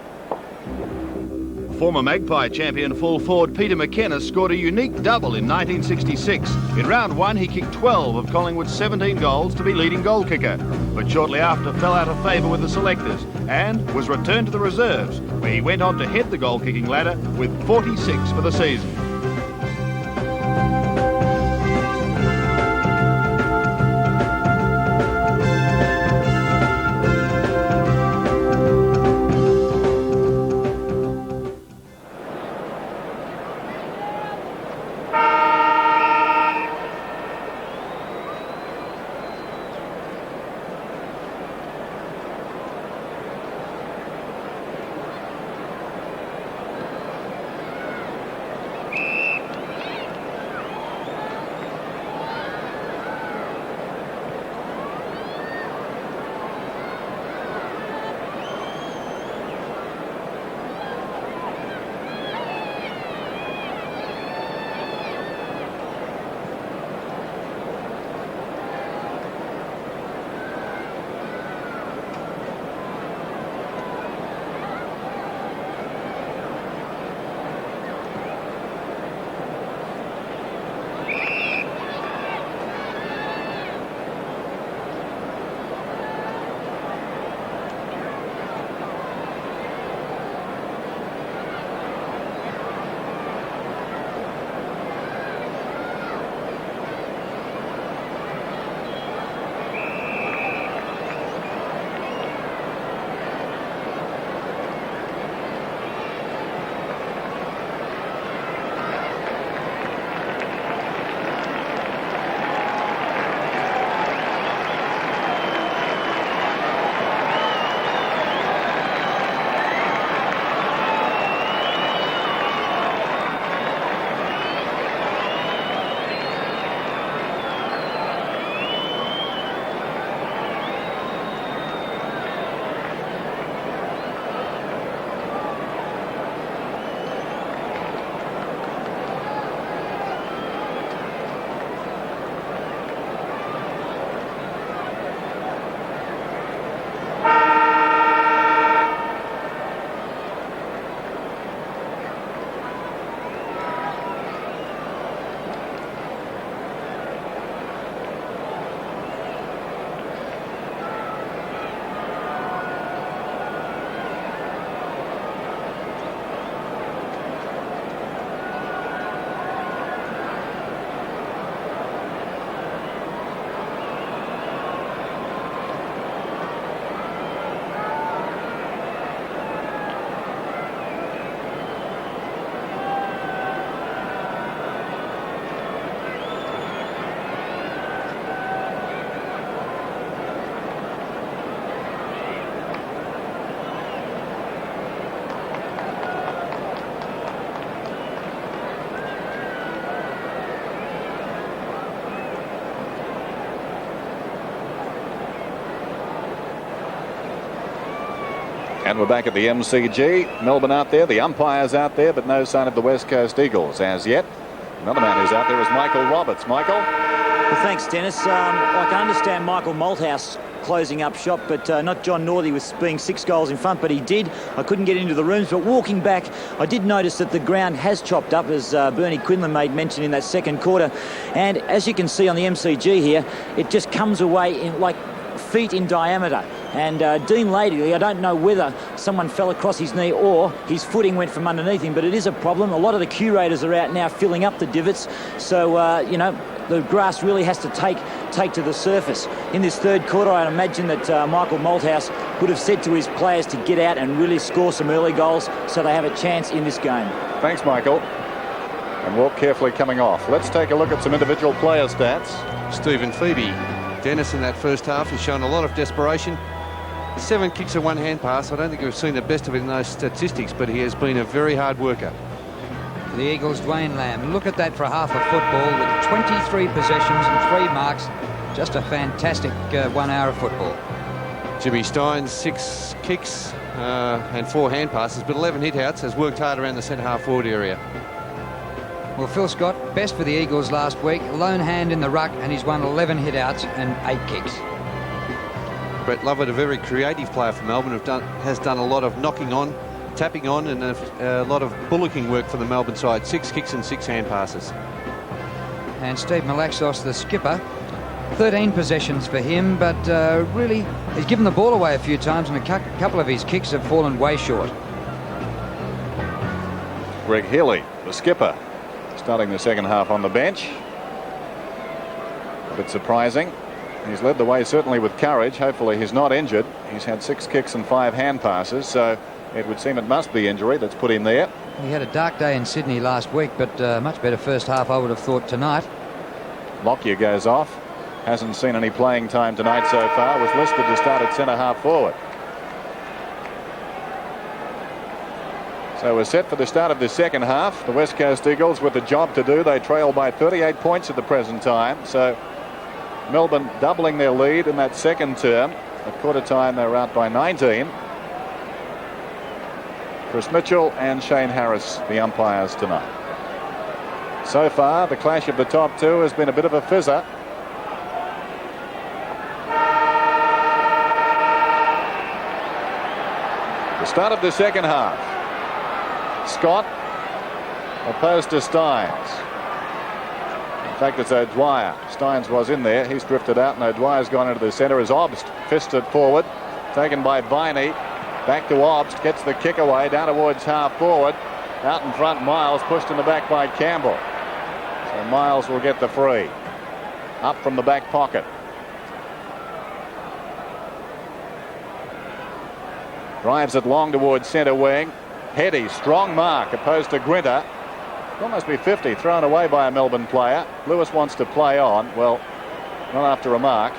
Former Magpie champion full forward Peter McKenna scored a unique double in 1966. In round 1 he kicked 12 of Collingwood's 17 goals to be leading goal kicker, but shortly after fell out of favour with the selectors and was returned to the reserves, where he went on to head the goal kicking ladder with 46 for the season. And we're back at the MCG. Melbourne out there, the umpires out there, but no sign of the West Coast Eagles as yet. Another man who's out there is Michael Roberts. Michael? Well, thanks, Dennis. I can understand Michael Malthouse closing up shop, but not John Northey with being 6 goals in front, but he did. I couldn't get into the rooms, but walking back, I did notice that the ground has chopped up, as Bernie Quinlan made mention in that second quarter. And as you can see on the MCG here, it just comes away in like feet in diameter. And Dean Ladyley, I don't know whether someone fell across his knee or his footing went from underneath him, but it is a problem. A lot of the curators are out now filling up the divots, so you know, the grass really has to take to the surface. In this third quarter, I'd imagine that Michael Malthouse would have said to his players to get out and really score some early goals so they have a chance in this game. Thanks, Michael. And walk carefully coming off. Let's take a look at some individual player stats. Stephen Phoebe. Dennis in that first half has shown a lot of desperation. 7 kicks and 1 hand pass. I don't think we've seen the best of it in those statistics, but he has been a very hard worker. The Eagles, Dwayne Lamb. Look at that for half a football with 23 possessions and 3 marks. Just a fantastic 1 hour of football. Jimmy Stein, 6 kicks and 4 hand passes, but 11 hit outs, has worked hard around the centre half forward area. Well, Phil Scott, best for the Eagles last week. Lone hand in the ruck, and he's won 11 hit-outs and 8 kicks. Brett Lovett, a very creative player for Melbourne, has done a lot of knocking on, tapping on, and a lot of bullocking work for the Melbourne side. 6 kicks and 6 hand passes. And Steve Malaxos, the skipper, 13 possessions for him, but really he's given the ball away a few times, and a couple of his kicks have fallen way short. Greg Healy, the skipper, starting the second half on the bench. A bit surprising. He's led the way certainly with courage. Hopefully he's not injured. He's had 6 kicks and 5 hand passes, so it would seem it must be injury that's put him there. He had a dark day in Sydney last week, but much better first half, I would have thought, tonight. Lockyer goes off. Hasn't seen any playing time tonight so far. Was listed to start at centre half forward. So we're set for the start of the second half. The West Coast Eagles with a job to do. They trail by 38 points at the present time. So Melbourne doubling their lead in that second term. At quarter time they were out by 19. Chris Mitchell and Shane Harris, the umpires tonight. So far the clash of the top two has been a bit of a fizzer. The start of the second half. Scott opposed to Stynes. In fact, it's O'Dwyer. Stynes was in there. He's drifted out, and O'Dwyer's gone into the centre as Obst fisted forward. Taken by Viney. Back to Obst. Gets the kick away down towards half forward. Out in front, Miles pushed in the back by Campbell. So Miles will get the free. Up from the back pocket. Drives it long towards centre wing. Heady, strong mark opposed to Grinter. Almost be 50, thrown away by a Melbourne player. Lewis wants to play on. Well, not after a mark.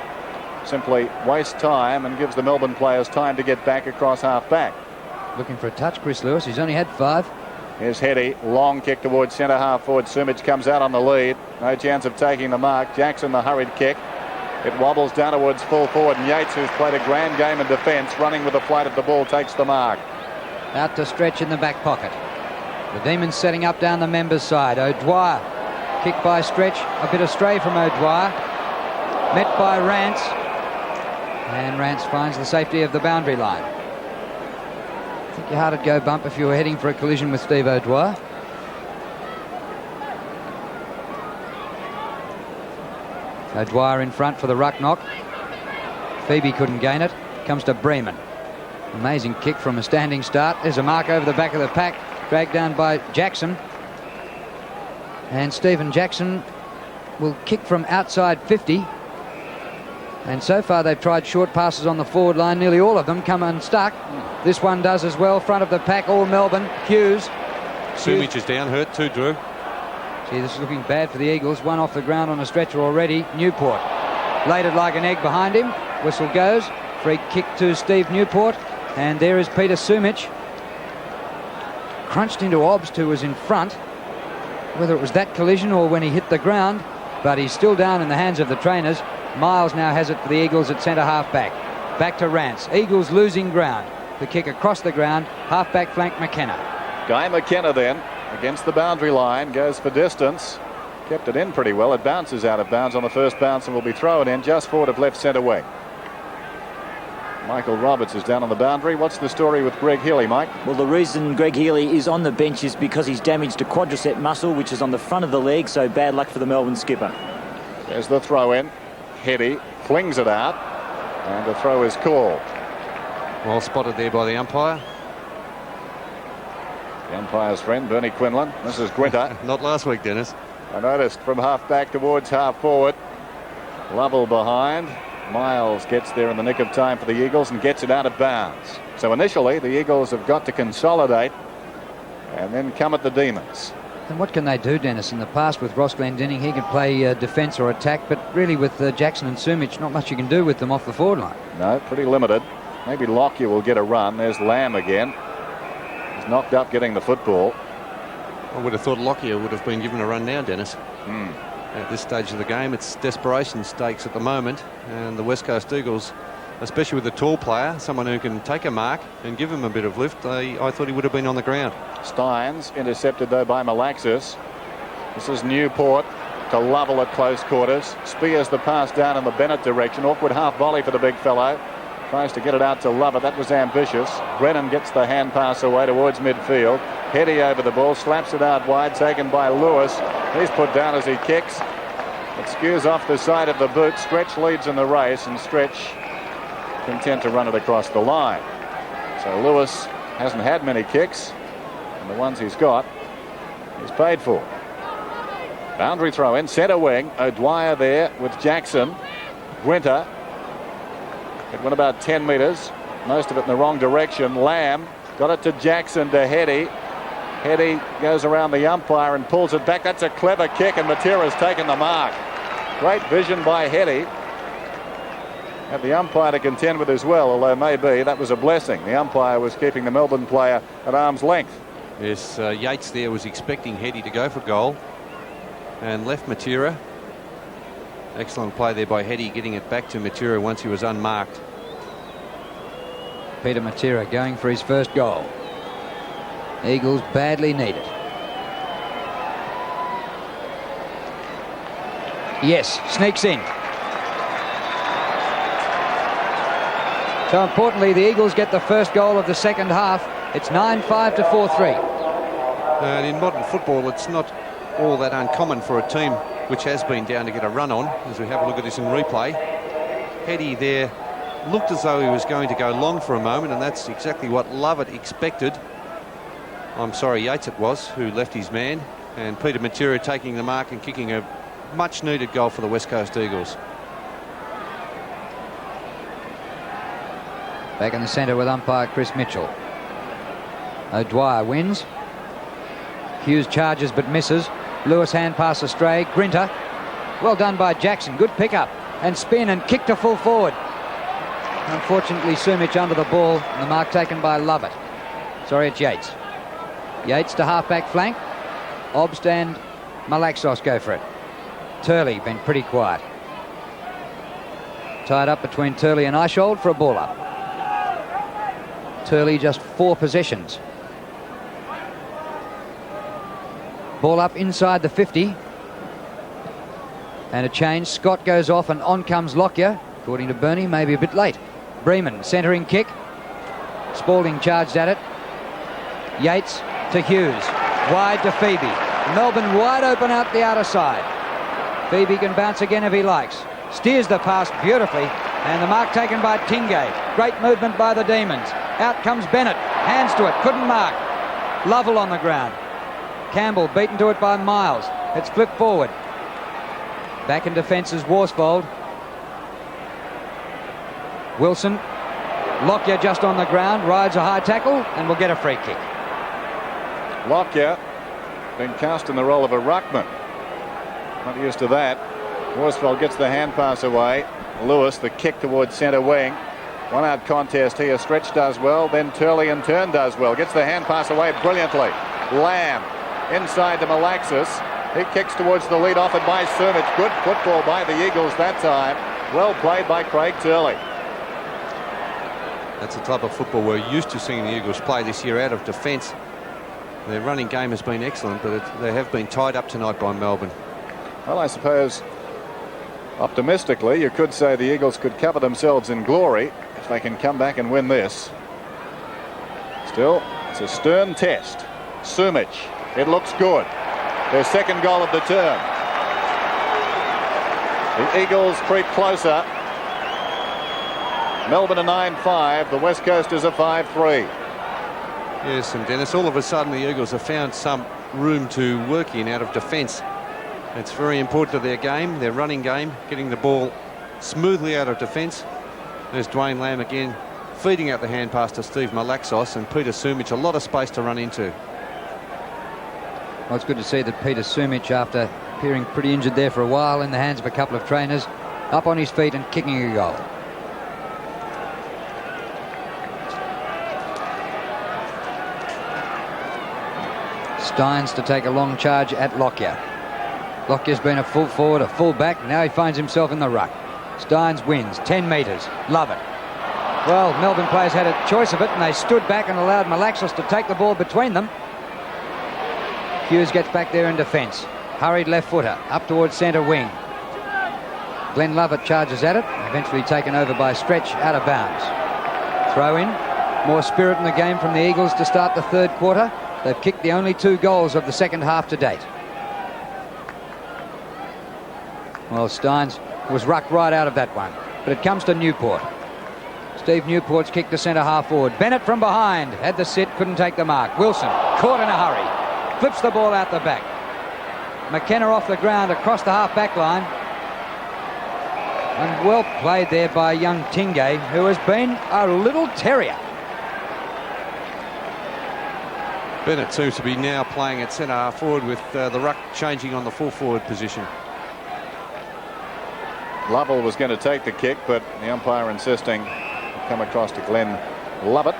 Simply wastes time and gives the Melbourne players time to get back across half back. Looking for a touch, Chris Lewis. He's only had 5. Here's Heady, long kick towards centre half forward. Sumich comes out on the lead. No chance of taking the mark. Jackson, the hurried kick. It wobbles down towards full forward, and Yates, who's played a grand game in defence, running with the flight of the ball, takes the mark. Out to Stretch in the back pocket. The Demons setting up down the members' side. O'Dwyer, kick by Stretch, a bit astray from O'Dwyer. Met by Rance, and Rance finds the safety of the boundary line. I think your heart would go bump if you were heading for a collision with Steve O'Dwyer. O'Dwyer in front for the ruck knock. Phoebe couldn't gain it. Comes to Bremen. Amazing kick from a standing start. There's a mark over the back of the pack. Dragged down by Jackson. And Stephen Jackson will kick from outside 50. And so far they've tried short passes on the forward line. Nearly all of them come unstuck. This one does as well. Front of the pack, all Melbourne. Hughes. Sumich is down, hurt too, Drew. See, this is looking bad for the Eagles. One off the ground on a stretcher already. Newport laid it like an egg behind him. Whistle goes. Free kick to Steve Newport. And there is Peter Sumich. Crunched into Obst, who was in front. Whether it was that collision or when he hit the ground. But he's still down in the hands of the trainers. Miles now has it for the Eagles at centre half back. Back to Rance. Eagles losing ground. The kick across the ground. Half back flank McKenna. Guy McKenna then against the boundary line, goes for distance, kept it in pretty well. It bounces out of bounds on the first bounce and will be thrown in just forward of left centre wing. Michael Roberts is down on the boundary. What's the story with Greg Healy, Mike? Well, the reason Greg Healy is on the bench is because he's damaged a quadricep muscle, which is on the front of the leg, so bad luck for the Melbourne skipper. There's the throw in. Heady flings it out, and the throw is called. Well spotted there by the umpire. The umpire's friend, Bernie Quinlan. This is Gwinter. Not last week, Dennis. I noticed from half back towards half forward. Lovell behind. Miles gets there in the nick of time for the Eagles and gets it out of bounds. So initially, the Eagles have got to consolidate and then come at the Demons. And what can they do, Dennis? In the past with Ross Glendinning, he could play defence or attack, but really with Jackson and Sumich, not much you can do with them off the forward line. No, pretty limited. Maybe Lockyer will get a run. There's Lamb again. He's knocked up getting the football. I would have thought Lockyer would have been given a run now, Dennis. At this stage of the game, it's desperation stakes at the moment, and the West Coast Eagles, especially with a tall player, someone who can take a mark and give him a bit of lift, I thought he would have been on the ground. Stynes intercepted though by Malaxis. This is Newport to Lovell at close quarters. Spears the pass down in the Bennett direction. Awkward half volley for the big fellow. Tries to get it out to Lovett. That was ambitious. Brennan gets the hand pass away towards midfield. Heady over the ball, slaps it out wide, taken by Lewis. He's put down as he kicks. It skews off the side of the boot. Stretch leads in the race, and Stretch content to run it across the line. So Lewis hasn't had many kicks, and the ones he's got, he's paid for. Boundary throw in, centre wing. O'Dwyer there with Jackson. Gwinter. It went about 10 metres, most of it in the wrong direction. Lamb got it to Jackson, to Heady. Heady goes around the umpire and pulls it back. That's a clever kick, and Matera's taken the mark. Great vision by Heady. Had the umpire to contend with as well, although maybe that was a blessing. The umpire was keeping the Melbourne player at arm's length. Yes, Yates there was expecting Heady to go for goal and left Matera. Excellent play there by Heady, getting it back to Matera once he was unmarked. Peter Matera going for his first goal. Eagles badly need it. Yes, sneaks in. So importantly, the Eagles get the first goal of the second half. It's 9-5 to 4-3. And in modern football, it's not all that uncommon for a team which has been down to get a run on, as we have a look at this in replay. Heady there looked as though he was going to go long for a moment, and that's exactly what Lovett expected. I'm sorry, Yates it was, who left his man, and Peter Matera taking the mark and kicking a much needed goal for the West Coast Eagles. Back in the centre with umpire Chris Mitchell. O'Dwyer wins. Hughes charges but misses. Lewis hand pass astray. Grinter. Well done by Jackson. Good pickup. And spin and kick to full forward. Unfortunately, Sumich under the ball. And the mark taken by Lovett. Sorry, it's Yates. Yates to half-back flank. Obst and Malaxos go for it. Turley been pretty quiet. Tied up between Turley and Eishold for a ball up. Turley just 4 possessions. Ball up inside the 50. And a change. Scott goes off and on comes Lockyer. According to Bernie, maybe a bit late. Bremen, centering kick. Spalding charged at it. Yates to Hughes. Wide to Phoebe. Melbourne wide open out the outer side. Phoebe can bounce again if he likes. Steers the pass beautifully. And the mark taken by Tingay. Great movement by the Demons. Out comes Bennett. Hands to it. Couldn't mark. Lovell on the ground. Campbell beaten to it by Miles. It's flipped forward. Back in defence is Worsfold. Wilson. Lockyer just on the ground. Rides a high tackle and will get a free kick. Lockyer been cast in the role of a ruckman. Not used to that. Worsfold gets the hand pass away. Lewis the kick towards centre wing. One out contest here. Stretch does well. Then Turley in turn does well. Gets the hand pass away brilliantly. Lamb inside to Malaxis. He kicks towards the lead offered by Sumich. Good football by the Eagles that time. Well played by Craig Turley. That's the type of football we're used to seeing the Eagles play this year, out of defence. Their running game has been excellent, but they have been tied up tonight by Melbourne. Well, I suppose optimistically you could say the Eagles could cover themselves in glory if they can come back and win this. Still, it's a stern test. Sumich, it looks good. Their second goal of the term. The Eagles creep closer. Melbourne a 9-5. The West Coasters a 5-3. Yes, and Dennis, all of a sudden the Eagles have found some room to work in out of defence. It's very important to their game, their running game, getting the ball smoothly out of defence. There's Dwayne Lamb again, feeding out the hand pass to Steve Malaxos, and Peter Sumich, a lot of space to run into. Well, it's good to see that Peter Sumich, after appearing pretty injured there for a while in the hands of a couple of trainers, up on his feet and kicking a goal. Steins to take a long charge at Lockyer. Lockyer's been a full forward, a full back. Now he finds himself in the ruck. Steins wins 10 metres. Love it. Well, Melbourne players had a choice of it, and they stood back and allowed Malaxos to take the ball between them. Hughes gets back there in defence. Hurried left footer up towards centre wing. Glenn Lovett charges at it, eventually taken over by Stretch, out of bounds. Throw in. More spirit in the game from the Eagles to start the third quarter. They've kicked the only 2 goals of the second half to date. Well, Steins was rucked right out of that one, but it comes to Newport. Steve Newport's kicked to centre half forward. Bennett from behind had the sit, couldn't take the mark. Wilson caught in a hurry, flips the ball out the back. McKenna off the ground across the half back line. And well played there by young Tingay, who has been a little terrier. Bennett seems to be now playing at centre half forward with the ruck changing on the full forward position. Lovell was going to take the kick, but the umpire insisting to come across to Glenn Lovett.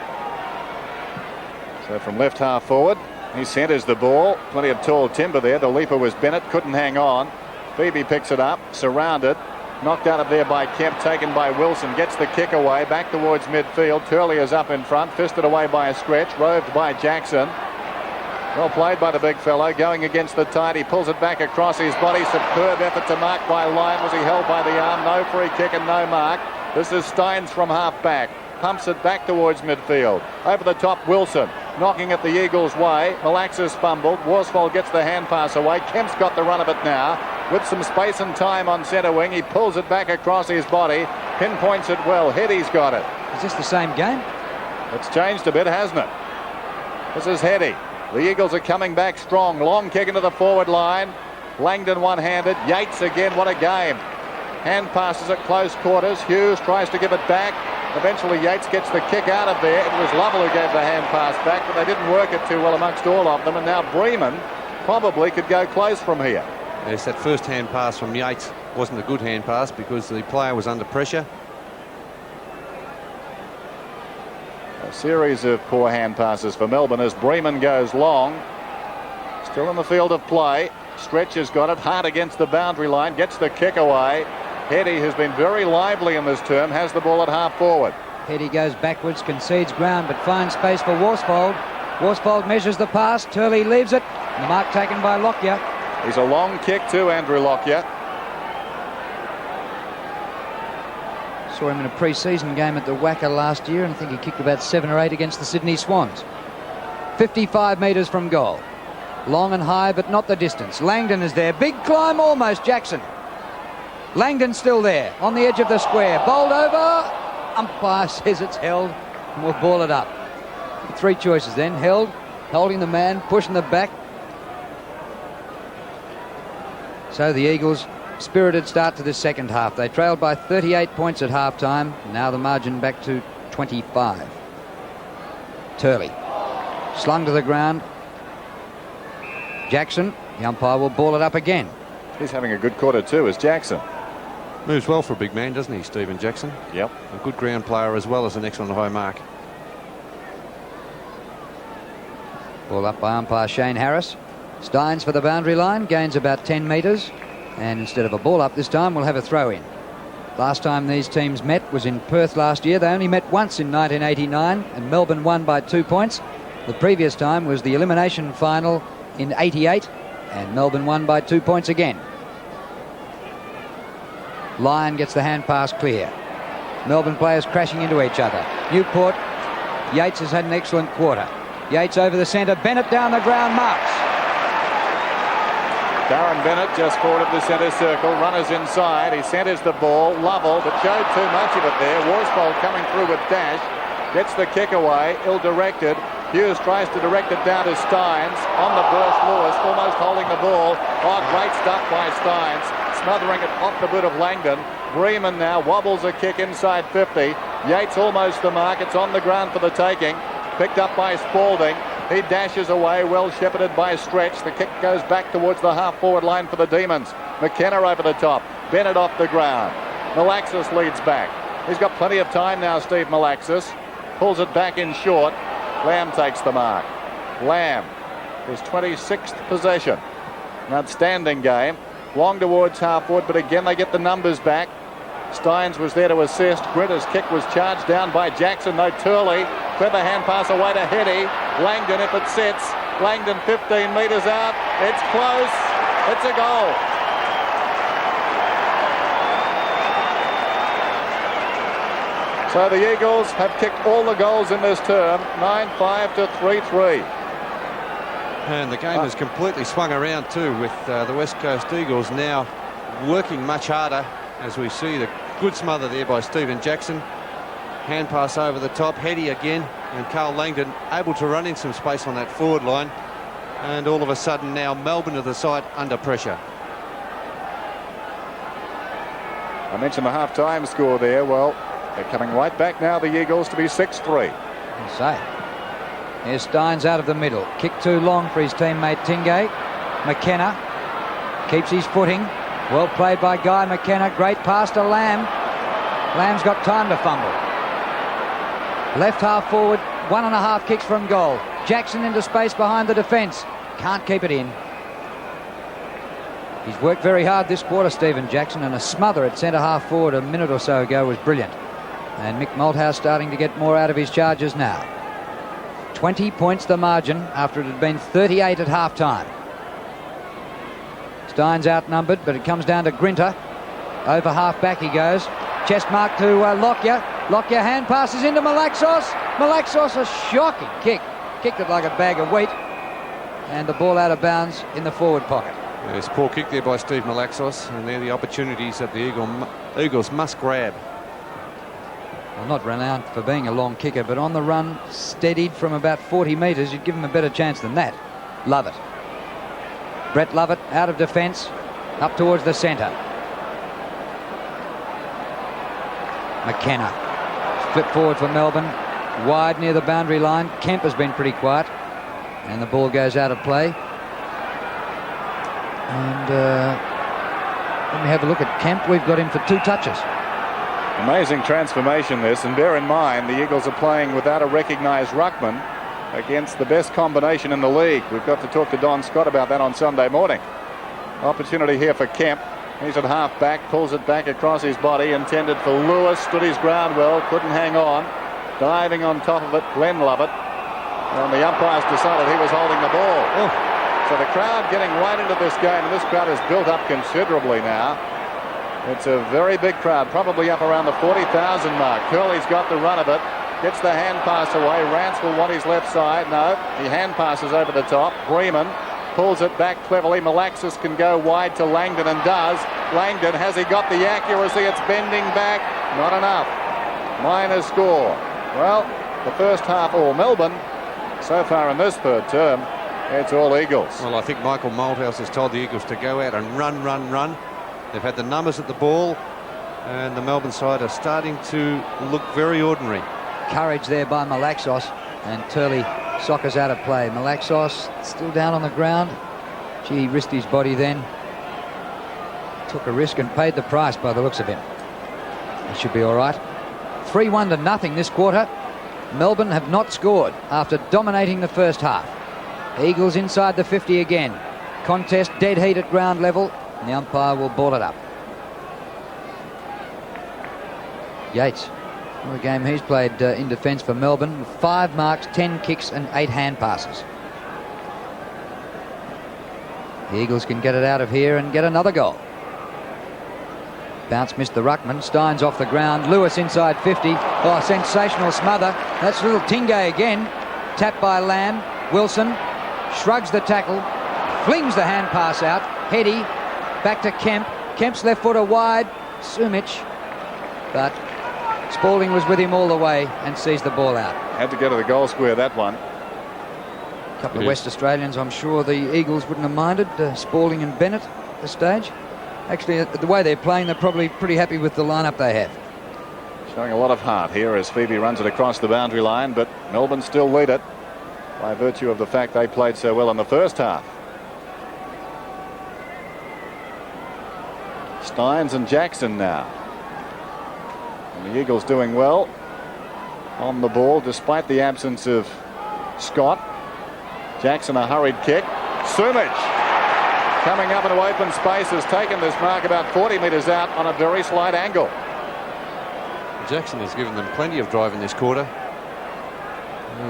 So from left half forward, he centres the ball. Plenty of tall timber there. The leaper was Bennett, couldn't hang on. Beebe picks it up, surrounded. Knocked out of there by Kemp, taken by Wilson. Gets the kick away, back towards midfield. Turley is up in front, fisted away by a Stretch, roved by Jackson. Well played by the big fellow, going against the tide. He pulls it back across his body. Superb effort to mark by Lyon. Was he held by the arm? No free kick and no mark. This is Steins from half back. Pumps it back towards midfield. Over the top, Wilson knocking at the Eagles' way. Malaxis fumbled. Worsfold gets the hand pass away. Kemp's got the run of it now. With some space and time on centre wing, he pulls it back across his body. Pinpoints it well. Heady's got it. Is this the same game? It's changed a bit, hasn't it? This is Heady. The Eagles are coming back strong. Long kick into the forward line. Langdon one-handed. Yates again. What a game. Hand passes at close quarters. Hughes tries to give it back. Eventually Yates gets the kick out of there. It was Lovell who gave the hand pass back, but they didn't work it too well amongst all of them. And now Bremen probably could go close from here. Yes, that first hand pass from Yates wasn't a good hand pass because the player was under pressure. A series of poor hand passes for Melbourne as Bremen goes long. Still in the field of play. Stretch has got it hard against the boundary line. Gets the kick away. Heady has been very lively in this term. Has the ball at half forward. Heady goes backwards, concedes ground, but finds space for Worsfold. Worsfold measures the pass. Turley leaves it. The mark taken by Lockyer. He's a long kick too, Andrew Lockyer. Saw him in a pre-season game at the Wacker last year, and I think he kicked about 7 or 8 against the Sydney Swans. 55 metres from goal. Long and high, but not the distance. Langdon is there. Big climb almost, Jackson. Langdon still there, on the edge of the square. Bowled over. Umpire says it's held, and we'll ball it up. 3 choices then. Held, holding the man, pushing the back. So the Eagles, spirited start to the second half. They trailed by 38 points at half-time. Now the margin back to 25. Turley, slung to the ground. Jackson, the umpire will ball it up again. He's having a good quarter too, is Jackson. Moves well for a big man, doesn't he, Stephen Jackson? Yep. A good ground player as well as an excellent high mark. Ball up by umpire Shane Harris. Steins for the boundary line, gains about 10 metres. And instead of a ball up this time, we'll have a throw in. Last time these teams met was in Perth last year. They only met once in 1989, and Melbourne won by 2 points. The previous time was the elimination final in 88, and Melbourne won by 2 points again. Lyon gets the hand pass clear. Melbourne players crashing into each other. Newport, Yates has had an excellent quarter. Yates over the centre, Bennett down the ground, marks. Darren Bennett just forward of the centre circle. Runners inside. He centres the ball. Lovell, but showed too much of it there. Worsfold coming through with dash. Gets the kick away. Ill-directed. Hughes tries to direct it down to Steins. On the burst, Lewis almost holding the ball. Oh, great stuff by Steins. Smothering it off the boot of Langdon. Bremen now wobbles a kick inside 50. Yates almost the mark. It's on the ground for the taking. Picked up by Spalding. He dashes away, well shepherded by Stretch. The kick goes back towards the half-forward line for the Demons. McKenna over the top. Bennett off the ground. Malaxis leads back. He's got plenty of time now, Steve Malaxis. Pulls it back in short. Lamb takes the mark. Lamb, his 26th possession. An outstanding game. Long towards half-forward, but again they get the numbers back. Steins was there to assist. Gritter's kick was charged down by Jackson. No, Turley. Clever hand pass away to Heady. Langdon if it sits. Langdon 15 metres out. It's close. It's a goal. So the Eagles have kicked all the goals in this term, 9-5 to 3-3. And the game has completely swung around too, with the West Coast Eagles now working much harder, as we see the good smother there by Stephen Jackson. Hand pass over the top, Heady again, and Carl Langdon able to run in some space on that forward line. And all of a sudden now Melbourne to the side under pressure. I mentioned the half-time score there. Well, they're coming right back now, the Eagles, to be 6-3. Say, here's Steins out of the middle. Kick too long for his teammate Tingay. McKenna keeps his footing. Well played by Guy McKenna. Great pass to Lamb. Lamb's got time to fumble. Left half forward, 1.5 kicks from goal. Jackson into space behind the defence. Can't keep it in. He's worked very hard this quarter, Stephen Jackson, and a smother at centre half forward a minute or so ago was brilliant. And Mick Malthouse starting to get more out of his charges now. 20 points the margin after it had been 38 at half-time. Steins outnumbered, but it comes down to Grinter. Over half-back he goes. Chest mark to Lockyer. Lockyer hand passes into Malaxos. Malaxos, a shocking kick. Kicked it like a bag of wheat. And the ball out of bounds in the forward pocket. Yes, poor kick there by Steve Malaxos, and they're the opportunities that the Eagles must grab. Well, not renowned for being a long kicker, but on the run, steadied from about 40 metres, you'd give him a better chance than that. Lovett. Brett Lovett out of defence, up towards the centre. McKenna. Flip forward for Melbourne, wide near the boundary line. Kemp has been pretty quiet, and the ball goes out of play. And let me have a look at Kemp. We've got him for 2 touches. Amazing transformation this, and bear in mind the Eagles are playing without a recognised ruckman against the best combination in the league. We've got to talk to Don Scott about that on Sunday morning. Opportunity here for Kemp. He's at half back, pulls it back across his body, intended for Lewis, stood his ground well, couldn't hang on. Diving on top of it, Glenn Lovett. And the umpires decided he was holding the ball. Oh. So the crowd getting right into this game, and this crowd has built up considerably now. It's a very big crowd, probably up around the 40,000 mark. Curley's got the run of it, gets the hand pass away. Rance will want his left side. No, he hand passes over the top. Breeman pulls it back cleverly. Malaxis can go wide to Langdon and does. Langdon, has he got the accuracy? It's bending back. Not enough. Minor score. Well, the first half all Melbourne. So far in this third term, it's all Eagles. Well, I think Michael Malthouse has told the Eagles to go out and run, run, run. They've had the numbers at the ball, and the Melbourne side are starting to look very ordinary. Courage there by Malaxos, and Turley soccers out of play. Malaxos still down on the ground. Gee, he risked his body then. Took a risk and paid the price by the looks of him. He should be all right. 3-1 to nothing this quarter. Melbourne have not scored after dominating the first half. Eagles inside the 50 again. Contest dead heat at ground level. And the umpire will ball it up. Yates, well, the game he's played in defence for Melbourne. 5 marks, 10 kicks and 8 hand passes. The Eagles can get it out of here and get another goal. Bounce missed the ruckman. Steins off the ground. Lewis inside 50. Oh, sensational smother. That's little Tingay again. Tapped by Lamb. Wilson shrugs the tackle. Flings the hand pass out. Heady. Back to Kemp. Kemp's left footer wide. Sumic. But Spalding was with him all the way and sees the ball out. Had to go to the goal square, that one. A couple of West Australians, I'm sure the Eagles wouldn't have minded. Spalding and Bennett at this stage. Actually, the way they're playing, they're probably pretty happy with the lineup they have. Showing a lot of heart here as Phoebe runs it across the boundary line, but Melbourne still lead it by virtue of the fact they played so well in the first half. Steins and Jackson now. And the Eagles doing well on the ball despite the absence of Scott. Jackson a hurried kick. Sumic coming up into open space has taken this mark about 40 metres out on a very slight angle. Jackson has given them plenty of drive in this quarter.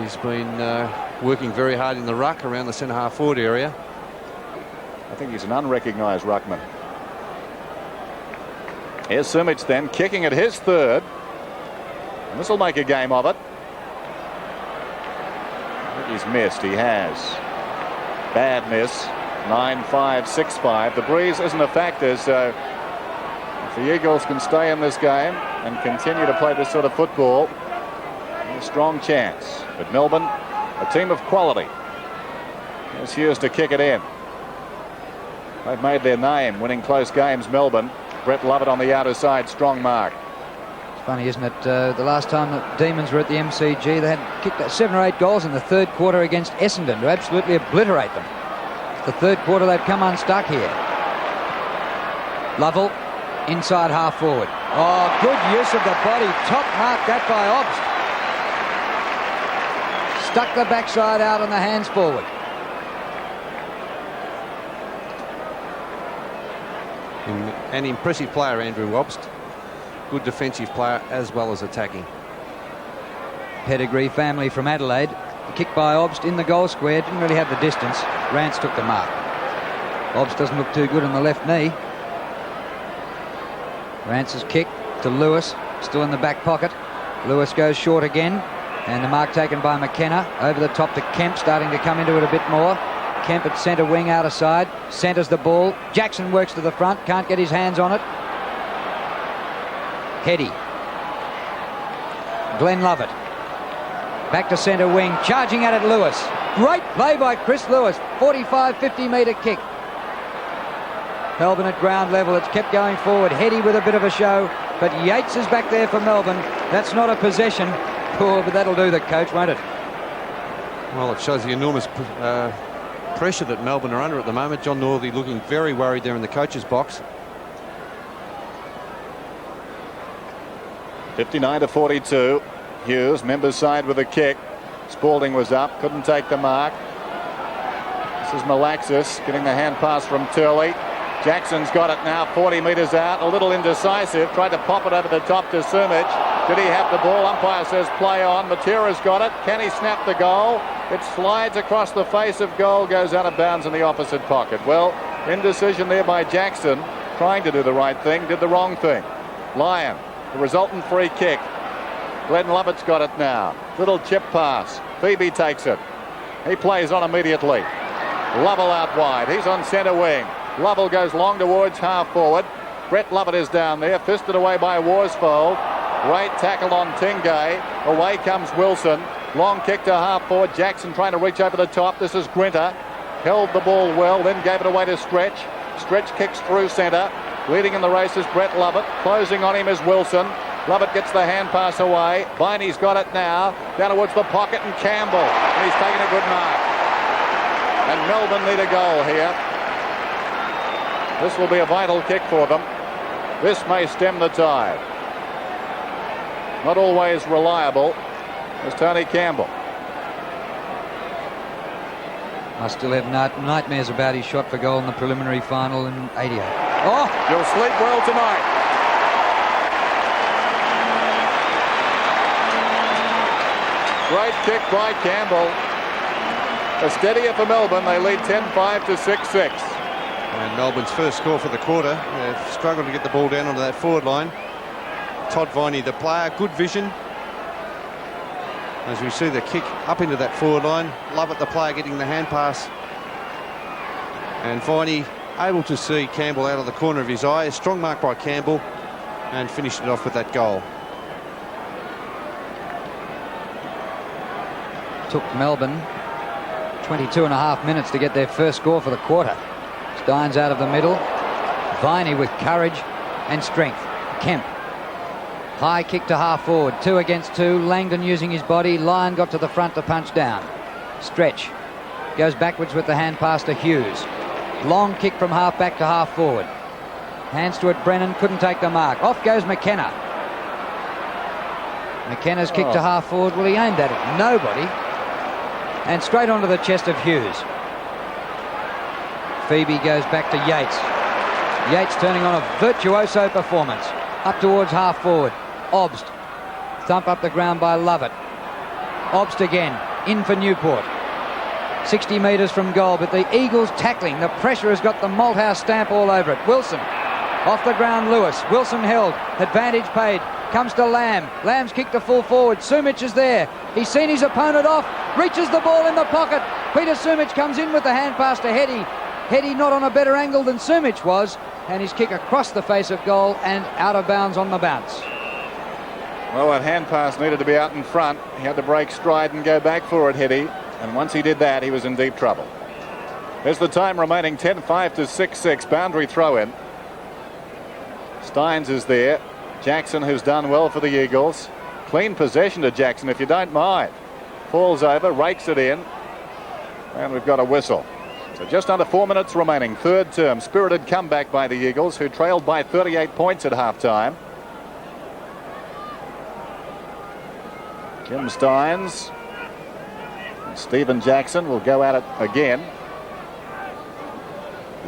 He's been working very hard in the ruck around the centre half forward area. I think he's an unrecognised ruckman. Here's Sumich then kicking at his third. And this will make a game of it. I think he's missed. He has. Bad miss. 9-5, 6-5. The breeze isn't a factor, so if the Eagles can stay in this game and continue to play this sort of football, a strong chance. But Melbourne, a team of quality. Here's Hughes to kick it in. They've made their name winning close games, Melbourne. Brett Lovett on the outer side, strong mark. It's funny, isn't it? The last time the Demons were at the MCG, they had kicked 7 or 8 goals in the third quarter against Essendon to absolutely obliterate them. The third quarter they've come unstuck here. Lovell inside half forward. Oh, good use of the body. Top mark that by Obst. Stuck the backside out on the hands forward. An impressive player, Andrew Obst. Good defensive player as well as attacking. Pedigree family from Adelaide. The kick by Obst in the goal square. Didn't really have the distance. Rance took the mark. Obst doesn't look too good on the left knee. Rance's kick to Lewis. Still in the back pocket. Lewis goes short again. And the mark taken by McKenna. Over the top to Kemp, starting to come into it a bit more. Kemp at centre wing, outer side. Centres the ball. Jackson works to the front. Can't get his hands on it. Heady. Glenn Lovett. Back to centre wing. Charging at it, Lewis. Great play by Chris Lewis. 45, 50-metre kick. Melbourne at ground level. It's kept going forward. Heady with a bit of a show. But Yates is back there for Melbourne. That's not a possession. Oh, but that'll do the coach, won't it? Well, it shows the enormous pressure that Melbourne are under at the moment. John Northey looking very worried there in the coach's box. 59-42. Hughes, members side with a kick. Spalding was up, couldn't take the mark. This is Malaxis getting the hand pass from Turley. Jackson's got it now, 40 metres out, a little indecisive, tried to pop it over the top to Sumich. Did he have the ball? Umpire says play on. Matera's got it. Can he snap the goal? It slides across the face of goal, goes out of bounds in the opposite pocket. Well, indecision there by Jackson, trying to do the right thing, did the wrong thing. Lyon, the resultant free kick. Glenn Lovett's got it now. Little chip pass. Phoebe takes it. He plays on immediately. Lovell out wide. He's on centre wing. Lovell goes long towards half forward. Brett Lovett is down there, fisted away by Worsfold. Great tackle on Tingay. Away comes Wilson. Long kick to half forward. Jackson trying to reach over the top. This is Grinter. Held the ball well, then gave it away to Stretch. Stretch kicks through centre. Leading in the race is Brett Lovett. Closing on him is Wilson. Lovett gets the hand pass away. Viney's got it now. Down towards the pocket and Campbell. And he's taking a good mark. And Melbourne need a goal here. This will be a vital kick for them. This may stem the tide. Not always reliable as Tony Campbell. I still have nightmares about his shot for goal in the preliminary final in 88. Oh! You'll sleep well tonight. Great kick by Campbell. A steadier for Melbourne. They lead 10-5 to 6-6. And Melbourne's first score for the quarter. They've struggled to get the ball down onto that forward line. Todd Viney, the player, good vision. As we see the kick up into that forward line. Lovett, the player, getting the hand pass. And Viney able to see Campbell out of the corner of his eye. A strong mark by Campbell and finished it off with that goal. Took Melbourne 22 and a half minutes to get their first score for the quarter. Steins out of the middle. Viney with courage and strength. Kemp. High kick to half forward. 2 against 2. Langdon using his body. Lyon got to the front to punch down. Stretch. Goes backwards with the hand pass to Hughes. Long kick from half back to half forward. Hands to it. Brennan couldn't take the mark. Off goes McKenna. McKenna's kick to half forward. Well, he aimed at it. Nobody. And straight onto the chest of Hughes. Phoebe goes back to Yates. Yates turning on a virtuoso performance. Up towards half forward. Obst. Thump up the ground by Lovett. Obst again. In for Newport. 60 metres from goal, but the Eagles tackling. The pressure has got the Malthouse stamp all over it. Wilson, off the ground, Lewis. Wilson held. Advantage paid. Comes to Lamb. Lamb's kicked to full forward. Sumic is there. He's seen his opponent off. Reaches the ball in the pocket. Peter Sumic comes in with the hand pass to Hetty. Hetty not on a better angle than Sumic was. And his kick across the face of goal and out of bounds on the bounce. Well, that hand pass needed to be out in front. He had to break stride and go back for it, Hetty. And once he did that, he was in deep trouble. There's the time remaining, 10-5 to 6-6. Boundary throw in. Steins is there. Jackson, who's done well for the Eagles. Clean possession to Jackson, if you don't mind. Falls over, rakes it in. And we've got a whistle. So just under 4 minutes remaining. Third term. Spirited comeback by the Eagles, who trailed by 38 points at half-time. Kim Steins and Stephen Jackson will go at it again.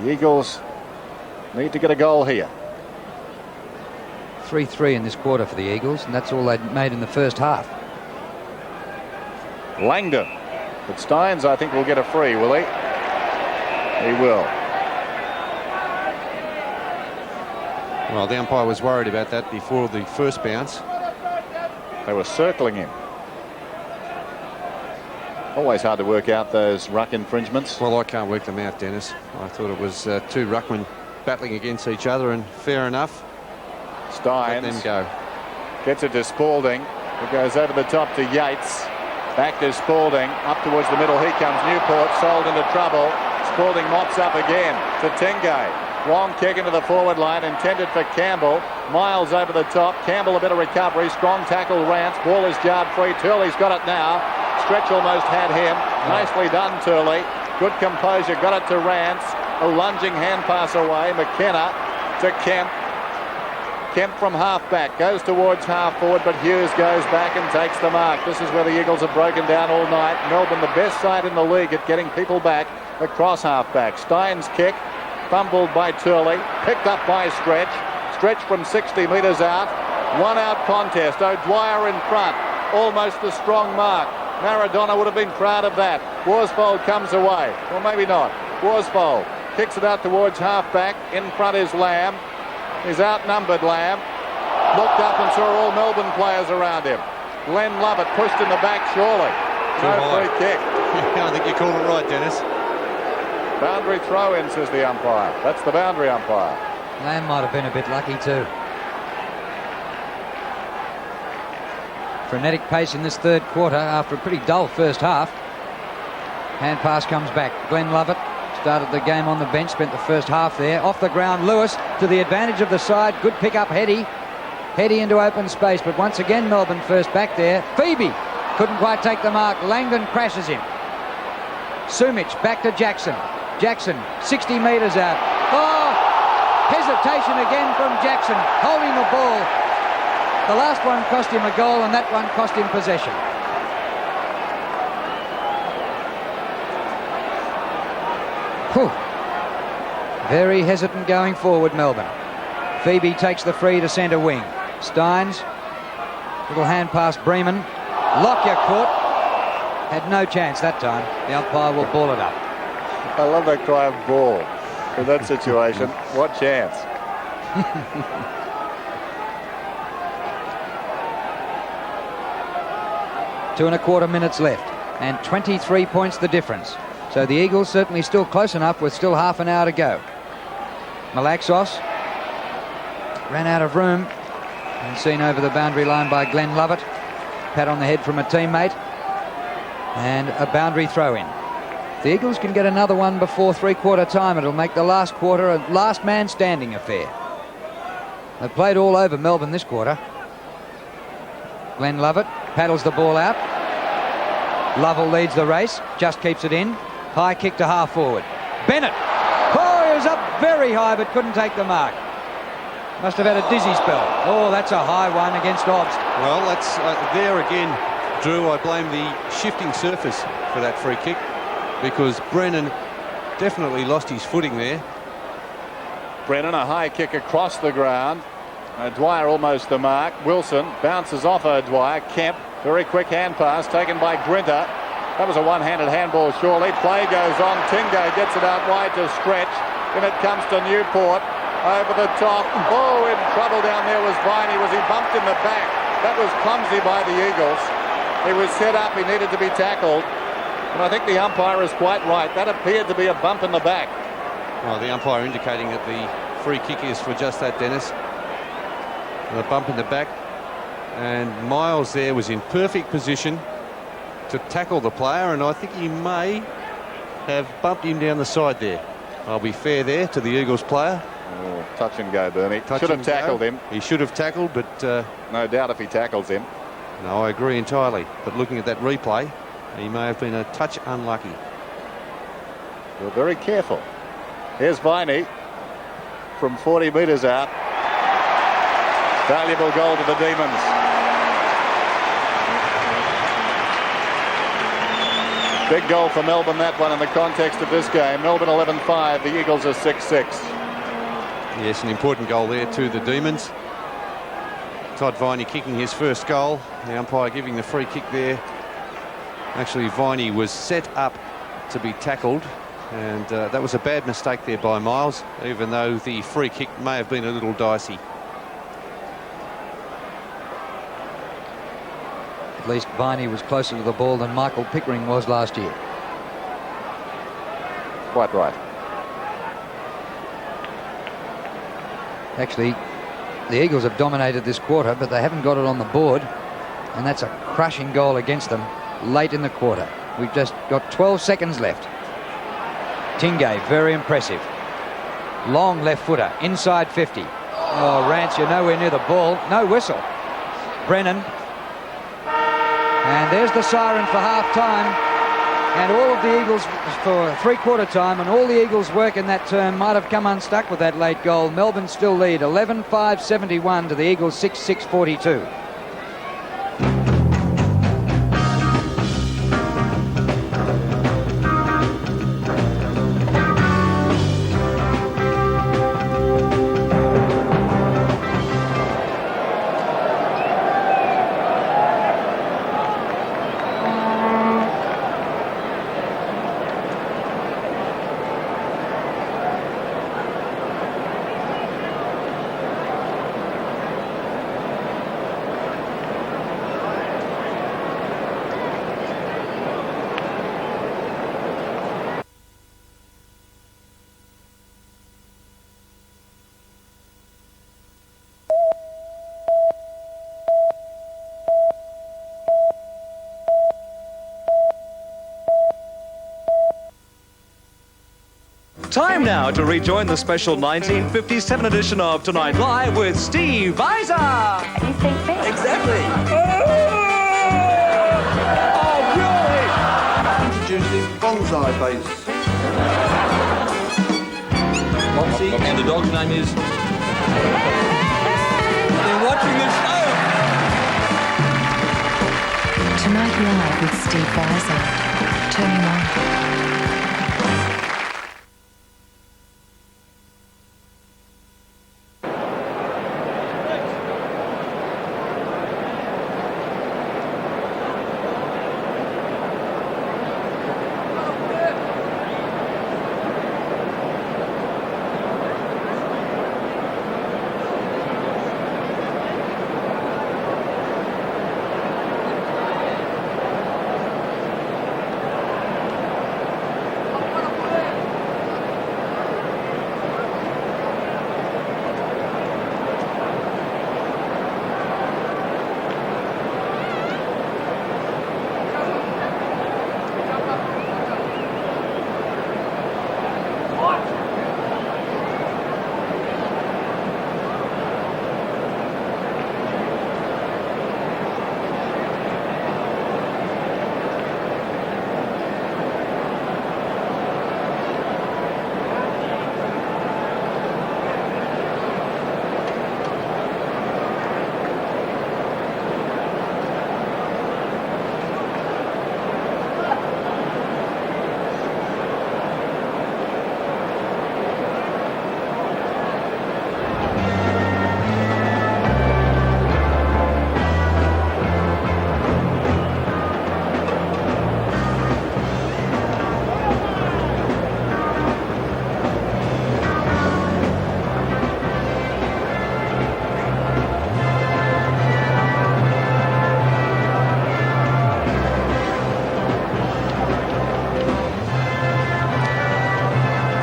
The Eagles need to get a goal here. 3-3 in this quarter for the Eagles, and that's all they'd made in the first half. Langdon. But Steins, I think, will get a free, will he? He will. Well, the umpire was worried about that before the first bounce. They were circling him. Always hard to work out those ruck infringements. Well, I can't work them out, Dennis. I thought it was two ruckmen battling against each other, and fair enough. Steins then go. Gets it to Spalding, who goes over the top to Yates. Back to Spalding, up towards the middle. He comes. Newport sold into trouble. Spalding mops up again to Tengay. Long kick into the forward line, intended for Campbell. Miles over the top. Campbell a bit of recovery. Strong tackle, Rance. Ball is jarred free. Turley's got it now. Stretch almost had him. Nicely done, Turley. Good composure. Got it to Rance. A lunging hand pass away. McKenna to Kemp. Kemp from half-back. Goes towards half-forward, but Hughes goes back and takes the mark. This is where the Eagles have broken down all night. Melbourne, the best side in the league at getting people back across half-back. Steins' kick. Fumbled by Turley. Picked up by Stretch. Stretch from 60 metres out. One-out contest. O'Dwyer in front. Almost a strong mark. Maradona would have been proud of that. Worsfold comes away. Well, maybe not. Worsfold kicks it out towards half-back. In front is Lamb. He's outnumbered, Lamb. Looked up and saw all Melbourne players around him. Glenn Lovett pushed in the back, surely. No free kick. I think you called it right, Dennis. Boundary throw-in, says the umpire. That's the boundary umpire. Lamb might have been a bit lucky too. Frenetic pace in this third quarter after a pretty dull first half. Hand pass comes back. Glenn Lovett started the game on the bench, spent the first half there. Off the ground, Lewis to the advantage of the side. Good pick up, Hetty. Hetty into open space, but once again Melbourne first back there. Phoebe couldn't quite take the mark. Langdon crashes him. Sumic back to Jackson. Jackson 60 metres out. Oh, hesitation again from Jackson, holding the ball. The last one cost him a goal, and that one cost him possession. Whew. Very hesitant going forward, Melbourne. Phoebe takes the free to centre wing. Steins, little hand pass, Bremen. Lockyer caught. Had no chance that time. The umpire will ball it up. I love that cry of ball in that situation. What chance? 2.25 minutes left, and 23 points the difference. So the Eagles certainly still close enough with still half an hour to go. Malaxos ran out of room and seen over the boundary line by Glenn Lovett. Pat on the head from a teammate, and a boundary throw in. The Eagles can get another one before three-quarter time. It'll make the last quarter a last man standing affair. They've played all over Melbourne this quarter. Glenn Lovett paddles the ball out. Lovell leads the race, just keeps it in. High kick to half forward. Bennett. Oh, he was up very high but couldn't take the mark. Must have had a dizzy spell. Oh, that's a high one against Hobbs. Well, that's there again, Drew. I blame the shifting surface for that free kick, because Brennan definitely lost his footing there. Brennan, a high kick across the ground. O'Dwyer almost the mark. Wilson bounces off O'Dwyer. Kemp, very quick hand pass taken by Grinter. That was a one-handed handball, surely. Play goes on. Tingo gets it out wide to Stretch. Then it comes to Newport. Over the top. Oh, in trouble down there was Viney. Was he bumped in the back? That was clumsy by the Eagles. He was set up. He needed to be tackled. And I think the umpire is quite right. That appeared to be a bump in the back. Well, the umpire indicating that the free kick is for just that, Dennis. And a bump in the back. And Miles there was in perfect position to tackle the player, and I think he may have bumped him down the side there. I'll be fair there to the Eagles player. Oh, touch and go, Bernie. Should have tackled him. He should have tackled, but... no doubt if he tackles him. No, I agree entirely. But looking at that replay, he may have been a touch unlucky. You're very careful. Here's Viney from 40 metres out. Valuable goal to the Demons. Big goal for Melbourne, that one, in the context of this game. Melbourne 11-5, the Eagles are 6-6. Yes, an important goal there to the Demons. Todd Viney kicking his first goal. The umpire giving the free kick there. Actually, Viney was set up to be tackled, and that was a bad mistake there by Miles, even though the free kick may have been a little dicey. At least Viney was closer to the ball than Michael Pickering was last year. Quite right. Actually, the Eagles have dominated this quarter, but they haven't got it on the board, and that's a crushing goal against them late in the quarter. We've just got 12 seconds left. Tingay, very impressive. Long left footer, inside 50. Oh, Rance, you're nowhere near the ball. No whistle. Brennan. And there's the siren for half-time. And all of the Eagles for three-quarter time, and all the Eagles' work in that term might have come unstuck with that late goal. Melbourne still lead 11-5-71 to the Eagles 6-6-42. Time now to rejoin the special 1957 edition of Tonight Live with Steve Weiser. You think big? Exactly. Oh, really? Introducing bonsai base. Moxie, and the dog's name is... They're watching the show. Tonight Live with Steve Weiser. Turning on.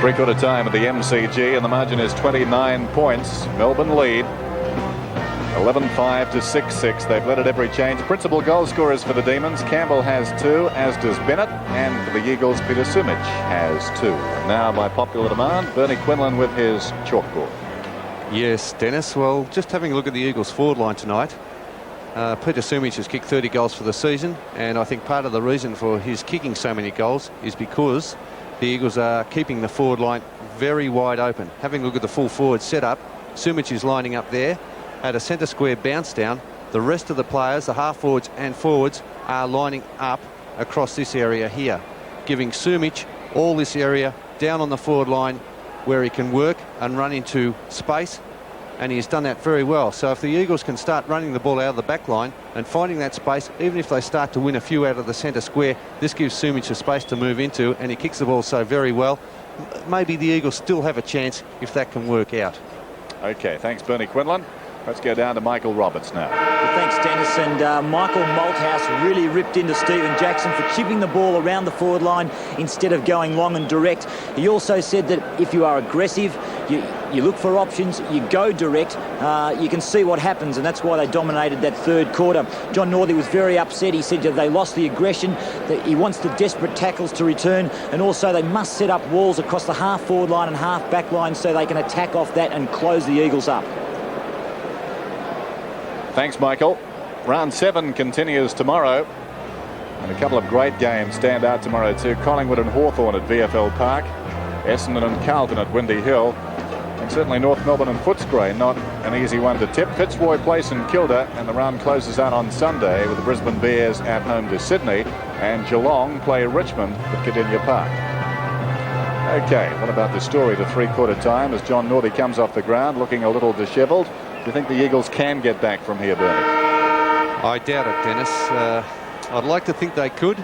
Three-quarter time at the MCG, and the margin is 29 points. Melbourne lead 11-5 to 6-6. They've led at every change. Principal goal scorers for the Demons. Campbell has 2, as does Bennett. And for the Eagles, Peter Sumich has 2. Now, by popular demand, Bernie Quinlan with his chalkboard. Yes, Dennis. Well, just having a look at the Eagles forward line tonight. Peter Sumich has kicked 30 goals for the season, and I think part of the reason for his kicking so many goals is because the Eagles are keeping the forward line very wide open. Having a look at the full forward setup, Sumich is lining up there at a centre square bounce down. The rest of the players, the half forwards and forwards, are lining up across this area here, giving Sumich all this area down on the forward line where he can work and run into space, and he's done that very well. So if the Eagles can start running the ball out of the back line and finding that space, even if they start to win a few out of the centre square, this gives Sumich a space to move into, and he kicks the ball so very well. Maybe the Eagles still have a chance if that can work out. Okay, thanks Bernie Quinlan. Let's go down to Michael Roberts now. Well, thanks, Dennis. And Michael Malthouse really ripped into Stephen Jackson for chipping the ball around the forward line instead of going long and direct. He also said that if you are aggressive, you look for options, you go direct, you can see what happens, and that's why they dominated that third quarter. John Northey was very upset. He said that they lost the aggression, that he wants the desperate tackles to return, and also they must set up walls across the half forward line and half back line so they can attack off that and close the Eagles up. Thanks, Michael. Round 7 continues tomorrow, and a couple of great games stand out tomorrow too. Collingwood and Hawthorn at VFL Park, Essendon and Carlton at Windy Hill, and certainly North Melbourne and Footscray, not an easy one to tip. Fitzroy Place and Kilda, and the round closes out on Sunday with the Brisbane Bears at home to Sydney, and Geelong play Richmond at Cardinia Park. Okay, what about the story to three-quarter time as John Northey comes off the ground looking a little dishevelled? Do you think the Eagles can get back from here, Bernie? I doubt it, Dennis. I'd like to think they could,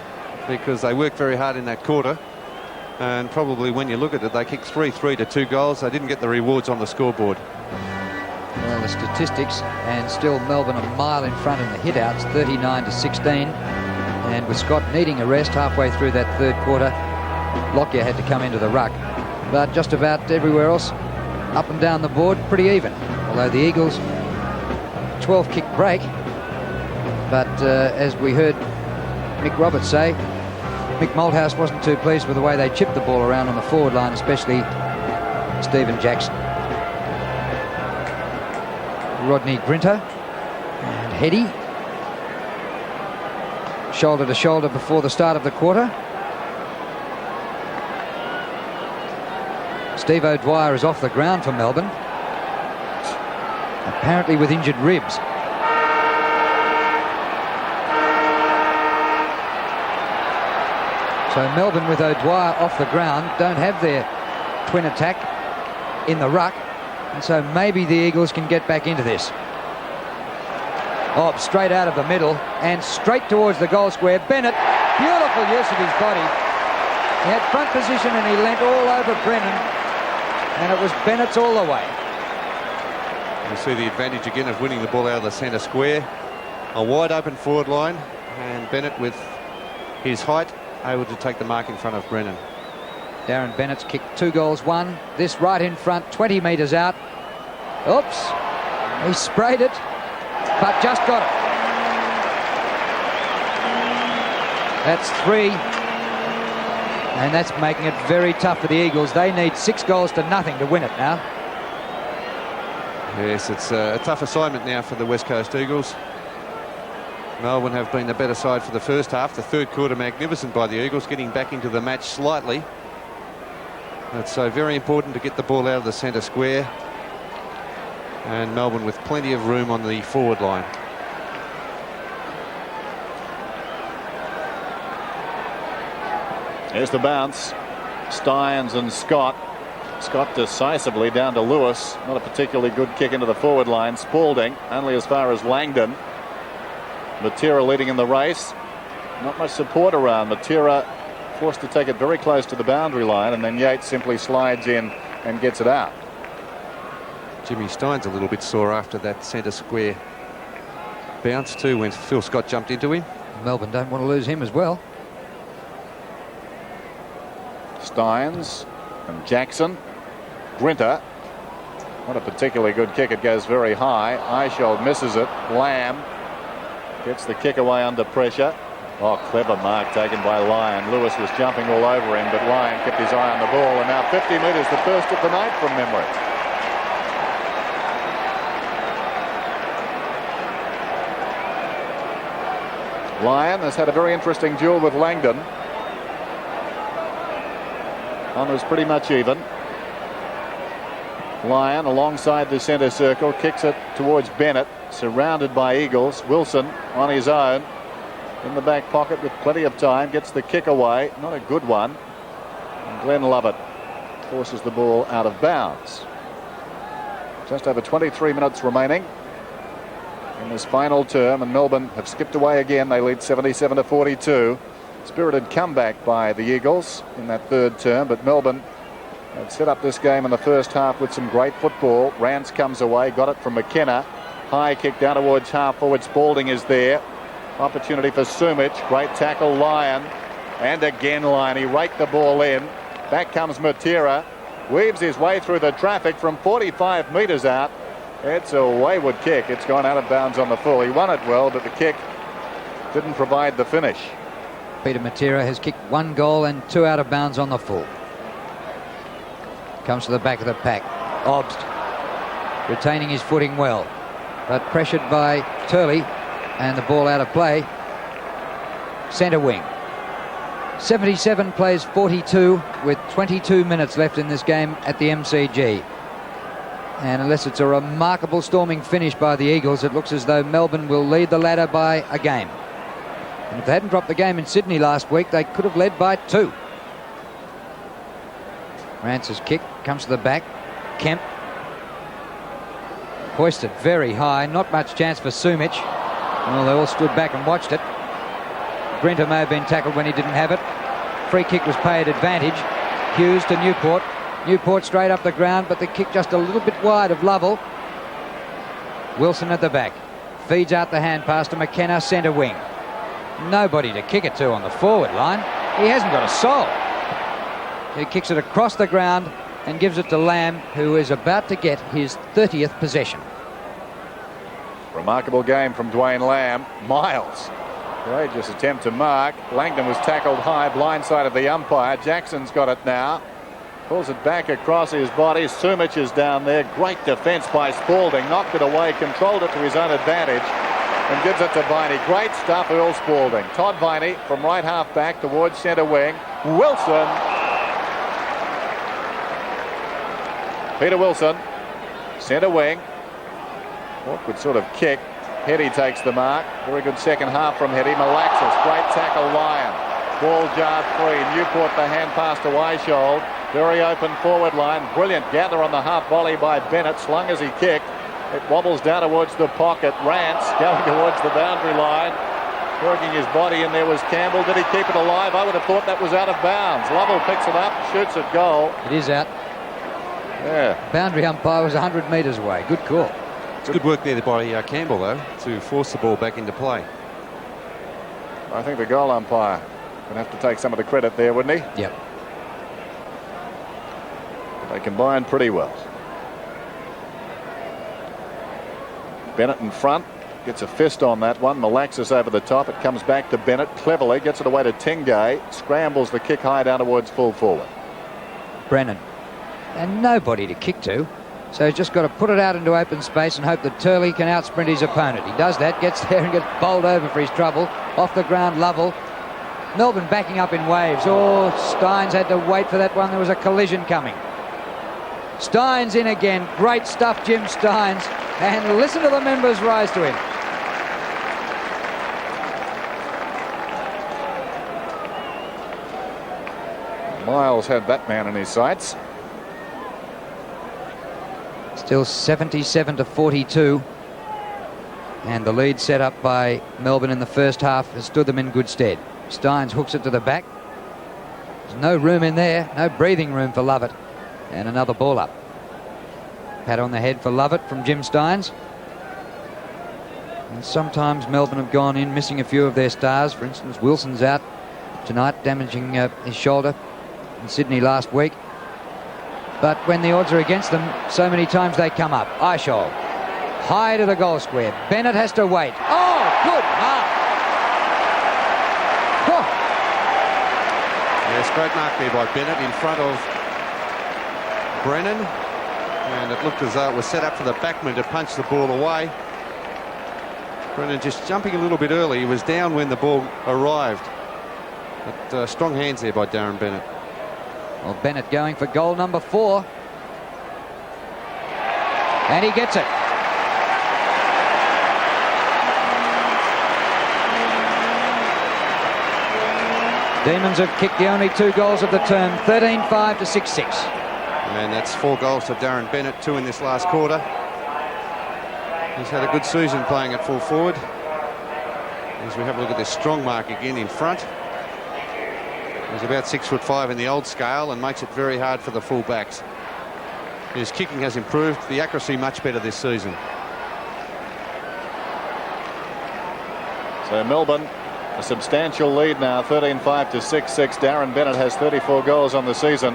because they worked very hard in that quarter, and probably when you look at it, they kicked 3-3 to 2 goals. They didn't get the rewards on the scoreboard. Well, the statistics, and still Melbourne a mile in front in the hit-outs, 39 to 16, and with Scott needing a rest halfway through that third quarter, Lockyer had to come into the ruck. But just about everywhere else, up and down the board, pretty even. Although the Eagles, 12-kick break, but as we heard Mick Roberts say, Mick Malthouse wasn't too pleased with the way they chipped the ball around on the forward line, especially Stephen Jackson. Rodney Grinter and Heady, shoulder to shoulder before the start of the quarter. Steve O'Dwyer is off the ground for Melbourne, apparently with injured ribs. So Melbourne with O'Dwyer off the ground don't have their twin attack in the ruck, and so maybe the Eagles can get back into this. Oh, straight out of the middle and straight towards the goal square. Bennett, beautiful use of his body. He had front position and he leant all over Brennan, and it was Bennett's all the way. You see the advantage again of winning the ball out of the centre square. A wide open forward line, and Bennett with his height able to take the mark in front of Brennan. Darren Bennett's kicked 2 goals, 1. This right in front, 20 metres out. Oops, he sprayed it, but just got it. That's 3, and that's making it very tough for the Eagles. They need 6 goals to nothing to win it now. Yes, it's a tough assignment now for the West Coast Eagles. Melbourne have been the better side for the first half. The third quarter magnificent by the Eagles, getting back into the match slightly. It's so very important to get the ball out of the centre square. And Melbourne with plenty of room on the forward line. Here's the bounce. Stynes and Scott. Scott decisively down to Lewis. Not a particularly good kick into the forward line. Spalding only as far as Langdon. Matera leading in the race. Not much support around. Matera forced to take it very close to the boundary line, and then Yates simply slides in and gets it out. Jimmy Stein's a little bit sore after that centre square bounce too, when Phil Scott jumped into him. Melbourne don't want to lose him as well. Stynes And Jackson, Grinter, not a particularly good kick. It goes very high. Eichhold misses it. Lamb gets the kick away under pressure. Oh, clever mark taken by Lyon. Lewis was jumping all over him, but Lyon kept his eye on the ball. And now 50 metres, the first of the night from memory. Lyon has had a very interesting duel with Langdon. One was pretty much even. Lyon alongside the centre circle, kicks it towards Bennett, surrounded by Eagles. Wilson on his own in the back pocket with plenty of time, gets the kick away, not a good one. And Glenn Lovett forces the ball out of bounds. Just over 23 minutes remaining in this final term, and Melbourne have skipped away again. They lead 77-42. Spirited comeback by the Eagles in that third term, but Melbourne had set up this game in the first half with some great football. Rance comes away, got it from McKenna. High kick down towards half forward. Spalding is there. Opportunity for Sumic. Great tackle, Lyon. And again Lyon. He raked the ball in. Back comes Matera. Weaves his way through the traffic from 45 metres out. It's a wayward kick. It's gone out of bounds on the full. He won it well, but the kick didn't provide the finish. Peter Matera has kicked 1 goal and 2 out of bounds on the full. Comes to the back of the pack. Obst retaining his footing well, but pressured by Turley, and the ball out of play. Centre wing. 77 plays 42 with 22 minutes left in this game at the MCG. And unless it's a remarkable storming finish by the Eagles, it looks as though Melbourne will lead the ladder by a game. And if they hadn't dropped the game in Sydney last week, they could have led by 2. Rance's kick comes to the back. Kemp hoisted very high. Not much chance for Sumic. Well, they all stood back and watched it. Grinter may have been tackled when he didn't have it. Free kick was paid advantage. Hughes to Newport. Newport straight up the ground, but the kick just a little bit wide of Lovell. Wilson at the back. Feeds out the hand pass to McKenna, centre wing. Nobody to kick it to on the forward line. He hasn't got a soul. He kicks it across the ground and gives it to Lamb, who is about to get his 30th possession. Remarkable game from Dwayne Lamb. Miles. Courageous attempt to mark. Langdon was tackled high, blindside of the umpire. Jackson's got it now. Pulls it back across his body. Sumic is down there. Great defence by Spalding. Knocked it away, controlled it to his own advantage, and gives it to Viney. Great stuff, Earl Spalding. Todd Viney from right half back towards centre wing. Wilson. Peter Wilson, centre wing. Awkward sort of kick. Heady takes the mark. Very good second half from Heady. Malaxis, great tackle, Lyon. Ball jarred free. Newport the hand pass to Eichhold. Very open forward line. Brilliant gather on the half volley by Bennett. Slung as he kicked. It wobbles down towards the pocket. Rance going towards the boundary line. Working his body in there was Campbell. Did he keep it alive? I would have thought that was out of bounds. Lovell picks it up, shoots at goal. It is out. Yeah. Boundary umpire was 100 metres away. Good call. It's good work there by Campbell, though, to force the ball back into play. I think the goal umpire would have to take some of the credit there, wouldn't he? Yep. They combined pretty well. Bennett in front. Gets a fist on that one. Malaxis over the top. It comes back to Bennett. Cleverly gets it away to Tengay. Scrambles the kick high down towards full forward. Brennan. And nobody to kick to. So he's just got to put it out into open space and hope that Turley can outsprint his opponent. He does that, gets there and gets bowled over for his trouble. Off the ground, Lovell. Melbourne backing up in waves. Oh, Steins had to wait for that one. There was a collision coming. Steins in again. Great stuff, Jim Steins. And listen to the members rise to him. Miles had that man in his sights. Still 77-42. And the lead set up by Melbourne in the first half has stood them in good stead. Steins hooks it to the back. There's no room in there, no breathing room for Lovett. And another ball up. Pat on the head for Lovett from Jim Steins. And sometimes Melbourne have gone in missing a few of their stars. For instance, Wilson's out tonight, damaging his shoulder in Sydney last week. But when the odds are against them, so many times they come up. Eichel, high to the goal square. Bennett has to wait. Oh, good mark. Oh. Yes, great mark there by Bennett in front of Brennan. And it looked as though it was set up for the backman to punch the ball away. Brennan just jumping a little bit early. He was down when the ball arrived. But strong hands there by Darren Bennett. Well, Bennett going for goal number 4. And he gets it. Demons have kicked the only 2 goals of the term, 13-5 to 6-6. And that's 4 goals to Darren Bennett, 2 in this last quarter. He's had a good season playing at full forward. As we have a look at this strong mark again in front. He's about 6'5" in the old scale and makes it very hard for the full backs. His kicking has improved, the accuracy much better this season. So Melbourne, a substantial lead now, 13-5 to 6-6. Darren Bennett has 34 goals on the season.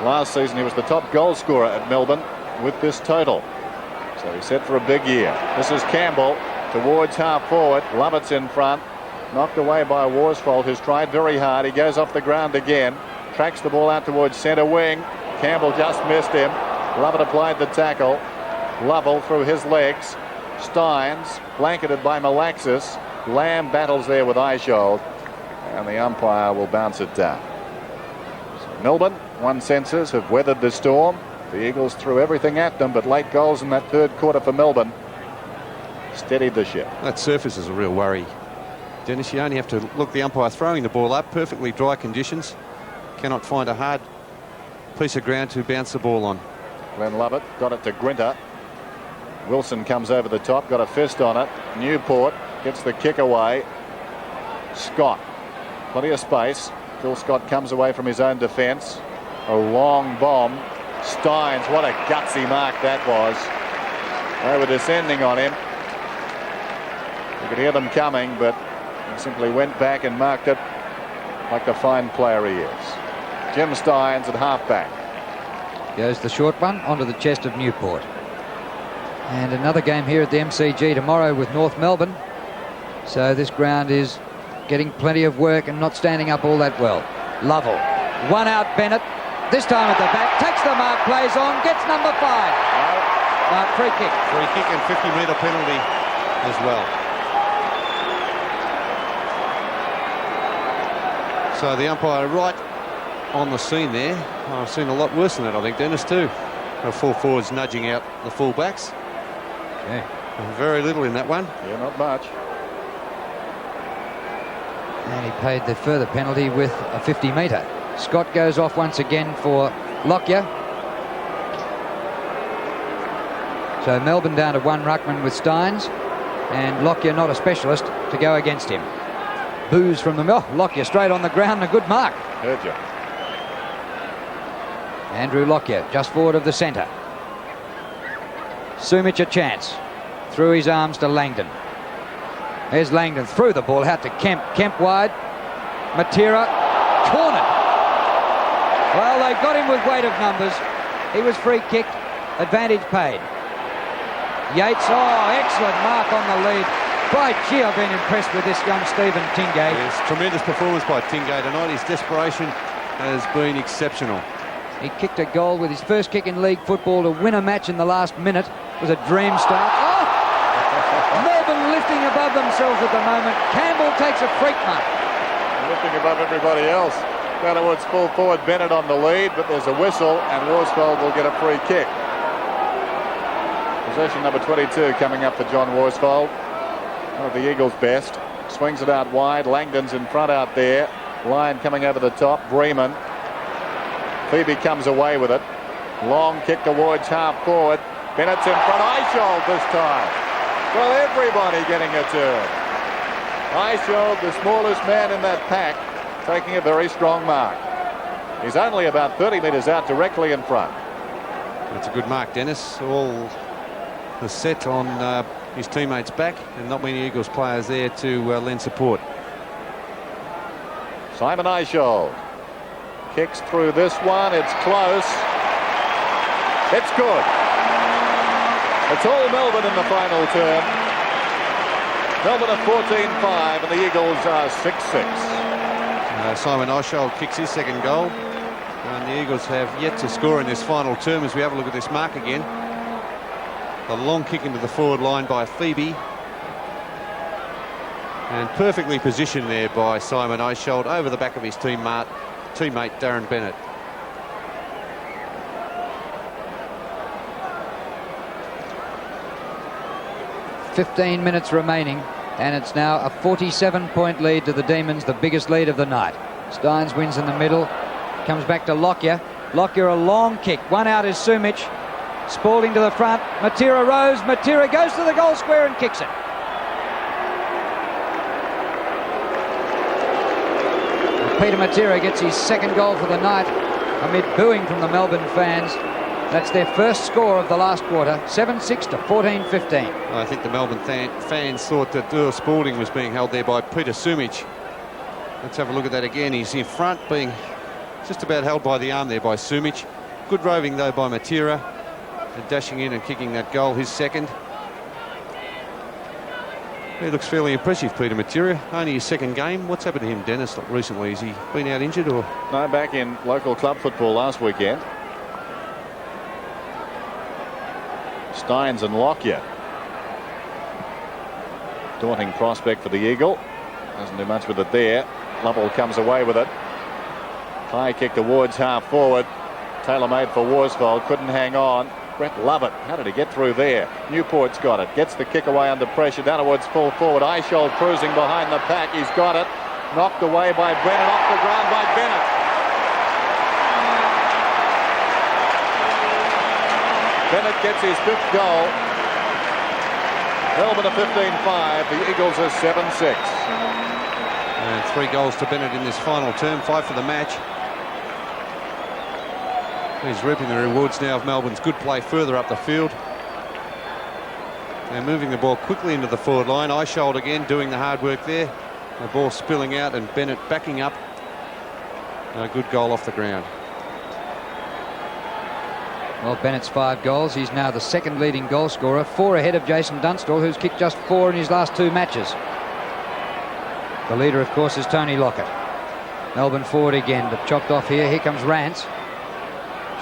Last season he was the top goal scorer at Melbourne with this total. So he's set for a big year. This is Campbell towards half forward. Lovett's in front. Knocked away by Worsfold, who's tried very hard. He goes off the ground again. Tracks the ball out towards centre wing. Campbell just missed him. Lovett applied the tackle. Lovell through his legs. Steins blanketed by Malaxis. Lamb battles there with Eichel. And the umpire will bounce it down. So Melbourne, one senses, have weathered the storm. The Eagles threw everything at them, but late goals in that third quarter for Melbourne steadied the ship. That surface is a real worry. Dennis, you only have to look the umpire throwing the ball up, perfectly dry conditions. Cannot find a hard piece of ground to bounce the ball on. Glenn Lovett got it to Grinter. Wilson comes over the top, got a fist on it. Newport gets the kick away. Scott, plenty of space. Phil Scott comes away from his own defence. A long bomb. Steins, what a gutsy mark that was. They were descending on him. You could hear them coming, but he simply went back and marked it like the fine player he is. Jim Steins at halfback. Goes the short one onto the chest of Newport. And another game here at the MCG tomorrow with North Melbourne. So this ground is getting plenty of work and not standing up all that well. Lovell. One out Bennett. This time at the back. Takes the mark, plays on, gets number 5. Free kick. Free kick and 50-metre penalty as well. So the umpire right on the scene there. I've seen a lot worse than that, I think, Dennis, too. The full forwards nudging out the full backs. Yeah. Very little in that one. Yeah, not much. And he paid the further penalty with a 50-metre. Scott goes off once again for Lockyer. So Melbourne down to 1 ruckman with Steins. And Lockyer, not a specialist, to go against him. Boos from the middle. Lockyer straight on the ground and a good mark. Heard you. Andrew Lockyer just forward of the centre. Sumic a chance. Through his arms to Langdon. There's Langdon through the ball out to Kemp. Kemp wide. Matera cornered. Well, they got him with weight of numbers. He was free kicked. Advantage paid. Yates, oh, excellent mark on the lead. By gee, I've been impressed with this young Stephen Tingay. Yes, tremendous performance by Tingay tonight. His desperation has been exceptional. He kicked a goal with his first kick in league football to win a match in the last minute. It was a dream start. Oh! Melbourne lifting above themselves at the moment. Campbell takes a freak mark. Lifting above everybody else. Down towards full forward, Bennett on the lead, but there's a whistle and Worsfold will get a free kick. Possession number 22 coming up for John Worsfold. One of the Eagles' best. Swings it out wide. Langdon's in front out there. Line coming over the top. Bremen. Phoebe comes away with it. Long kick towards half forward. Bennett's in front. Eichel this time. Well, everybody getting a turn. Eichel, the smallest man in that pack, taking a very strong mark. He's only about 30 metres out, directly in front. That's a good mark, Dennis. All the set on his teammates' back, and not many Eagles players there to lend support. Simon Eichel kicks through this one. It's close. It's good. It's all Melbourne in the final term. Melbourne are 14-5 and the Eagles are 6-6. Simon Oshold kicks his second goal. And the Eagles have yet to score in this final term as we have a look at this mark again. A long kick into the forward line by Phoebe. And perfectly positioned there by Simon Oshold over the back of his teammate Darren Bennett. "15 minutes remaining, and it's now a 47-point lead to the Demons, the biggest lead of the night. Steins wins in the middle, comes back to Lockyer. Lockyer, a long kick. One out is Sumic. Spalding to the front. Matera rose. Matera goes to the goal square and kicks it. Peter Matera gets his second goal for the night amid booing from the Melbourne fans. That's their first score of the last quarter, 7-6 to 14-15. I think the Melbourne fans thought that Dewar Spalding was being held there by Peter Sumic. Let's have a look at that again. He's in front, being just about held by the arm there by Sumic. Good roving though by Matera, and dashing in and kicking that goal, his second. He looks fairly impressive, Peter Matera. Only his second game. What's happened to him, Dennis, recently? Has he been out injured or? No, back in local club football last weekend. Steins and Lockyer. Daunting prospect for the Eagle. Doesn't do much with it there. Lovell comes away with it. High kick towards half forward. Tailor-made for Worsfold. Couldn't hang on. Brett Lovett. How did he get through there? Newport's got it. Gets the kick away under pressure. Down towards full forward. Eichhold cruising behind the pack. He's got it. Knocked away by Brennan. Off the ground by Bennett. Bennett gets his fifth goal. Melbourne are 15-5. The Eagles are 7-6. And 3 goals to Bennett in this final term. 5 for the match. He's reaping the rewards now of Melbourne's good play further up the field. They're moving the ball quickly into the forward line. Eichhold again doing the hard work there. The ball spilling out and Bennett backing up. A good goal off the ground. Well, Bennett's 5 goals. He's now the second leading goal scorer, 4 ahead of Jason Dunstall, who's kicked just 4 in his last 2 matches. The leader, of course, is Tony Lockett. Melbourne forward again, but chopped off here. Here comes Rance.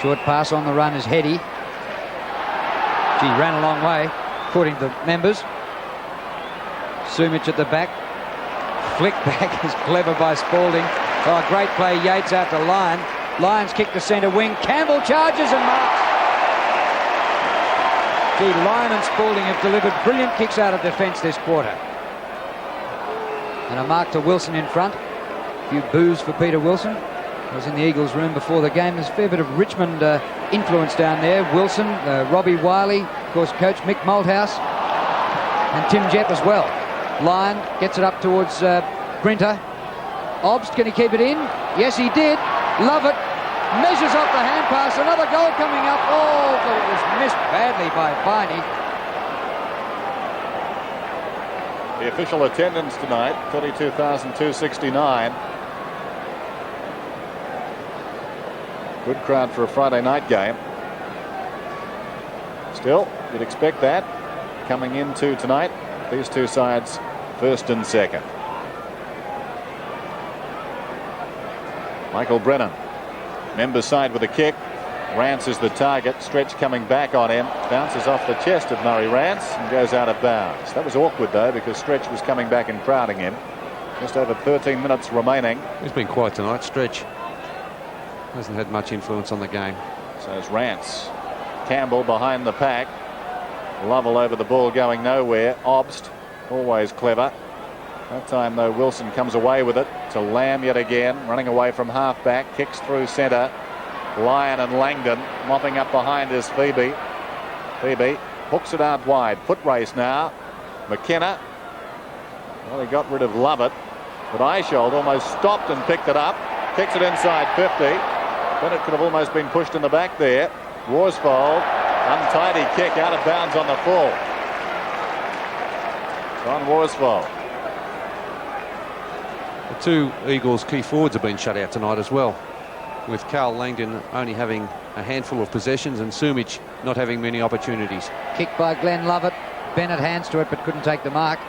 Short pass on the run is Heady. Gee, ran a long way, according to the members. Sumic at the back. Flick back is clever by Spalding. Oh, great play. Yates out to Lyon. Lyons kick to centre wing. Campbell charges and marks. Gee, Lyon and Spalding have delivered brilliant kicks out of defence this quarter. And a mark to Wilson in front. A few boos for Peter Wilson. I was in the Eagles room before the game. There's a fair bit of Richmond influence down there. Wilson, Robbie Wiley, of course, coach Mick Malthouse, and Tim Jett as well. Lyon gets it up towards Brinter. Obst, can he keep it in? Yes, he did. Love it. Measures off the hand pass. Another goal coming up. Oh, but it was missed badly by Viney. The official attendance tonight, 32,269. Good crowd for a Friday night game. Still, you'd expect that coming into tonight. These two sides, first and second. Michael Brennan, members side with a kick. Rance is the target. Stretch coming back on him. Bounces off the chest of Murray Rance and goes out of bounds. That was awkward though, because Stretch was coming back and crowding him. Just over 13 minutes remaining. He's been quiet tonight, Stretch. Hasn't had much influence on the game. So is Rance. Campbell behind the pack. Lovell over the ball going nowhere. Obst, always clever. That time though Wilson comes away with it to Lamb yet again. Running away from half back. Kicks through centre. Lyon and Langdon mopping up behind is Phoebe. Phoebe hooks it out wide. Foot race now. McKenna. Well, he got rid of Lovett. But Eichhold almost stopped and picked it up. Kicks it inside 50. Bennett could have almost been pushed in the back there. Worsfold, untidy kick out of bounds on the full. John Worsfold. The 2 Eagles key forwards have been shut out tonight as well, with Carl Langdon only having a handful of possessions, and Sumich not having many opportunities. Kick by Glenn Lovett. Bennett hands to it but couldn't take the mark.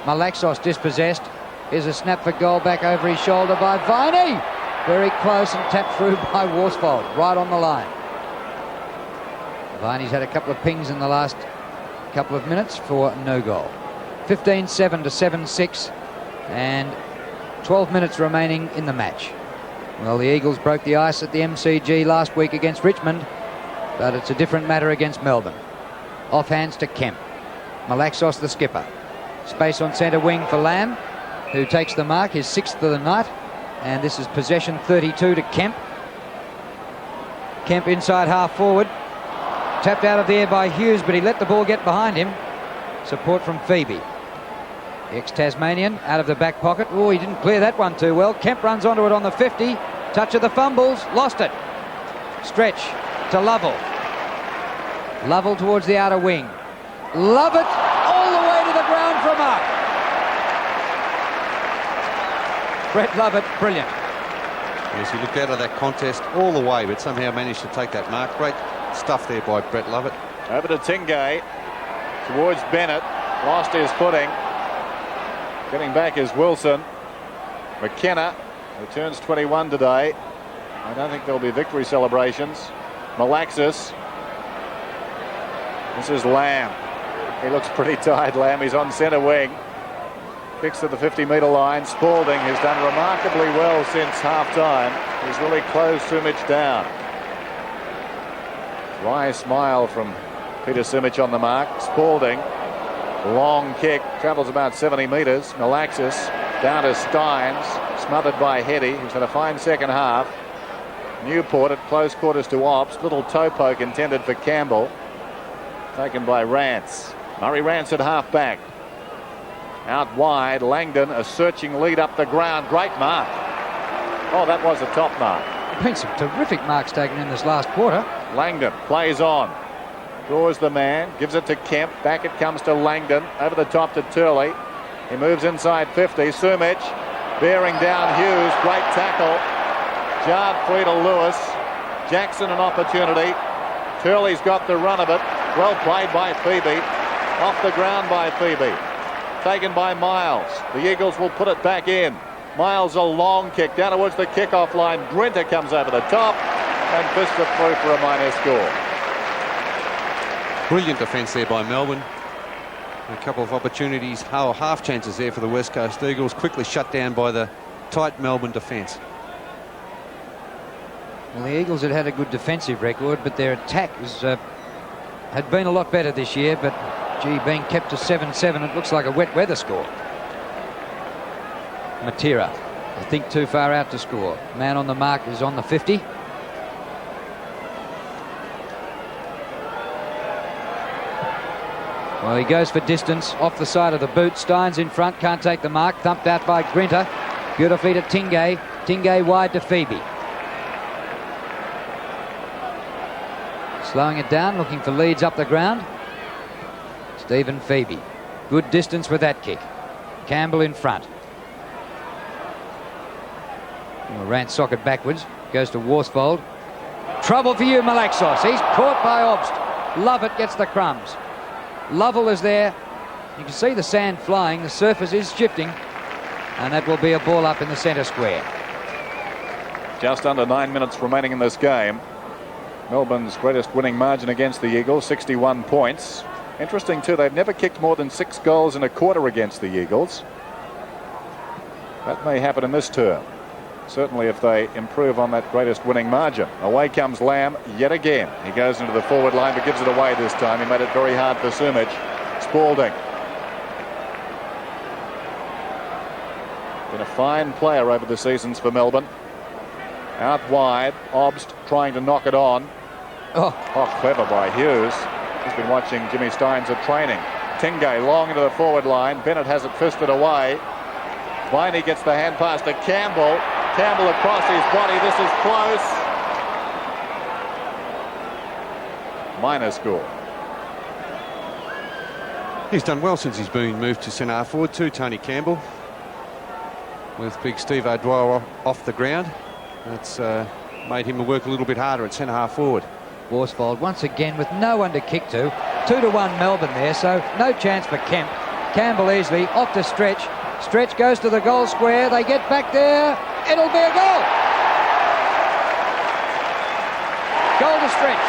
Malaxos dispossessed. Here's a snap for goal back over his shoulder by Viney. Very close and tapped through by Worsfold, right on the line. Viney's had a couple of pings in the last couple of minutes for no goal. 15-7 to 7-6 and 12 minutes remaining in the match. Well, the Eagles broke the ice at the MCG last week against Richmond, but it's a different matter against Melbourne. Off hands to Kemp. Malaxos the skipper. Space on centre wing for Lamb, who takes the mark, his 6th of the night. And this is possession 32 to Kemp. Kemp inside half forward. Tapped out of the air by Hughes, but he let the ball get behind him. Support from Phoebe. Ex-Tasmanian out of the back pocket. Oh, he didn't clear that one too well. Kemp runs onto it on the 50. Touch of the fumbles. Lost it. Stretch to Lovell. Lovell towards the outer wing. Lovett all the way to the ground for a mark. Brett Lovett, brilliant. Yes, he looked out of that contest all the way, but somehow managed to take that mark. Great stuff there by Brett Lovett. Over to Tingay. Towards Bennett. Lost his footing. Getting back is Wilson. McKenna, who turns 21 today. I don't think there'll be victory celebrations. Malaxis. This is Lamb. He looks pretty tired, Lamb. He's on centre wing. Kicks to the 50-metre line. Spalding has done remarkably well since half-time. He's really closed Sumich down. Wry smile from Peter Sumich on the mark. Spalding. Long kick. Travels about 70 metres. Malaxis down to Steins. Smothered by Hetty, who's had a fine second half. Newport at close quarters to Ops. Little toe poke intended for Campbell. Taken by Rance. Murray Rance at half-back. Out wide, Langdon, a searching lead up the ground. Great mark. Oh, that was a top mark. Been some terrific marks taken in this last quarter. Langdon plays on. Draws the man, gives it to Kemp. Back it comes to Langdon. Over the top to Turley. He moves inside 50. Sumich bearing down Hughes. Great tackle. Jarred free to Lewis. Jackson an opportunity. Turley's got the run of it. Well played by Phoebe. Off the ground by Phoebe. Taken by Miles. The Eagles will put it back in. Miles a long kick down towards the kickoff line. Grinter comes over the top and fists it through for a minor score. Brilliant defence there by Melbourne. A couple of opportunities, half chances there for the West Coast Eagles. Quickly shut down by the tight Melbourne defence. Well, the Eagles had a good defensive record, but their attack had been a lot better this year. But gee, being kept to 7-7, it looks like a wet weather score. Matera, I think too far out to score. Man on the mark is on the 50. Well, he goes for distance off the side of the boot. Steins in front, can't take the mark. Thumped out by Grinter. Beautifully to Tingay. Tingay wide to Phoebe. Slowing it down, looking for leads up the ground. Stephen Phoebe. Good distance with that kick. Campbell in front. Well, Rance socket backwards. Goes to Worsfold. Trouble for you, Malaxos. He's caught by Obst. Lovett gets the crumbs. Lovell is there. You can see the sand flying. The surface is shifting. And that will be a ball up in the centre square. Just under 9 minutes remaining in this game. Melbourne's greatest winning margin against the Eagles, 61 points. Interesting too, they've never kicked more than 6 goals in a quarter against the Eagles. That may happen in this term. Certainly if they improve on that greatest winning margin. Away comes Lamb yet again. He goes into the forward line but gives it away this time. He made it very hard for Sumich. Spalding. Been a fine player over the seasons for Melbourne. Out wide. Obst trying to knock it on. Oh, clever by Hughes. He's been watching Jimmy Steins at training. Tingay long into the forward line. Bennett has it fisted away. Viney gets the hand pass to Campbell. Campbell across his body. This is close. Minor score. He's done well since he's been moved to centre forward too, Tony Campbell. With big Steve O'Dwyer off the ground. That's made him work a little bit harder at centre-half forward. Worsfold once again with no one to kick to. 2-1 Melbourne there, so no chance for Kemp. Campbell easily off to Stretch. Stretch goes to the goal square. They get back there. It'll be a goal. Goal to Stretch.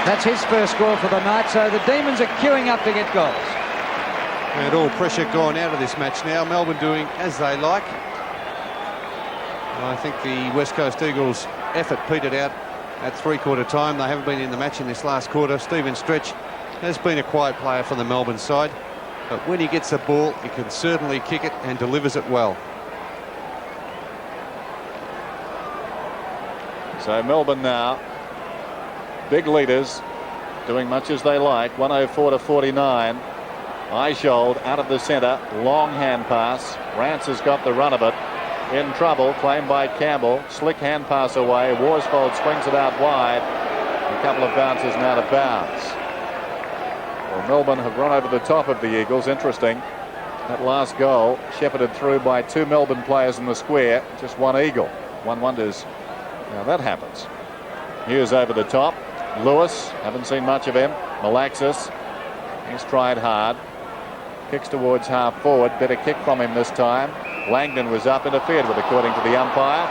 That's his first score for the night, so the Demons are queuing up to get goals. And all pressure gone out of this match now. Melbourne doing as they like. I think the West Coast Eagles' effort petered out at three-quarter time. They haven't been in the match in this last quarter. Stephen Stretch has been a quiet player from the Melbourne side, but when he gets the ball, he can certainly kick it and delivers it well. So Melbourne now, big leaders, doing much as they like. 104-49. Eishold out of the centre, long hand pass. Rance has got the run of it. In trouble, claimed by Campbell. Slick hand pass away. Worsfold swings it out wide. A couple of bounces and out of bounds. Well, Melbourne have run over the top of the Eagles. Interesting. That last goal shepherded through by 2 Melbourne players in the square. Just 1 Eagle. One wonders how that happens. Hughes over the top. Lewis, haven't seen much of him. Malaxis, he's tried hard. Kicks towards half forward. Better kick from him this time. Langdon was up, interfered with according to the umpire.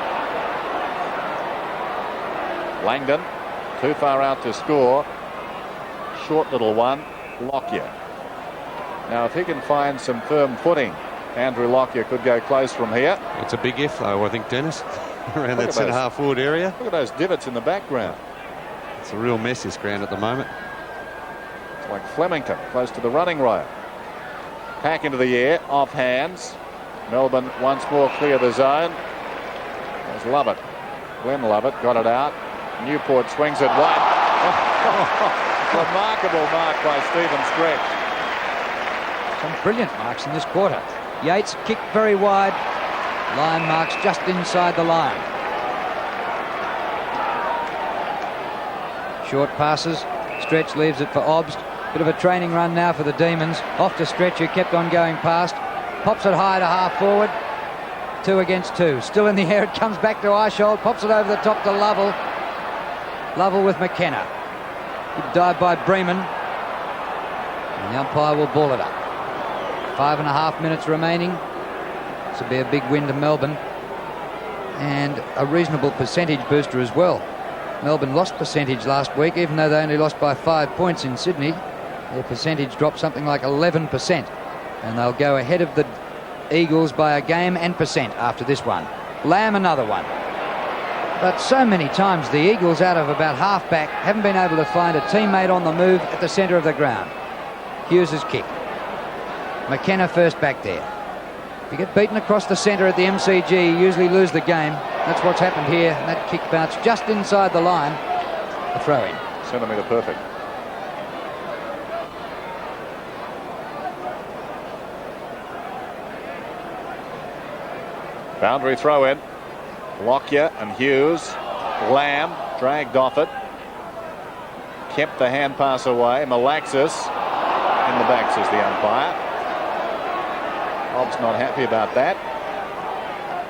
Langdon too far out to score. Short little one. Lockyer. Now if he can find some firm footing, Andrew Lockyer could go close from here. It's a big if though, I think, Dennis. Around that centre half forward area. Look at those divots in the background. It's a real mess, this ground at the moment. It's like Flemington close to the running road. Pack into the air, off hands. Melbourne once more clear the zone. There's Lovett. Glenn Lovett got it out. Newport swings it wide. Remarkable mark by Stephen Stretch. Some brilliant marks in this quarter. Yates kicked very wide. Line marks just inside the line. Short passes. Stretch leaves it for Obst. Bit of a training run now for the Demons. Off to Stretch, who kept on going past. Pops it high to half forward. 2 against 2. Still in the air. It comes back to Eishold. Pops it over the top to Lovell. Lovell with McKenna. Good dive by Bremen. And the umpire will ball it up. 5.5 minutes remaining. This will be a big win to Melbourne. And a reasonable percentage booster as well. Melbourne lost percentage last week, even though they only lost by 5 points in Sydney. Their percentage dropped something like 11%. And they'll go ahead of the Eagles by a game and percent after this one. Lamb another one. But so many times the Eagles, out of about half back, haven't been able to find a teammate on the move at the centre of the ground. Hughes' kick. McKenna first back there. If you get beaten across the centre at the MCG, you usually lose the game. That's what's happened here. And that kick bounced just inside the line. A throw-in. Centimetre perfect. Boundary throw-in. Lockyer and Hughes. Lamb dragged off it. Kept the hand pass away. Malaxis in the back, says the umpire. Hobbs not happy about that.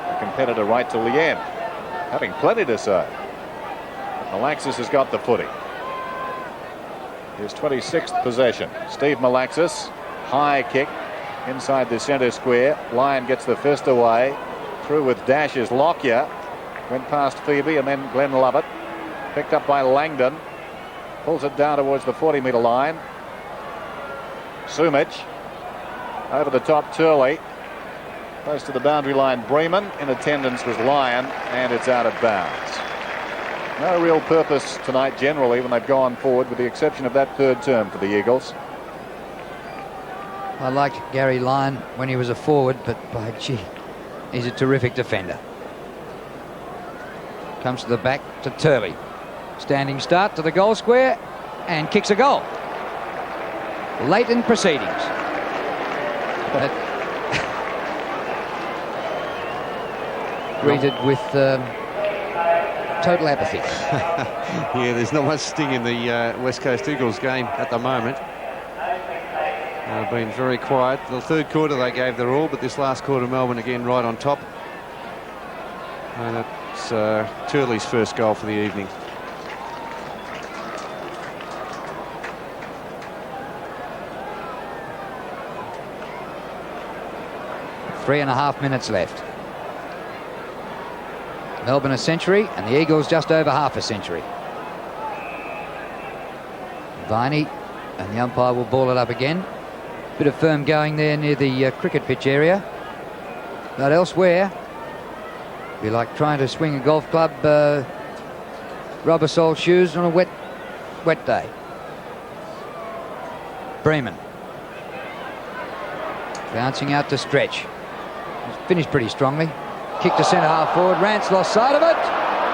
The competitor right till the end, having plenty to say. Malaxis has got the footy. His 26th possession. Steve Malaxis, high kick inside the centre square. Lyon gets the fist away. Through with dashes. Lockyer went past Phoebe and then Glenn Lovett. Picked up by Langdon. Pulls it down towards the 40-metre line. Sumich. Over the top, Turley. Close to the boundary line, Bremen. In attendance was Lyon, and it's out of bounds. No real purpose tonight generally when they've gone forward, with the exception of that third term for the Eagles. I liked Gary Lyon when he was a forward, but by gee, he's a terrific defender. Comes to the back to Turley. Standing start to the goal square and kicks a goal. Late in proceedings. Greeted with total apathy. Yeah, there's not much sting in the West Coast Eagles game at the moment. Been very quiet. The third quarter they gave their all, but this last quarter Melbourne again right on top. And it's Turley's first goal for the evening. Three and a half minutes left. Melbourne a century and the Eagles just over half a century. Viney and the umpire will ball it up again. Bit of firm going there near the cricket pitch area. But elsewhere, be like trying to swing a golf club, rubber sole shoes on a wet day. Bremen. Bouncing out to Stretch. He's finished pretty strongly. Kick to centre half forward. Rance lost sight of it.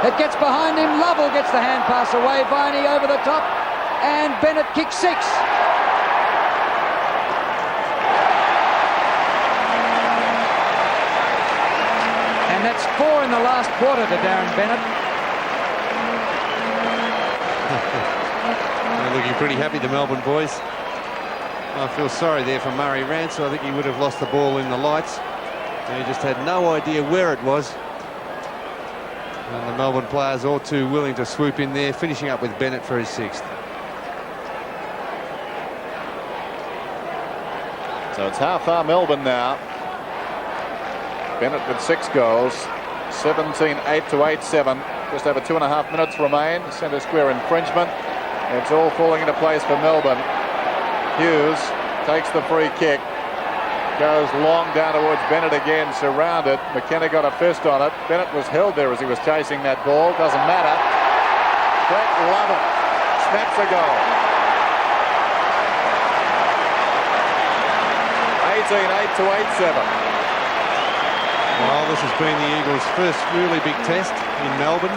It gets behind him. Lovell gets the hand pass away. Viney over the top. And Bennett kicks 6. And that's 4 in the last quarter to Darren Bennett. They're looking pretty happy, the Melbourne boys. I feel sorry there for Murray Rance. I think he would have lost the ball in the lights. And he just had no idea where it was. And the Melbourne players all too willing to swoop in there, finishing up with Bennett for his 6th. So it's half-hour Melbourne now. Bennett with 6 goals. 17-8 to 8-7. Just over 2.5 minutes remain. Centre square infringement. It's all falling into place for Melbourne. Hughes takes the free kick. Goes long down towards Bennett again, surrounded. McKenna got a fist on it. Bennett was held there as he was chasing that ball. Doesn't matter. Brett Lovell snaps a goal. 18-8 to 8-7. Well, this has been the Eagles' first really big test in Melbourne.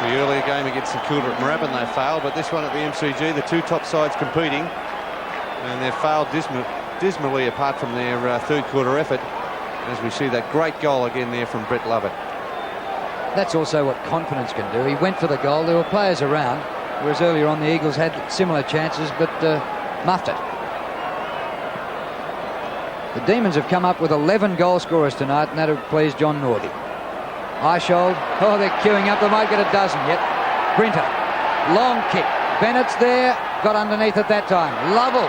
The earlier game against St Kilda at Moorabbin they failed, but this one at the MCG, the two top sides competing, and they've failed dismally apart from their third quarter effort, as we see that great goal again there from Brett Lovett. That's also what confidence can do. He went for the goal. There were players around, whereas earlier on the Eagles had similar chances but muffed it. The Demons have come up with 11 goal scorers tonight, and that'll please John Northey. Eishold, oh, they're queuing up. They might get a dozen yet. Brinter, long kick. Bennett's there, got underneath at that time. Lovell.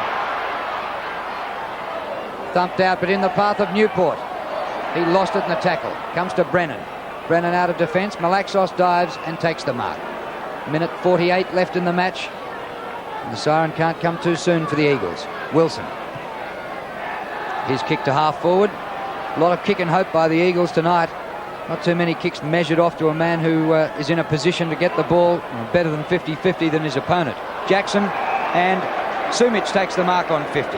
Thumped out, but in the path of Newport. He lost it in the tackle. Comes to Brennan. Brennan out of defence. Malaxos dives and takes the mark. Minute 48 left in the match. And the siren can't come too soon for the Eagles. Wilson. His kick to half forward. A lot of kick and hope by the Eagles tonight. Not too many kicks measured off to a man who is in a position to get the ball better than 50-50 than his opponent. Jackson, and Sumic takes the mark on 50.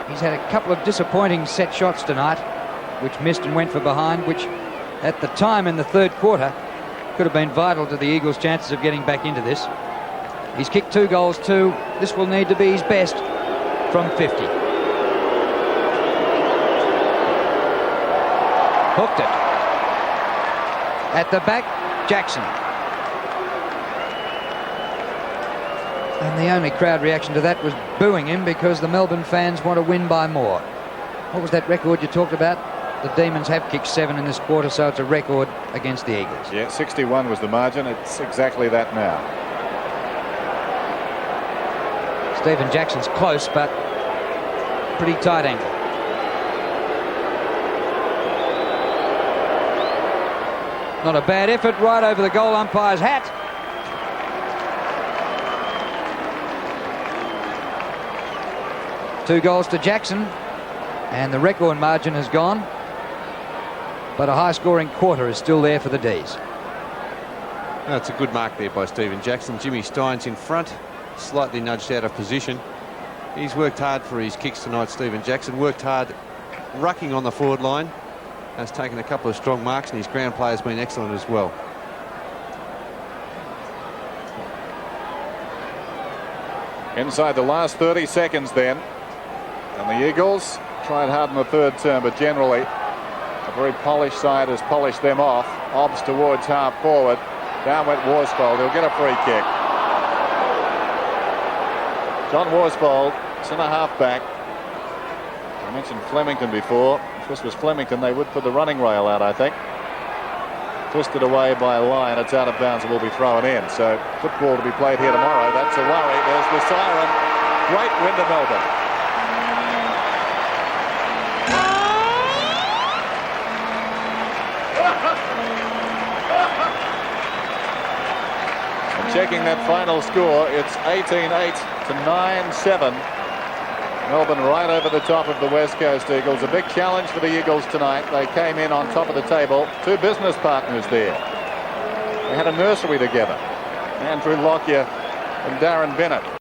He's had a couple of disappointing set shots tonight, which missed and went for behind, which at the time in the third quarter could have been vital to the Eagles' chances of getting back into this. He's kicked 2 goals too. This will need to be his best from 50. Hooked it. At the back, Jackson. And the only crowd reaction to that was booing him because the Melbourne fans want to win by more. What was that record you talked about? The Demons have kicked 7 in this quarter, so it's a record against the Eagles. Yeah, 61 was the margin. It's exactly that now. Stephen Jackson's close, but pretty tight angle. Not a bad effort, right over the goal umpire's hat. Two goals to Jackson, and the record margin has gone. But a high-scoring quarter is still there for the D's. That's a good mark there by Stephen Jackson. Jimmy Stein's in front, slightly nudged out of position. He's worked hard for his kicks tonight, Stephen Jackson. Worked hard rucking on the forward line. Has taken a couple of strong marks, and his ground play has been excellent as well. Inside the last 30 seconds then. And the Eagles tried hard in the third term, but generally a very polished side has polished them off. Hobbs towards half forward. Down went Worsfold. He'll get a free kick. John Worsfold, centre half back. I mentioned Flemington before. If this was Flemington, they would put the running rail out, I think. Twisted away by a line. It's out of bounds and will be thrown in. So football to be played here tomorrow. That's a worry. There's the siren. Great win to Melbourne. And checking that final score, it's 18-8 to 9-7. Melbourne right over the top of the West Coast Eagles. A big challenge for the Eagles tonight. They came in on top of the table. Two business partners there. They had a nursery together. Andrew Lockyer and Darren Bennett.